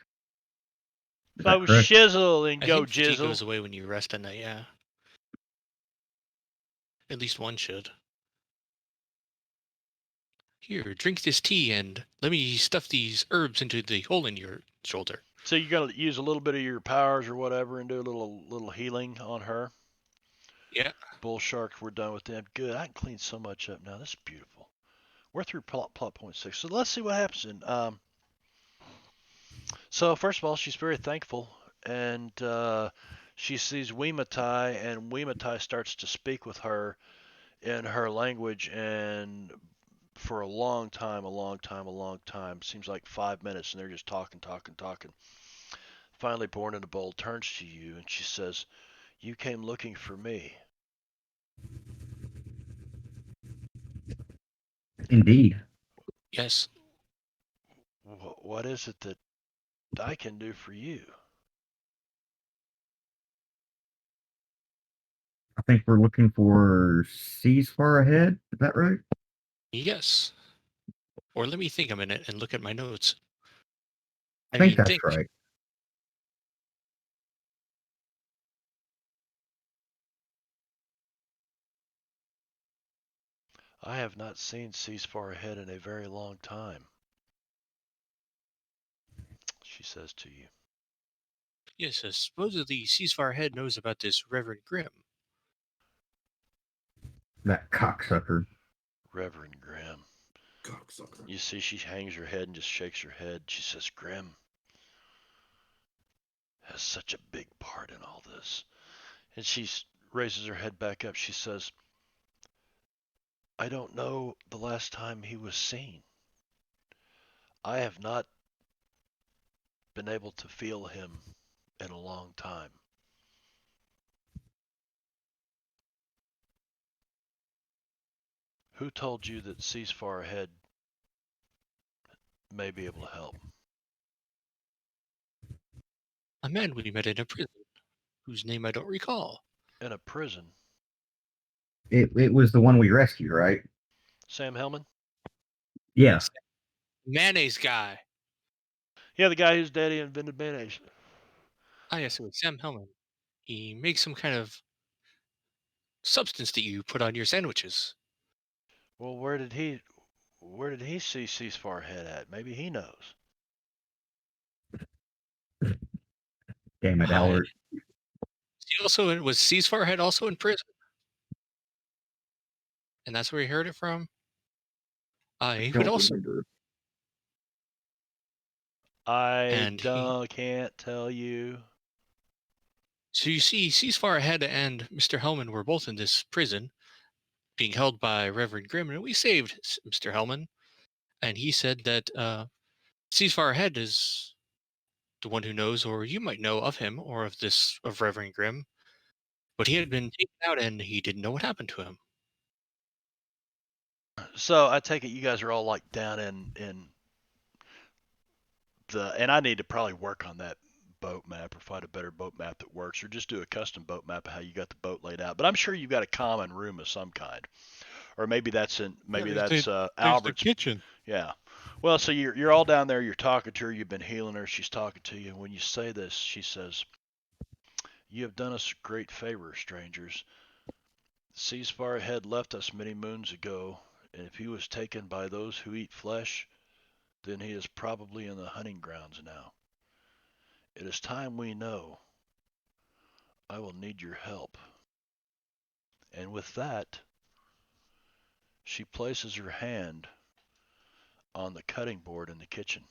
So shizzle and go jizzle. Fatigue goes away when you rest at night. Yeah. At least one should. Here, drink this tea and let me stuff these herbs into the hole in your shoulder. So you got to use a little bit of your powers or whatever and do a little healing on her. Yeah. Bull sharks, we're done with them. Good. I can clean so much up now. This is beautiful. We're through plot point 6. So let's see what happens. So first of all, she's very thankful, and she sees Weematai, and Weematai starts to speak with her in her language, and for a long time, seems like 5 minutes, and they're just talking. Finally, Born in a Bowl turns to you, and she says, "You came looking for me." Indeed. Yes. What is it that I can do for you? I think we're looking for seas far ahead. Is that right? Yes. Or let me think a minute and look at my notes. I think that's right. I have not seen seas far ahead in a very long time, she says to you. Yes, supposedly Ceasefire Head knows about this Reverend Grimm. That cocksucker. Reverend Grimm. Cocksucker. You see, she hangs her head and just shakes her head. She says, Grimm has such a big part in all this. And she raises her head back up. She says, I don't know the last time he was seen. I have not been able to feel him in a long time. Who told you that Seas Far Ahead may be able to help? A man we met in a prison, whose name I don't recall. In a prison? It was the one we rescued, right? Sam Hellman? Yeah. Mayonnaise guy. Yeah, the guy whose daddy invented mayonnaise. Ah, yes, it was Sam Hellman. He makes some kind of substance that you put on your sandwiches. Well, where did he see Seas Far Ahead at? Maybe he knows. Damn it, Albert. Was Seas Far Ahead also in prison? And that's where he heard it from? He would also remember. Can't tell you. So you see, Seas Far Ahead and Mr. Hellman were both in this prison. being held by Reverend Grimm, and we saved Mr. Hellman. And he said that Sees Far Ahead is the one who knows, or you might know of him, or of Reverend Grimm. But he had been taken out, and he didn't know what happened to him. So I take it you guys are all like down in the, and I need to probably work on that boat map or find a better boat map that works, or just do a custom boat map of how you got the boat laid out. But I'm sure you've got a common room of some kind, or maybe that's there's Albert's the kitchen. Yeah. Well, so you're all down there. You're talking to her. You've been healing her. She's talking to you. And when you say this, she says, "You have done us a great favor, strangers. Seas Far Ahead left us many moons ago, and if he was taken by those who eat flesh, then he is probably in the hunting grounds now. It is time we know. I will need your help." And with that, she places her hand on the cutting board in the kitchen,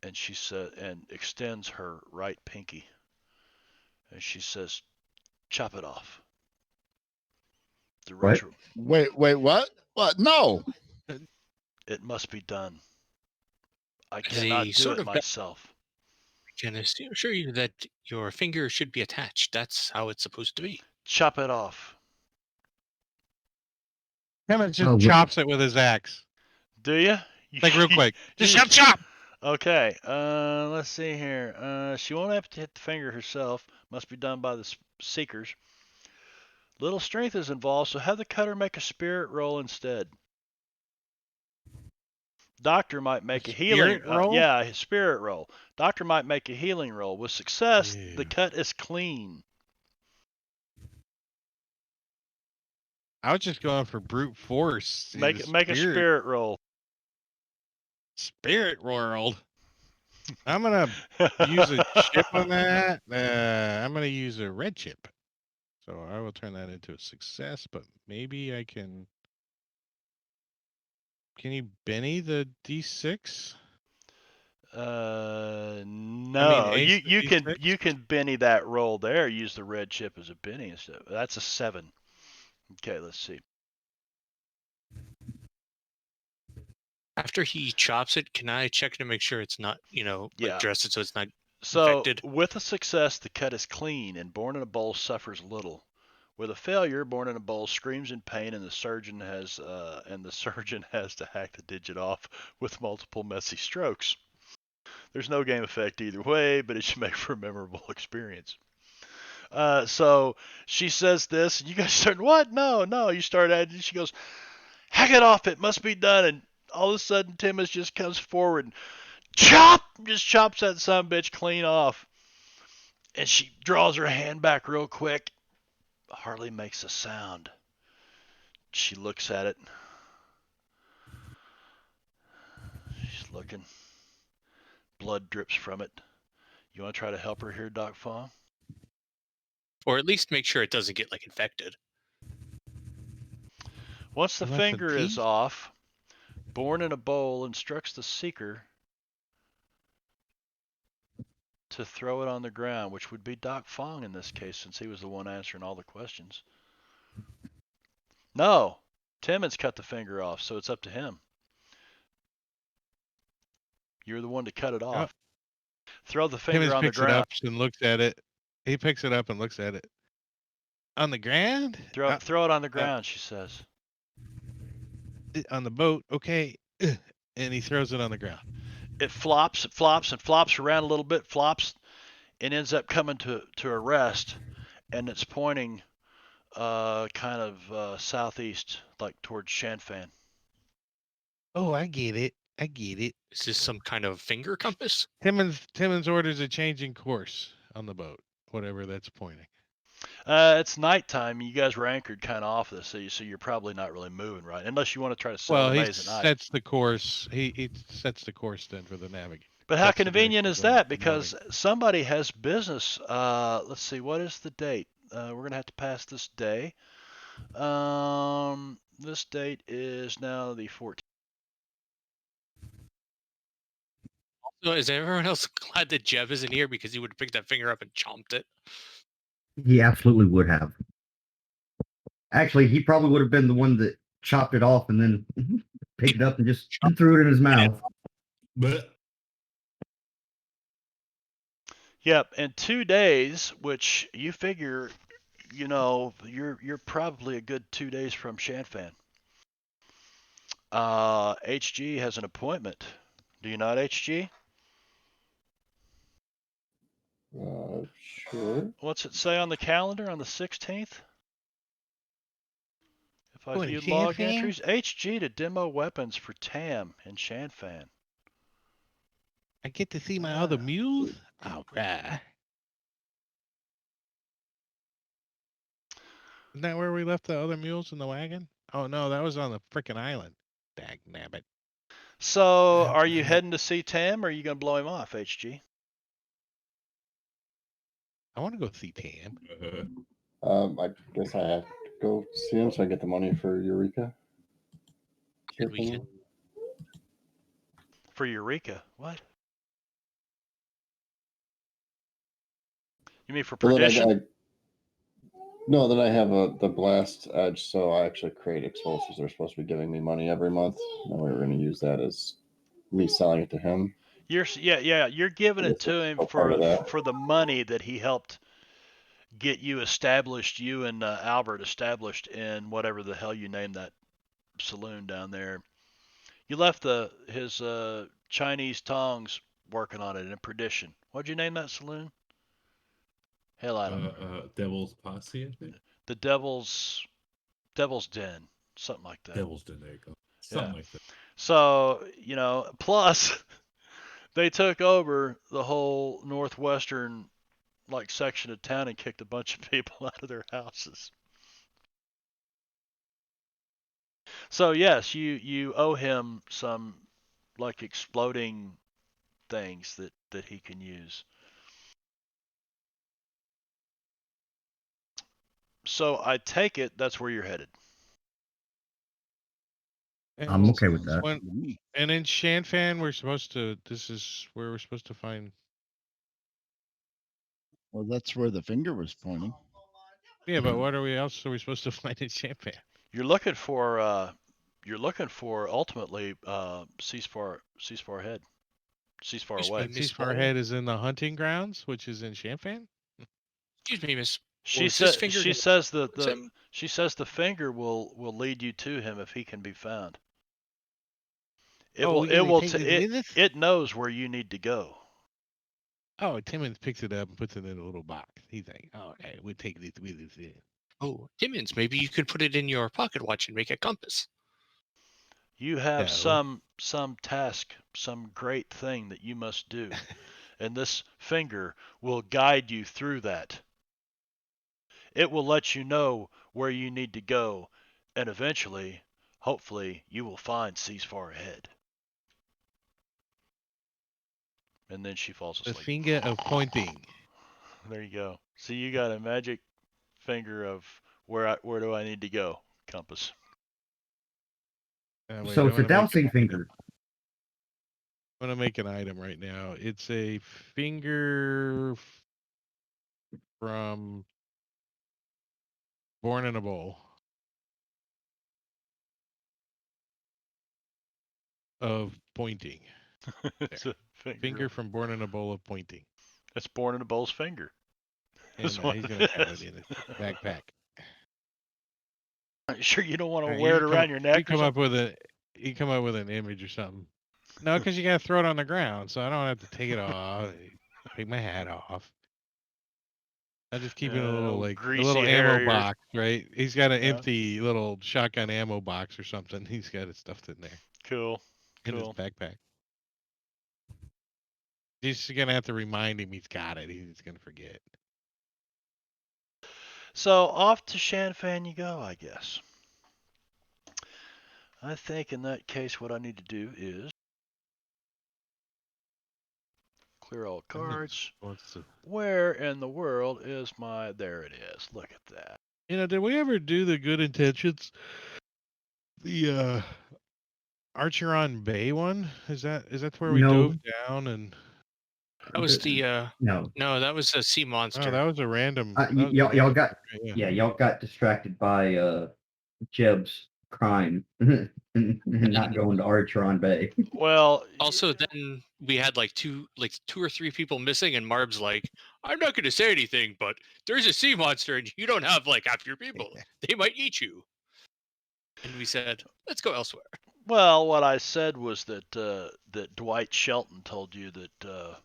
and she said, and extends her right pinky, and she says, "Chop it off." The What? ritual. Wait, what? What? No. It must be done. I As cannot a do sort it of myself. I can assure you that your finger should be attached. That's how it's supposed to be. Chop it off. Timmons just chops it with his axe. Do you? Like real quick. Just chop. Okay. Let's see here. She won't have to hit the finger herself. Must be done by the seekers. Little strength is involved, so have the cutter make a spirit roll instead. Doctor might make a healing roll. His spirit roll. Doctor might make a healing roll. With success, the cut is clean. I was just going for brute force. Make a spirit roll. Spirit roll. I'm gonna use a chip on that. I'm gonna use a red chip, so I will turn that into a success. But maybe I can. Can you Benny the D6? No. You can Benny that roll there. Use the red chip as a Benny instead. That's a 7. Okay, let's see. After he chops it, can I check to make sure it's not, dress it so it's not infected? With a success, the cut is clean, and Born in a Bowl suffers little. With a failure, Born in a Bowl screams in pain, and the surgeon has to hack the digit off with multiple messy strokes. There's no game effect either way, but it should make for a memorable experience. So she says this, and you guys start, what? No. You start at it, she goes, hack it off, it must be done. And all of a sudden, Timmons just comes forward and just chops that son of a bitch clean off. And she draws her hand back real quick. Hardly makes a sound. She looks at it. She's looking. Blood drips from it. You want to try to help her here, Doc Fong? Or at least make sure it doesn't get infected. Once the finger is off, Born in a Bowl instructs the seeker to throw it on the ground, which would be Doc Fong in this case, since he was the one answering all the questions. No, Timmons cut the finger off, so it's up to him. You're the one to cut it off. Throw the finger on the ground. It up and looks at it. He picks it up and looks at it. On the ground? Throw it on the ground, she says. On the boat, okay. And he throws it on the ground. It flops around a little bit, flops, and ends up coming to a rest, and it's pointing kind of southeast, like towards Shanfan. Oh, I get it. Is this some kind of finger compass? Timmons orders a changing course on the boat, whatever that's pointing. It's nighttime. You guys were anchored kind of off this, so you're probably not really moving, right? Unless you want to try to sail the maze at night. Sets the course. He sets the course then for the navigator. But how convenient is that? Because somebody has business. Let's see, what is the date? We're gonna have to pass this day. This date is now the 14th. So is everyone else glad that Jeb isn't here because he would have picked that finger up and chomped it? He absolutely would have. Actually, he probably would have been the one that chopped it off and then picked it up and just threw it in his mouth. But Yep, in 2 days, which you figure, you're probably a good 2 days from Shanfan. HG has an appointment. Do you not, HG? Sure. What's it say on the calendar on the 16th? If I view log entries, HG to demo weapons for Tam and Shanfan. I get to see my other mules? All right. Isn't that where we left the other mules in the wagon? Oh, no, that was on the frickin' island. Dag nabbit. So, are you heading to see Tam, or are you going to blow him off, HG? I want to go see Tam. I guess I have to go see him so I get the money for Eureka. For Eureka? What? You mean for Perdition? No, then I have the blast edge, so I actually create explosives. They're supposed to be giving me money every month. And we were going to use that as me selling it to him. You're giving it to him for the money that he helped get you established, you and Albert established in whatever the hell you named that saloon down there. You left his Chinese tongs working on it in Perdition. What'd you name that saloon? Hell, I don't know. Devil's Posse, I think. The Devil's Den, something like that. Devil's Den, there you go. Something like that. So, plus they took over the whole northwestern section of town and kicked a bunch of people out of their houses. So yes, you owe him some exploding things that he can use. So I take it that's where you're headed. And I'm okay with that. And in Shanfan, this is where we're supposed to find. Well, that's where the finger was pointing. Yeah, but what else are we supposed to find in Shanfan? You're looking for ultimately Ceasefar Head. Ceasefar Away. Ceasefar Head is in the hunting grounds, which is in Shanfan? Excuse me, Miss. She says the finger will lead you to him if he can be found. It knows where you need to go. Oh, Timmons picks it up and puts it in a little box. He's like, "Oh, okay, we'll take this with us in." Oh, Timmons, maybe you could put it in your pocket watch and make a compass. You have some task, some great thing that you must do, and this finger will guide you through that. It will let you know where you need to go, and eventually, hopefully, you will find Ceasefar Ahead. And then she falls asleep. The finger of pointing. There you go. See, you got a magic finger of where do I need to go? Compass. So it's a dowsing finger. I'm going to make an item right now. It's a finger from Born in a Bowl. Of pointing. It's a finger from Born in a Bowl of pointing. That's Born in a Bowl's finger. And he's going to have it in his backpack. Sure you don't want to wear it around your neck? You come up with an image or something. No, because you got to throw it on the ground, so I don't have to take it off. Take my hat off. I just keep it in a little ammo box, right? He's got an empty little shotgun ammo box or something. He's got it stuffed in there. Cool. In his backpack. He's gonna have to remind him he's got it. He's gonna forget. So off to Shanfan you go, I guess. I think in that case what I need to do is clear all cards. Where in the world is my... There it is. Look at that. Did we ever do the Good Intentions? The Archeron Bay one? Is that where we dove down and... That was the No. No, that was a sea Oh, monster. that was a random. Y'all got Yeah. y'all got distracted by Jeb's crime and not going to Archeron Bay. Well, Also, then we had like two or three people missing, and Marb's like, "I'm not going to say anything, but there's a sea monster, and you don't have like half your people. They might eat you." And we said, "Let's go elsewhere." well, what I said was that that Dwight Shelton told you that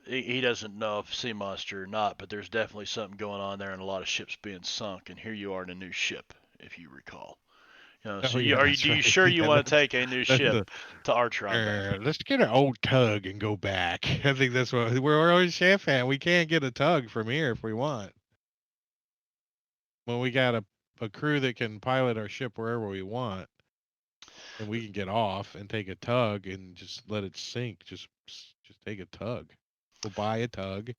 he doesn't know if sea monster or not, but there's definitely something going on there, and a lot of ships being sunk. And here you are in a new ship, if you recall. So yeah, do you right. sure you Yeah, want to take a new ship to Archeron Bay? let's get an old tug and go back. I think that's what we're always chef at. We can't get a tug from here if we want. Well, we got a crew that can pilot our ship wherever we want, and we can get off and take a tug and just let it sink. Just take a tug. We'll buy a tug. If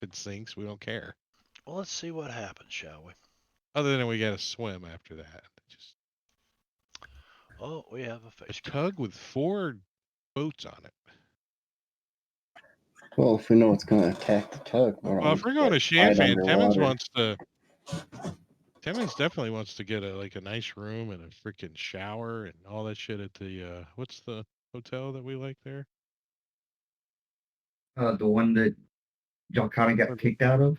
it sinks, we don't care. Well, let's see what happens, shall we? Other than we got to swim after that. Just Oh, we have a face a tug with 4 boats on it. Well, if we know it's going to attack the tug, well, if we're going to Shanfan, Timmons definitely wants to get a nice room and a freaking shower and all that shit at the what's the hotel that we like there? The one that y'all kind of got kicked out of.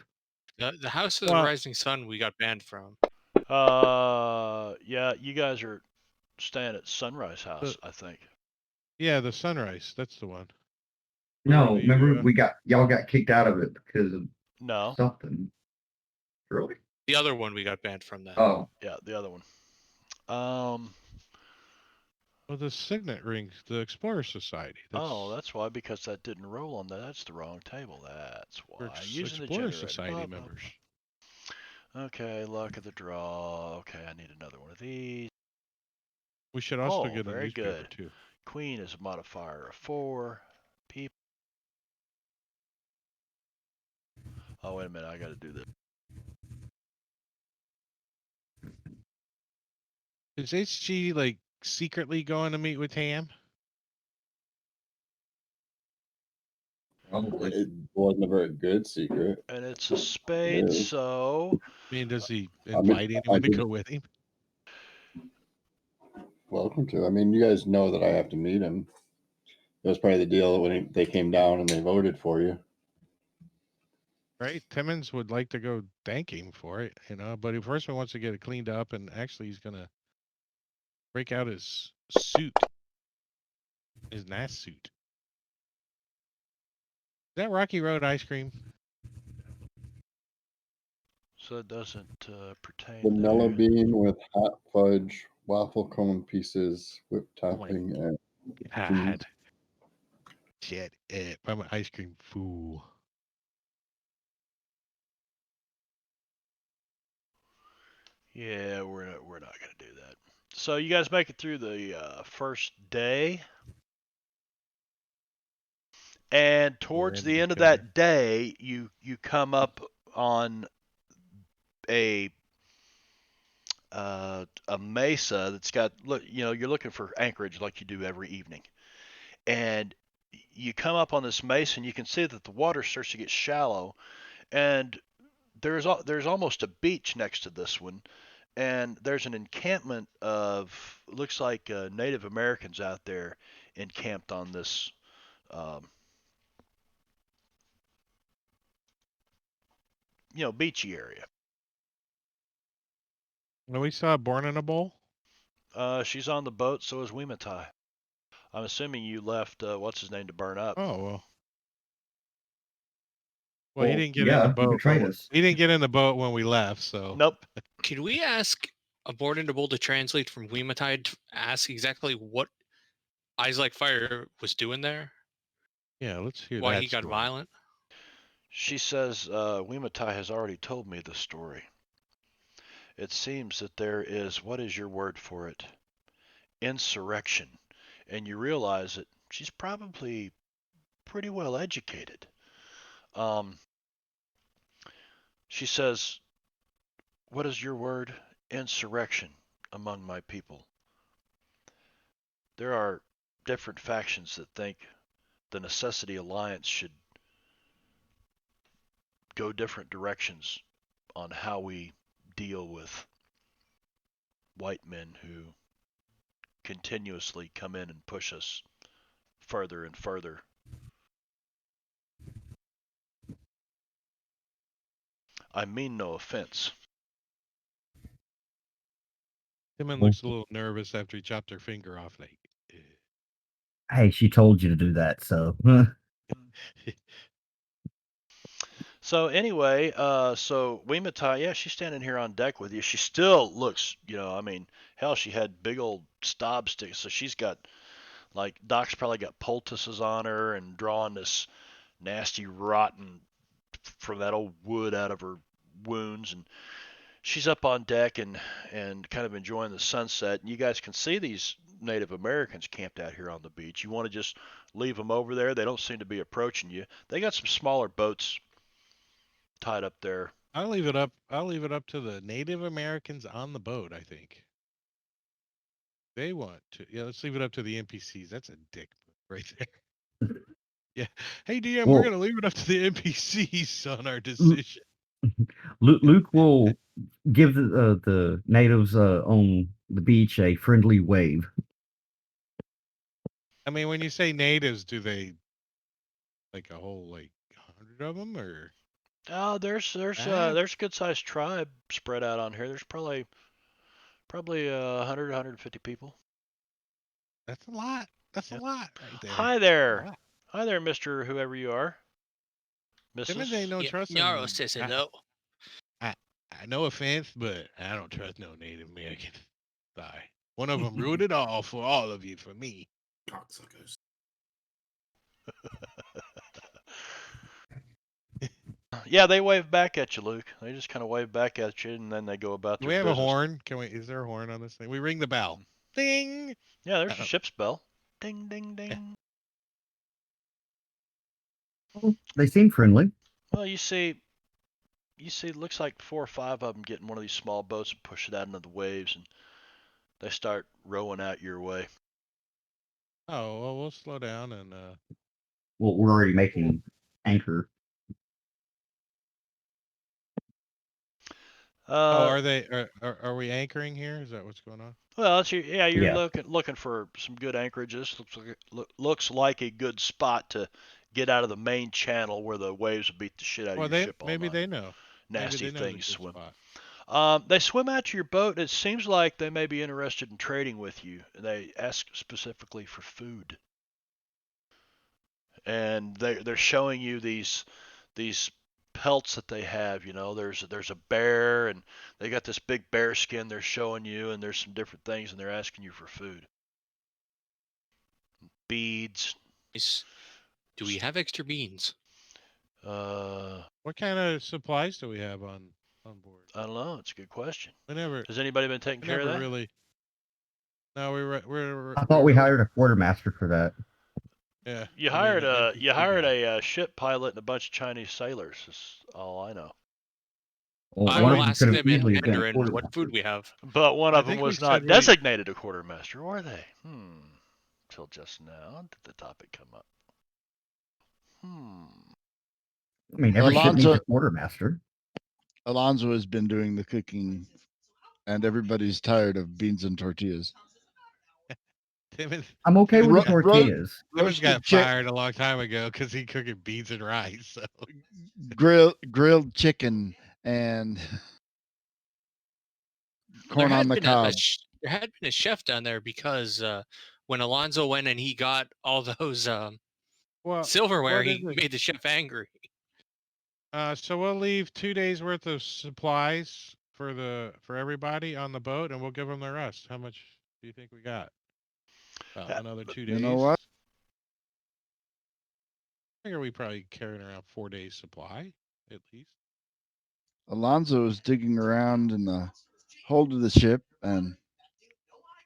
The House of the Rising Sun we got banned from. Yeah, you guys are staying at Sunrise House, I think. Yeah, the Sunrise. That's the one. No, remember y'all got kicked out of it because of something. Really? The other one we got banned from that. Oh. Yeah, the other one. Well, the Signet Rings, the Explorer Society. That's why, because that didn't roll on that. That's the wrong table. That's why. Using Explorer the Society members. Okay, luck of the draw. Okay, I need another one of these. We should also get a newspaper good. too. Queen is a modifier of 4. People. Oh, wait a minute. I got to do this. Is HG secretly going to meet with Tam? Probably. It wasn't a very good secret. And it's a spade, so. I mean, does he invite anyone to go with him? Welcome to. I mean, you guys know that I have to meet him. That was part of the deal when they came down and they voted for you. Right? Timmons would like to go thank him for it, but he first wants to get it cleaned up, and actually he's going to break out his suit. His nice suit. Is that Rocky Road ice cream? So it doesn't pertain. Vanilla bean with hot fudge, waffle cone pieces, whipped topping, and God. Shit. I'm an ice cream fool. Yeah, we're not going to do that. So you guys make it through the first day. And towards the end of that day, you come up on a mesa that's got you're looking for anchorage like you do every evening, and you come up on this mesa and you can see that the water starts to get shallow, and there's almost a beach next to this one, and there's an encampment of looks like Native Americans out there encamped on this. Beachy area. Well, we saw Born in a Bowl. She's on the boat. So is Weematai. I'm assuming you left. What's his name to burn up? Oh well. Well, he didn't get in the boat. He didn't get in the boat when we left. So nope. Can we ask a Born in a Bowl to translate from Weematai to ask exactly what Eyes Like Fire was doing there? Yeah, let's hear why that he got story. violent. She says Weematai has already told me the story. It seems that there is, what is your word for it? Insurrection. And you realize that she's probably pretty well educated. She says, what is your word? Insurrection among my people. There are different factions that think the Necessity Alliance should go different directions on how we deal with white men who continuously come in and push us further and further. I mean no offense. Timon looks a little nervous after he chopped her finger off. Like, hey, she told you to do that, so. So anyway, so Weematai, yeah, she's standing here on deck with you. She still looks, I mean, hell, she had big old stab sticks, so she's got, like, Doc's probably got poultices on her and drawing this nasty rotten from that old wood out of her wounds, and she's up on deck and kind of enjoying the sunset. And you guys can see these Native Americans camped out here on the beach. You want to just leave them over there? They don't seem to be approaching you. They got some smaller boats tied up there. I'll leave it up to the Native Americans on the boat, I think. They want to. Yeah, let's leave it up to the NPCs. That's a dick right there. Yeah. Hey, DM, we're going to leave it up to the NPCs on our decision. Luke will give the natives on the beach a friendly wave. I mean, when you say natives, do they like a whole 100 of them, or? Oh, there's good sized tribe spread out on here. There's probably 100 150 people. That's a lot. That's a lot right there. Hi there. Hi there, Mr. Whoever you are. Mrs. Ain't no trust Nyaro says hello. No offense, but I don't trust no Native American. Sorry. One of them ruined it all for all of you, for me. Cocksuckers. Yeah, they wave back at you, Luke. They just kind of wave back at you, and then they go about their business. We have business. A horn? Is there a horn on this thing? We ring the bell. Ding! Yeah, there's a ship's bell. Ding, ding, ding. They seem friendly. Well, you see, it looks like 4 or 5 of them get in one of these small boats and push it out into the waves, and they start rowing out your way. Oh, well, we'll slow down and... Well, we're already making anchor. Are we anchoring here? Is that what's going on? Well, you're looking for some good anchorages. Looks like a good spot to get out of the main channel where the waves will beat the shit out of your ship all night. Maybe they know. Nasty things swim. They swim out to your boat. It seems like they may be interested in trading with you. They ask specifically for food, and they're showing you these pelts that they have. There's a bear, and they got this big bear skin they're showing you, and there's some different things, and they're asking you for food. Beads. Do we have extra beans? What kind of supplies do we have on board? I don't know. It's a good question. Has anybody been taking care of that? Really. No, I thought we hired a quartermaster for that. Yeah. You hired a ship pilot and a bunch of Chinese sailors. That's all I know. Well, I will ask them in Mandarin what food we have. But one of them was not designated a quartermaster, were they? Till just now did the topic come up. I mean, every ship needs a quartermaster. Alonzo has been doing the cooking, and everybody's tired of beans and tortillas. I'm okay with the tortillas. Timothy got fired a long time ago because he cooking beans and rice. So. Grilled chicken and corn on the cob. There had been a chef down there because when Alonzo went and he got all those silverware, he made the chef angry. So we'll leave 2 days worth of supplies for everybody on the boat, and we'll give them the rest. How much do you think we got? Another 2 days. You know what? I figure we probably carrying around 4 days supply at least. Alonzo is digging around in the hold of the ship and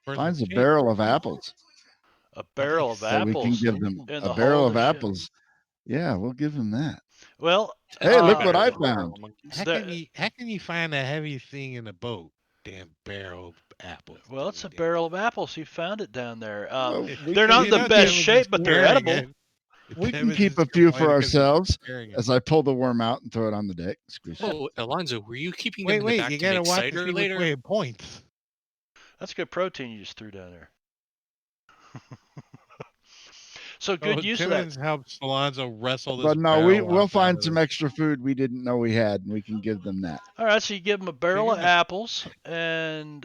finds a barrel of apples. A barrel of apples. So we can give them a barrel of apples. Yeah, we'll give him that. Well, hey, look what I found. How can you find a heavy thing in a boat? Damn barrel of apples. Well, it's a barrel of apples. He found it down there. They're not in the best shape, but they're edible. We can keep a few for ourselves. As I pull the worm out and throw it on the deck. Oh, Alonzo, were you keeping them in the back you to gotta make watch cider the later? way it points. That's good protein you just threw down there. So good use of that. Timmons helps Alonzo wrestle this. But no, we'll find some extra food we didn't know we had, and we can give them that. All right, so you give them a barrel of apples, and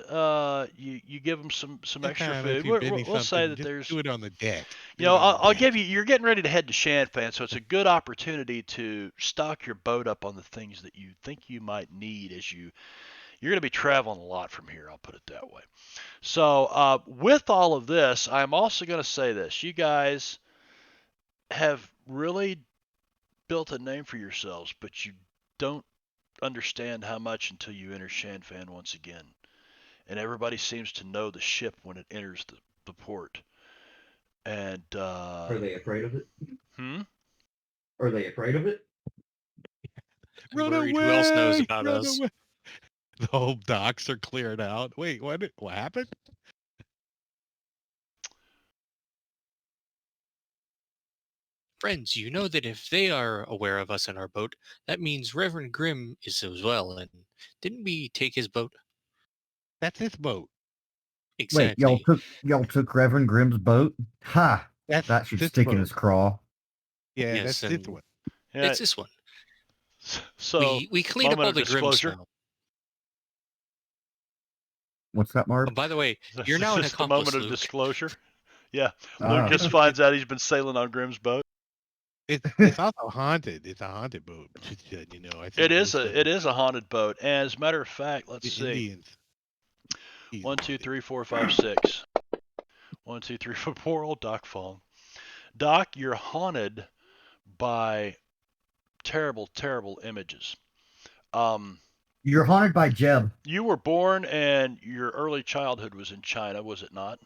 you give them some extra food. We'll say that there's. Do it on the deck. You know, I'll give you. You're getting ready to head to Shanfan, so it's a good opportunity to stock your boat up on the things that you think you might need as you're going to be traveling a lot from here. I'll put it that way. So with all of this, I'm also going to say this: you guys have really built a name for yourselves, but you don't understand how much until you enter Shanfan once again. And everybody seems to know the ship when it enters the port. And are they afraid of it? Are they afraid of it? Run worried. away! Who else knows about us? Away. The whole docks are cleared out. Wait, what happened? Friends, you know that if they are aware of us in our boat, that means Reverend Grimm is as well. And didn't we take his boat? That's his boat. Exactly. Wait, y'all took Reverend Grimm's boat? Ha! That should stick in his craw. Yeah, yes, that's this one. Yeah, it's this one. So we cleaned up all the Grimms now. What's that, Mark? Oh, by the way, you're now an accomplice, moment of Luke. disclosure. Yeah, Lucas finds out he's been sailing on Grimm's boat. It's also haunted. It's a haunted boat. You know, I think it is a haunted boat. And as a matter of fact, let's see. Indians. 1, 2, 3, 4, 5, 6. 1, 2, 3, 4. Poor old Doc Fong. Doc, you're haunted by terrible, terrible images. You're haunted by Jeb. You were born and your early childhood was in China, was it not?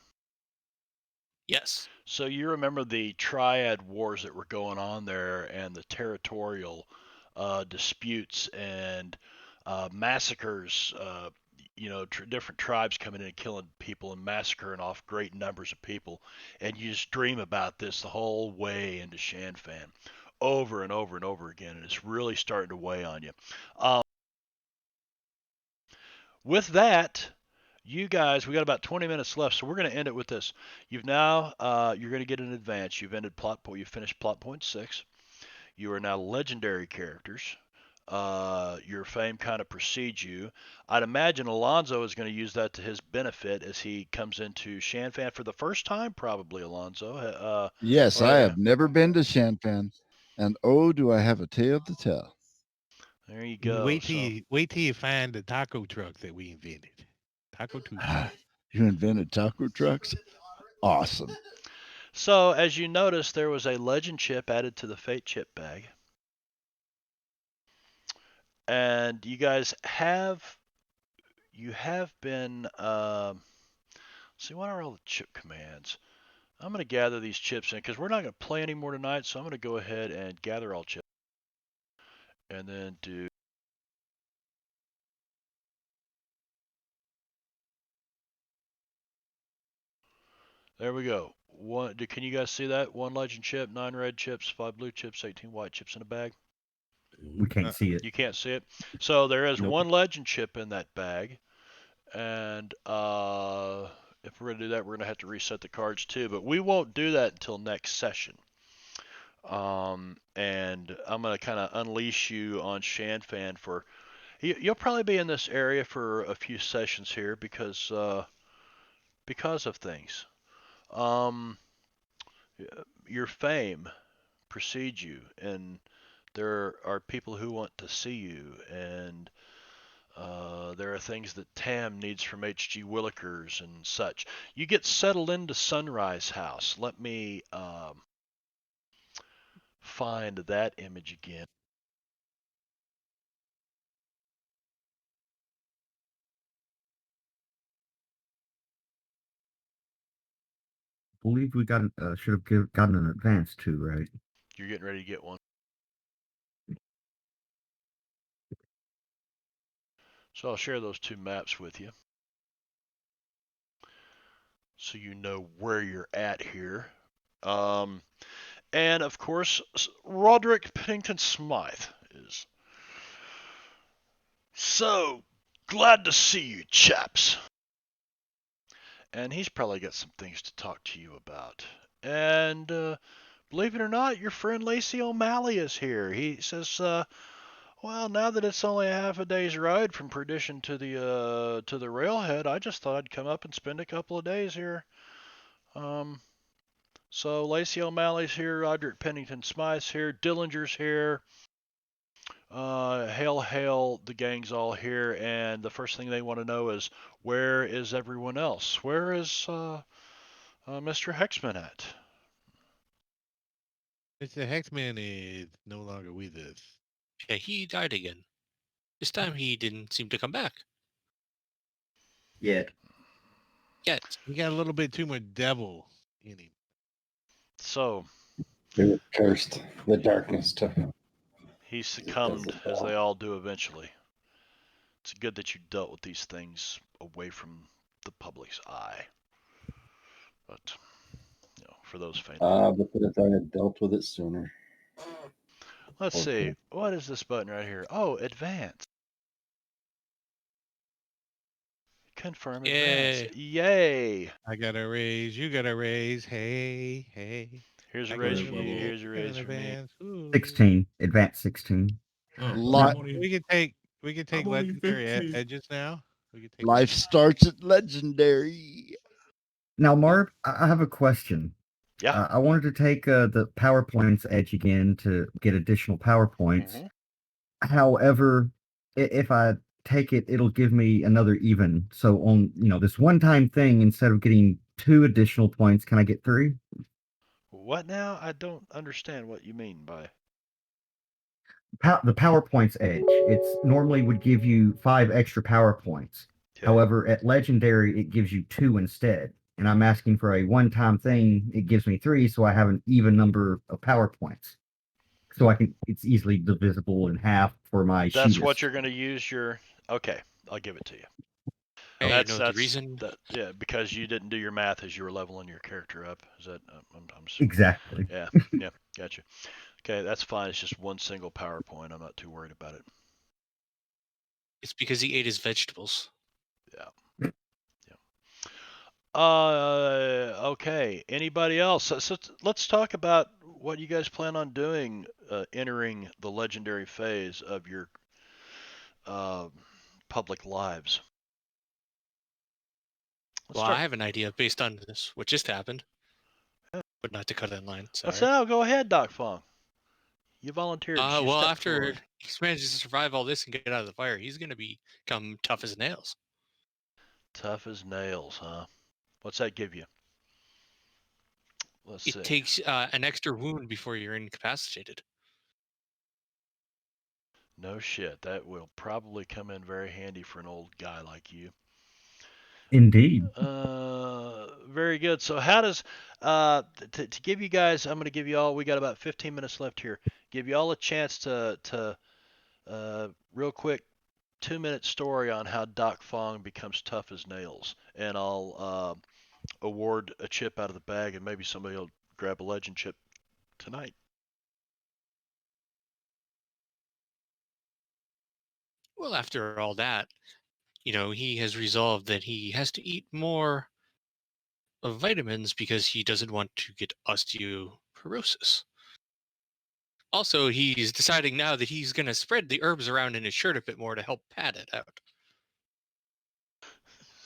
Yes. So you remember the triad wars that were going on there and the territorial disputes and massacres, different tribes coming in and killing people and massacring off great numbers of people. And you just dream about this the whole way into Shanfan over and over and over again. And it's really starting to weigh on you. With that, you guys, we got about 20 minutes left, so we're going to end it with this. You've now, you're going to get an advance. You've ended plot point. You finished plot point 6. You are now legendary characters. Your fame kind of precedes you. I'd imagine Alonzo is going to use that to his benefit as he comes into Shanfan for the first time, probably, Alonzo. Yes, I have never been to Shanfan, and oh, do I have a tale to tell. There you go. Wait till you find the taco truck that we invented. Taco Tuesday. You invented taco trucks? Awesome. So, as you notice, there was a legend chip added to the fate chip bag. And you guys have been, see, what are all the chip commands? I'm going to gather these chips in because we're not going to play anymore tonight, so I'm going to go ahead and gather all chips. And then do there we go. Can you guys see that? 1 legend chip, 9 red chips, 5 blue chips, 18 white chips in a bag. We can't see it. You can't see it. So there is 1 legend chip in that bag. And if we're going to do that, we're going to have to reset the cards too. But we won't do that until next session. And I'm going to kind of unleash you on Shanfan for... You'll probably be in this area for a few sessions here because of things. Your fame precedes you, and there are people who want to see you, and there are things that Tam needs from H.G. Willikers and such. You get settled into Sunrise House. Let me find that image again. I believe we should have gotten an advance too, right? You're getting ready to get one. So I'll share those 2 maps with you, so you know where you're at here. And of course, Roderick Pennington Smythe is. So glad to see you, chaps. And he's probably got some things to talk to you about. And believe it or not, your friend Lacey O'Malley is here. He says, well, now that it's only a half a day's ride from Perdition to the railhead, I just thought I'd come up and spend a couple of days here. So Lacey O'Malley's here, Roderick Pennington Smythe's here, Dillinger's here. Hail, hail, the gang's all here, and the first thing they want to know is, where is everyone else? Where is Mr. Hexman at? Mr. Hexman is no longer with us. Yeah, he died again. This time he didn't seem to come back. Yet. Yet. He got a little bit too much devil in him. So. He was cursed. The darkness took him. He succumbed, as they all do eventually. It's good that you dealt with these things away from the public's eye. But, you know, for those faint. But if I had dealt with it sooner. Let's see. What is this button right here? Oh, advance. Confirm advance. Yay! I got a raise. You got a raise. Hey, hey. Here's a raise for you. Here's a raise for me. 16. Advance 16. We can take legendary edges now. We can take Life starts at legendary. Now, Marv, I have a question. Yeah. I wanted to take the PowerPoints edge again to get additional PowerPoints. Mm-hmm. However, if I take it, it'll give me another even. So on, this one-time thing, instead of getting 2 additional points, can I get 3? What now? I don't understand what you mean by the PowerPoints edge. It's normally would give you 5 extra PowerPoints. Okay. However, at Legendary, it gives you 2 instead. And I'm asking for a one-time thing. It gives me 3, so I have an even number of PowerPoints. So it's easily divisible in half for my That's sheetist. what you're going to use your... Okay, I'll give it to you. Hey, that's the reason. Yeah, because you didn't do your math as you were leveling your character up. Is that... I'm exactly. Yeah, gotcha. Okay, that's fine. It's just one single PowerPoint. I'm not too worried about it. It's because he ate his vegetables. Yeah. Okay. Anybody else? So let's talk about what you guys plan on doing entering the legendary phase of your public lives. I have an idea based on this, what just happened. Yeah. But not to cut in line. Sorry. What's that? Go ahead, Doc Fong. You volunteered. Well, after he manages to survive all this and get out of the fire, he's going to become tough as nails. Tough as nails, huh? What's that give you? Let's see. It takes an extra wound before you're incapacitated. No shit. That will probably come in very handy for an old guy like you. Indeed. Very good. So how does to give you guys? I'm going to give you all. We got about 15 minutes left here. Give you all a chance to real quick 2-minute story on how Doc Fong becomes tough as nails, and I'll award a chip out of the bag, and maybe somebody will grab a legend chip tonight. Well, after all that, he has resolved that he has to eat more of vitamins because he doesn't want to get osteoporosis. Also, he's deciding now that he's going to spread the herbs around in his shirt a bit more to help pad it out.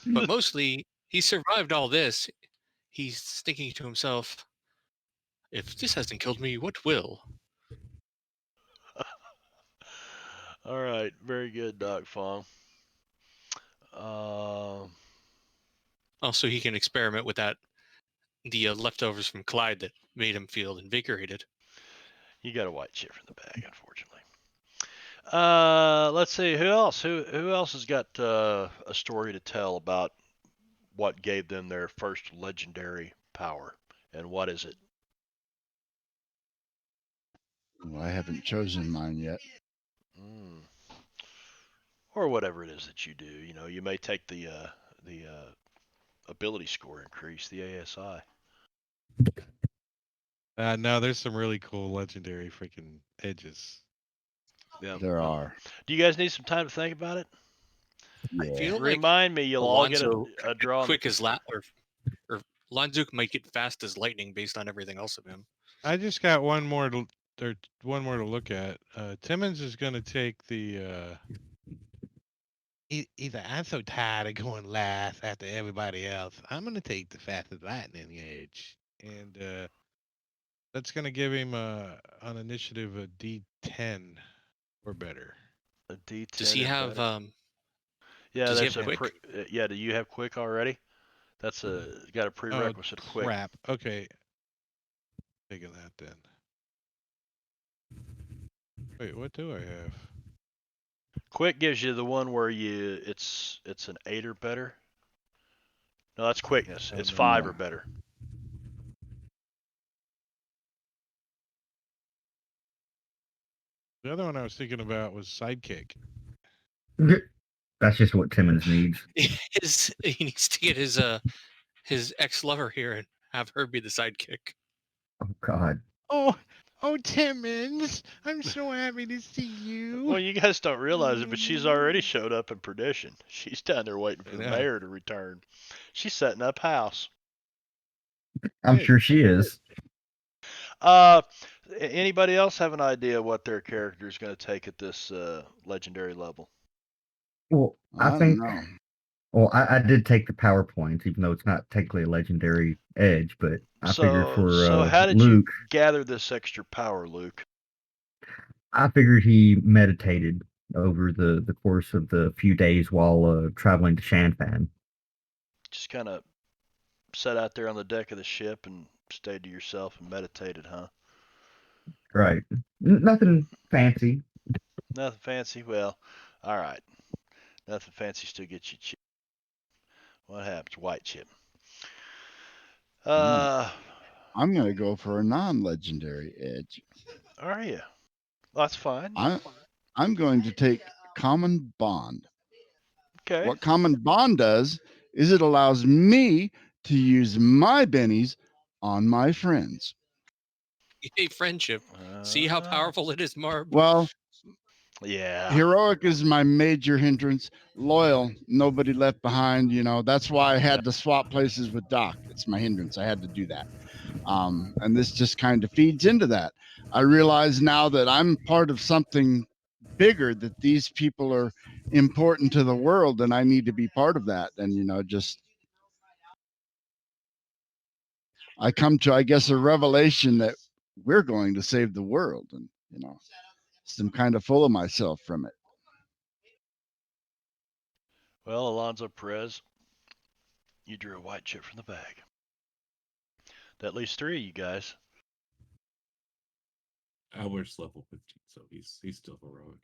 But mostly, he survived all this. He's thinking to himself, if this hasn't killed me, what will? All right. Very good, Doc Fong. Also, he can experiment with the leftovers from Clyde that made him feel invigorated. You got a white chip from the bag, unfortunately. Let's see. Who else? Who else has got a story to tell about what gave them their first legendary power, and what is it? Well, I haven't chosen mine yet. Or whatever it is that you do. You may take the ability score increase, the ASI. No, there's some really cool legendary freaking edges. Yeah. There are. Do you guys need some time to think about it? I Yeah. feel like Remind me, you'll all get Alonzo a could get draw. quick as or Alonzo might get fast as lightning based on everything else of him. I just got one more to look at. Timmons is going to take the. Either I'm so tired of going last after everybody else. I'm going to take the fastest lightning edge, and that's going to give him on initiative a D10 or better. A D10. Does he have Yeah, does he that's have a quick? yeah. Do you have quick already? That's got a prerequisite of quick. Crap. Okay. Think of that then. Wait, what do I have? Quick gives you the one where it's an 8 or better. No, that's quickness. It's 5 or better. The other one I was thinking about was sidekick. That's just what Timmons needs. He needs to get his ex-lover here and have her be the sidekick. Oh God. Oh, Timmons, I'm so happy to see you. Well, you guys don't realize it, but she's already showed up in Perdition. She's down there waiting for the mayor to return. She's setting up house. I'm sure she is. Anybody else have an idea what their character is going to take at this legendary level? Well, I think. don't know. Well, I did take the PowerPoint, even though it's not technically a legendary edge, but I figured for so how did Luke, you gather this extra power, Luke? I figured he meditated over the course of the few days while traveling to Shanfan. Just kind of sat out there on the deck of the ship and stayed to yourself and meditated, huh? Right. Nothing fancy. Nothing fancy. Well, all right. Nothing fancy still gets you chip. What happens? White chip. I'm going to go for a non-legendary edge. Are you? That's fine. I'm going to take Common Bond. Okay. What Common Bond does is it allows me to use my bennies on my friends. Hey, friendship. See how powerful it is, Marb? Well, yeah. Heroic is my major hindrance. Loyal, nobody left behind. That's why I had to swap places with Doc. It's my hindrance. I had to do that. And this just kind of feeds into that. I realize now that I'm part of something bigger, that these people are important to the world, and I need to be part of that. And, I come to, I guess, a revelation that we're going to save the world. And, I'm kind of full of myself from it. Well, Alonzo Perez, you drew a white chip from the bag. That leaves 3 of you guys. Albert's level 15, so he's still heroic.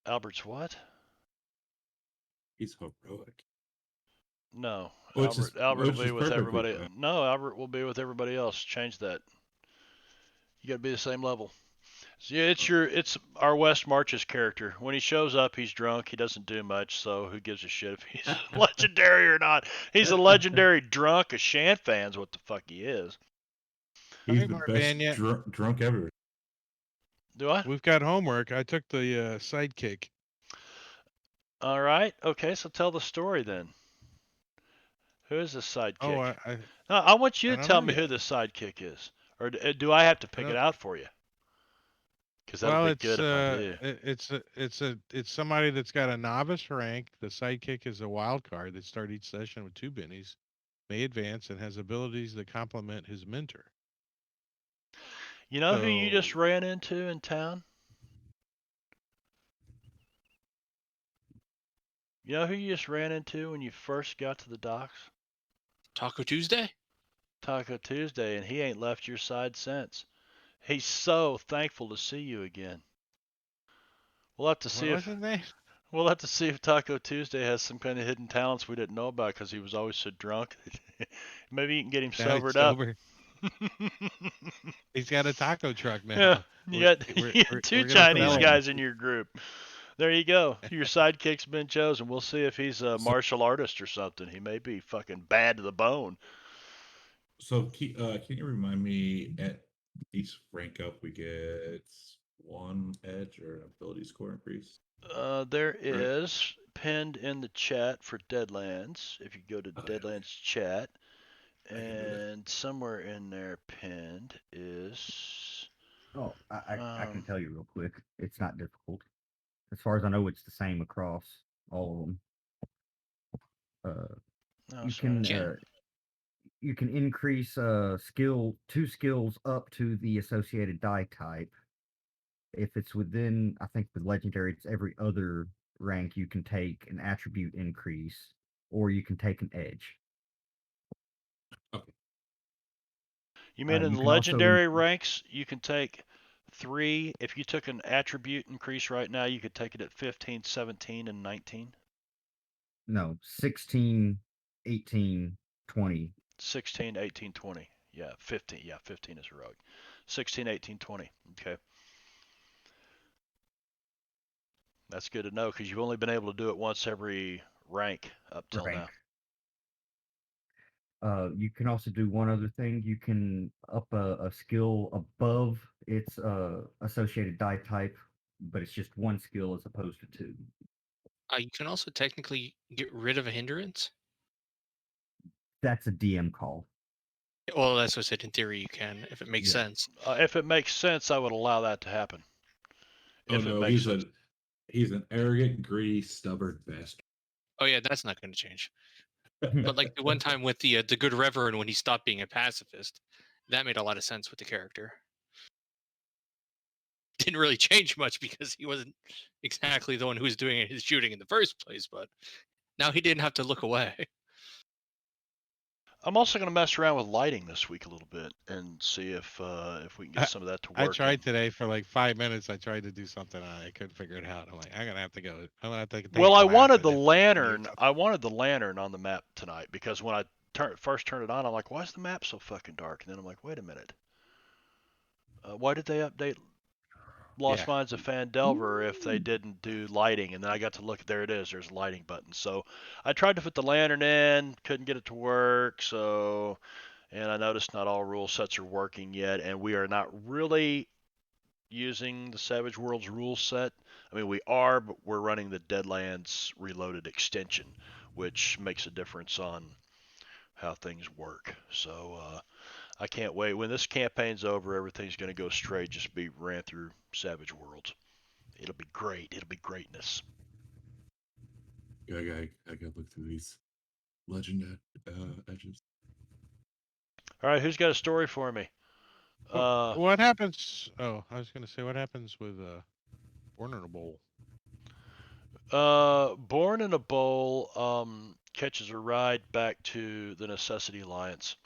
Albert's what? He's heroic. No, Albert will be with everybody. Fine. No, Albert will be with everybody else. Change that. You got to be the same level. So yeah, it's our West Marches character. When he shows up, he's drunk. He doesn't do much, so who gives a shit if he's legendary or not? He's a legendary drunk. A Shanfan's what the fuck he is. He's the best drunk ever. Do I? We've got homework. I took the sidekick. All right. Okay, so tell the story then. Who is the sidekick? Oh, I want you to tell me who the sidekick is, or do I have to pick it out for you? Because that'll be good if I do. It's somebody that's got a novice rank. The sidekick is a wild card that starts each session with 2 bennies, may advance, and has abilities that complement his mentor. You know who you just ran into in town? You know who you just ran into when you first got to the docks? Taco Tuesday? Taco Tuesday, and he ain't left your side since. He's so thankful to see you again. We'll have to see We'll have to see if Taco Tuesday has some kind of hidden talents we didn't know about because he was always so drunk. Maybe you can get him sobered up. He's got a taco truck now. Yeah, you got 2 Chinese guys in your group. There you go. Your sidekick's been chosen. We'll see if he's a martial artist or something. He may be fucking bad to the bone. So, can you remind me at each rank up we get one edge or an ability score increase? There is pinned in the chat for Deadlands. If you go to Deadlands chat, and somewhere in there pinned is. Oh, I can tell you real quick. It's not difficult. As far as I know, it's the same across all of them. You can increase two skills up to the associated die type. If it's within, I think with legendary, it's every other rank you can take an attribute increase, or you can take an edge. Okay. You mean in the legendary ranks, you can take 3. If you took an attribute increase right now, you could take it at 15, 17, and 19? No, 16, 18, 20. 16, 18, 20. Yeah, 15. Yeah, 15 is heroic. 16, 18, 20. Okay. That's good to know because you've only been able to do it once every rank up till now. You can also do one other thing. You can up a skill above its associated die type, but it's just one skill as opposed to 2. You can also technically get rid of a hindrance. That's a DM call. Well, that's what I said. In theory, you can, if it makes sense. If it makes sense, I would allow that to happen. He's an arrogant, greedy, stubborn bastard. Oh yeah, that's not going to change. But like the one time with the good Reverend when he stopped being a pacifist, that made a lot of sense with the character. Didn't really change much because he wasn't exactly the one who was doing his shooting in the first place, but now he didn't have to look away. I'm also going to mess around with lighting this week a little bit and see if we can get some of that to work. I tried today for like 5 minutes. I tried to do something and I couldn't figure it out. I'm like, I'm gonna have to go. I'm gonna have to take. Well, I wanted the lantern. I wanted the lantern on the map tonight because when I first turned it on, I'm like, why is the map so fucking dark? And then I'm like, wait a minute. Why did they update Lost Mines of Phandelver if they didn't do lighting? And then I got to look. There it is. There's a lighting button. So I tried to put the lantern in, couldn't get it to work. And I noticed not all rule sets are working yet, and we are not really using the Savage Worlds rule set. I mean, we are, but we're running the Deadlands Reloaded extension, which makes a difference on how things work. So I can't wait. When this campaign's over, everything's going to go straight, just be ran through Savage Worlds. It'll be great. It'll be greatness. I gotta look through these legend edges. All right, who's got a story for me? What happens? Oh, I was gonna say, what happens with Born in a Bowl? Born in a Bowl catches a ride back to the Necessity Alliance.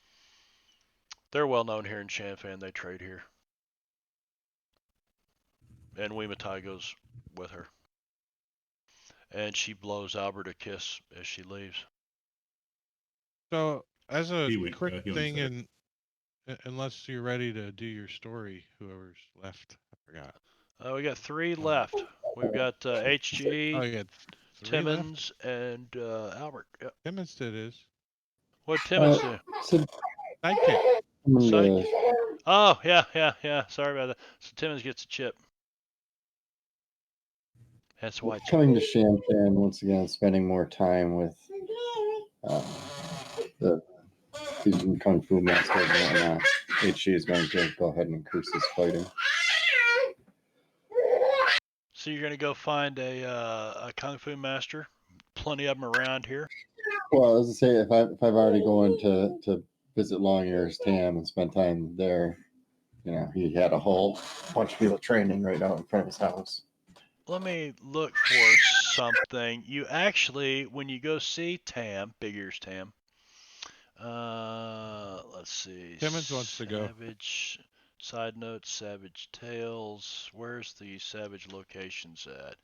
They're well known here in Shanfan. They trade here. And Wimatai goes with her. And she blows Albert a kiss as she leaves. So, as a quick thing, and unless you're ready to do your story, whoever's left, I forgot. We got 3 left. We've got HG, Oh, yeah, Timmons, and Albert. Yep. Timmons did his. What'd Timmons do? Sidekick. Sidekick. Oh, yeah. Sorry about that. So Timmons gets a chip. That's why it's coming to Shanfan once again, spending more time with these kung fu masters and whatnot. HG is going to go ahead and increase his fighting. So you're going to go find a kung fu master? Plenty of them around here. Well, as I say, if I've already gone to visit Long Ears Tam and spend time there, he had a whole bunch of people training right out in front of his house. Let me look for something. You actually, when you go see Tam, Big Ears Tam, let's see. Timmons wants to go. Savage. Side note, Savage Tales. Where's the Savage locations at?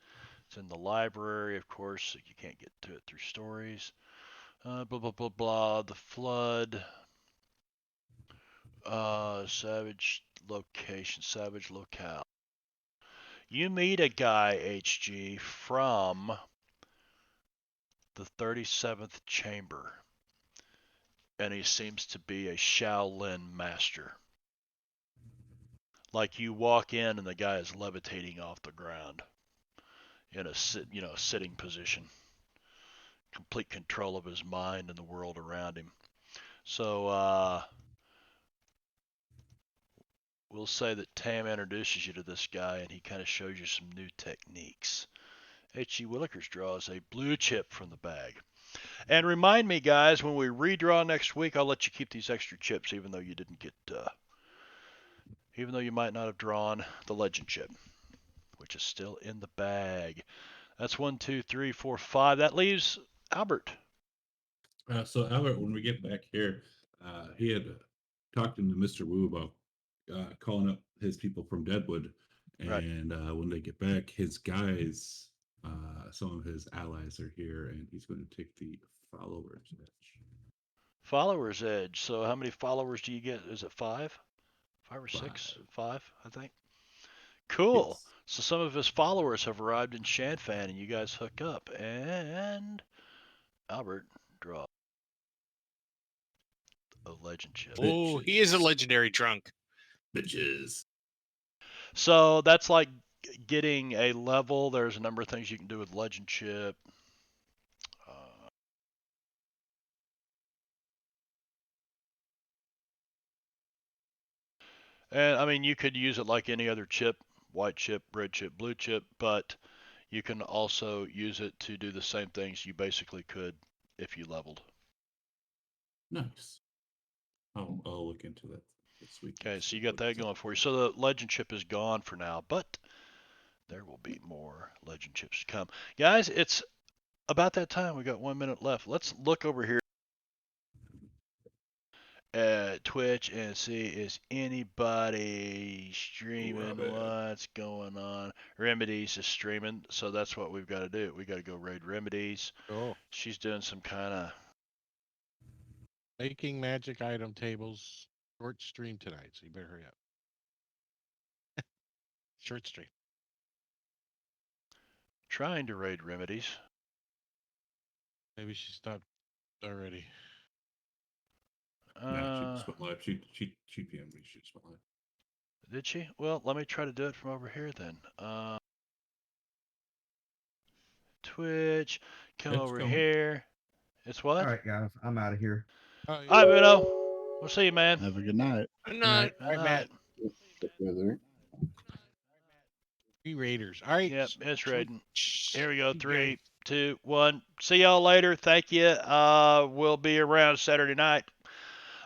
It's in the library, of course. You can't get to it through stories. Blah, blah, blah, blah. The Flood. Savage location. Savage locale. You meet a guy, HG, from the 37th chamber. and he seems to be a Shaolin master. Like you walk in and the guy is levitating off the ground in a sitting position, complete control of his mind and the world around him. So we'll say that Tam introduces you to this guy and he kind of shows you some new techniques. H.G. Willikers draws a blue chip from the bag. And remind me, guys, when we redraw next week, I'll let you keep these extra chips, even though you didn't get, even though you might not have drawn the legend chip, which is still in the bag. That's 1, 2, 3, 4, 5. That leaves Albert. So Albert, when we get back here, he had talked to Mr. Wu about calling up his people from Deadwood, and when they get back, his guys, some of his allies are here, and he's going to take the followers edge. Followers edge. So how many followers do you get? Is it 5? 5 or 6? 5, I think. Cool. Yes. So some of his followers have arrived in Shanfan, and you guys hook up. And Albert draw a legend chip. Oh, he is a legendary drunk. Bitches. So that's like getting a level. There's a number of things you can do with legend chip. And I mean, you could use it like any other chip, white chip, red chip, blue chip, but you can also use it to do the same things you basically could if you leveled. Nice. I'll look into that this week. Okay, so you got that going for you. So the legend chip is gone for now, but there will be more legend chips to come. Guys, it's about that time. We got 1 minute left. Let's look over here at Twitch and see, is anybody streaming? What's going on? Remedies is streaming, so that's what we've got to do. We got to go raid Remedies. Oh. She's doing some kind of making magic item tables. Short stream tonight, so you better hurry up. Short stream. Trying to raid Remedies. Maybe she stopped already. No, she just went live. She PM'd me. She just went live. Did she? Well, let me try to do it from over here then. Twitch, come over here. It's what? All right, guys, I'm out of here. All right, Bruno. We'll see you, man. Have a good night. Good night. All right, Matt. Three Raiders. All right. Yep, it's raiding. Here we go. 3, 2, 1. See y'all later. Thank you. We'll be around Saturday night.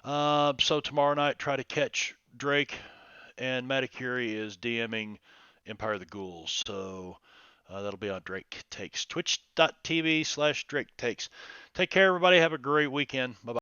So tomorrow night, try to catch Drake, and Matakuri is DMing Empire of the Ghouls. So that'll be on Drake Takes. Twitch.tv/Drake Takes. Take care, everybody. Have a great weekend. Bye-bye.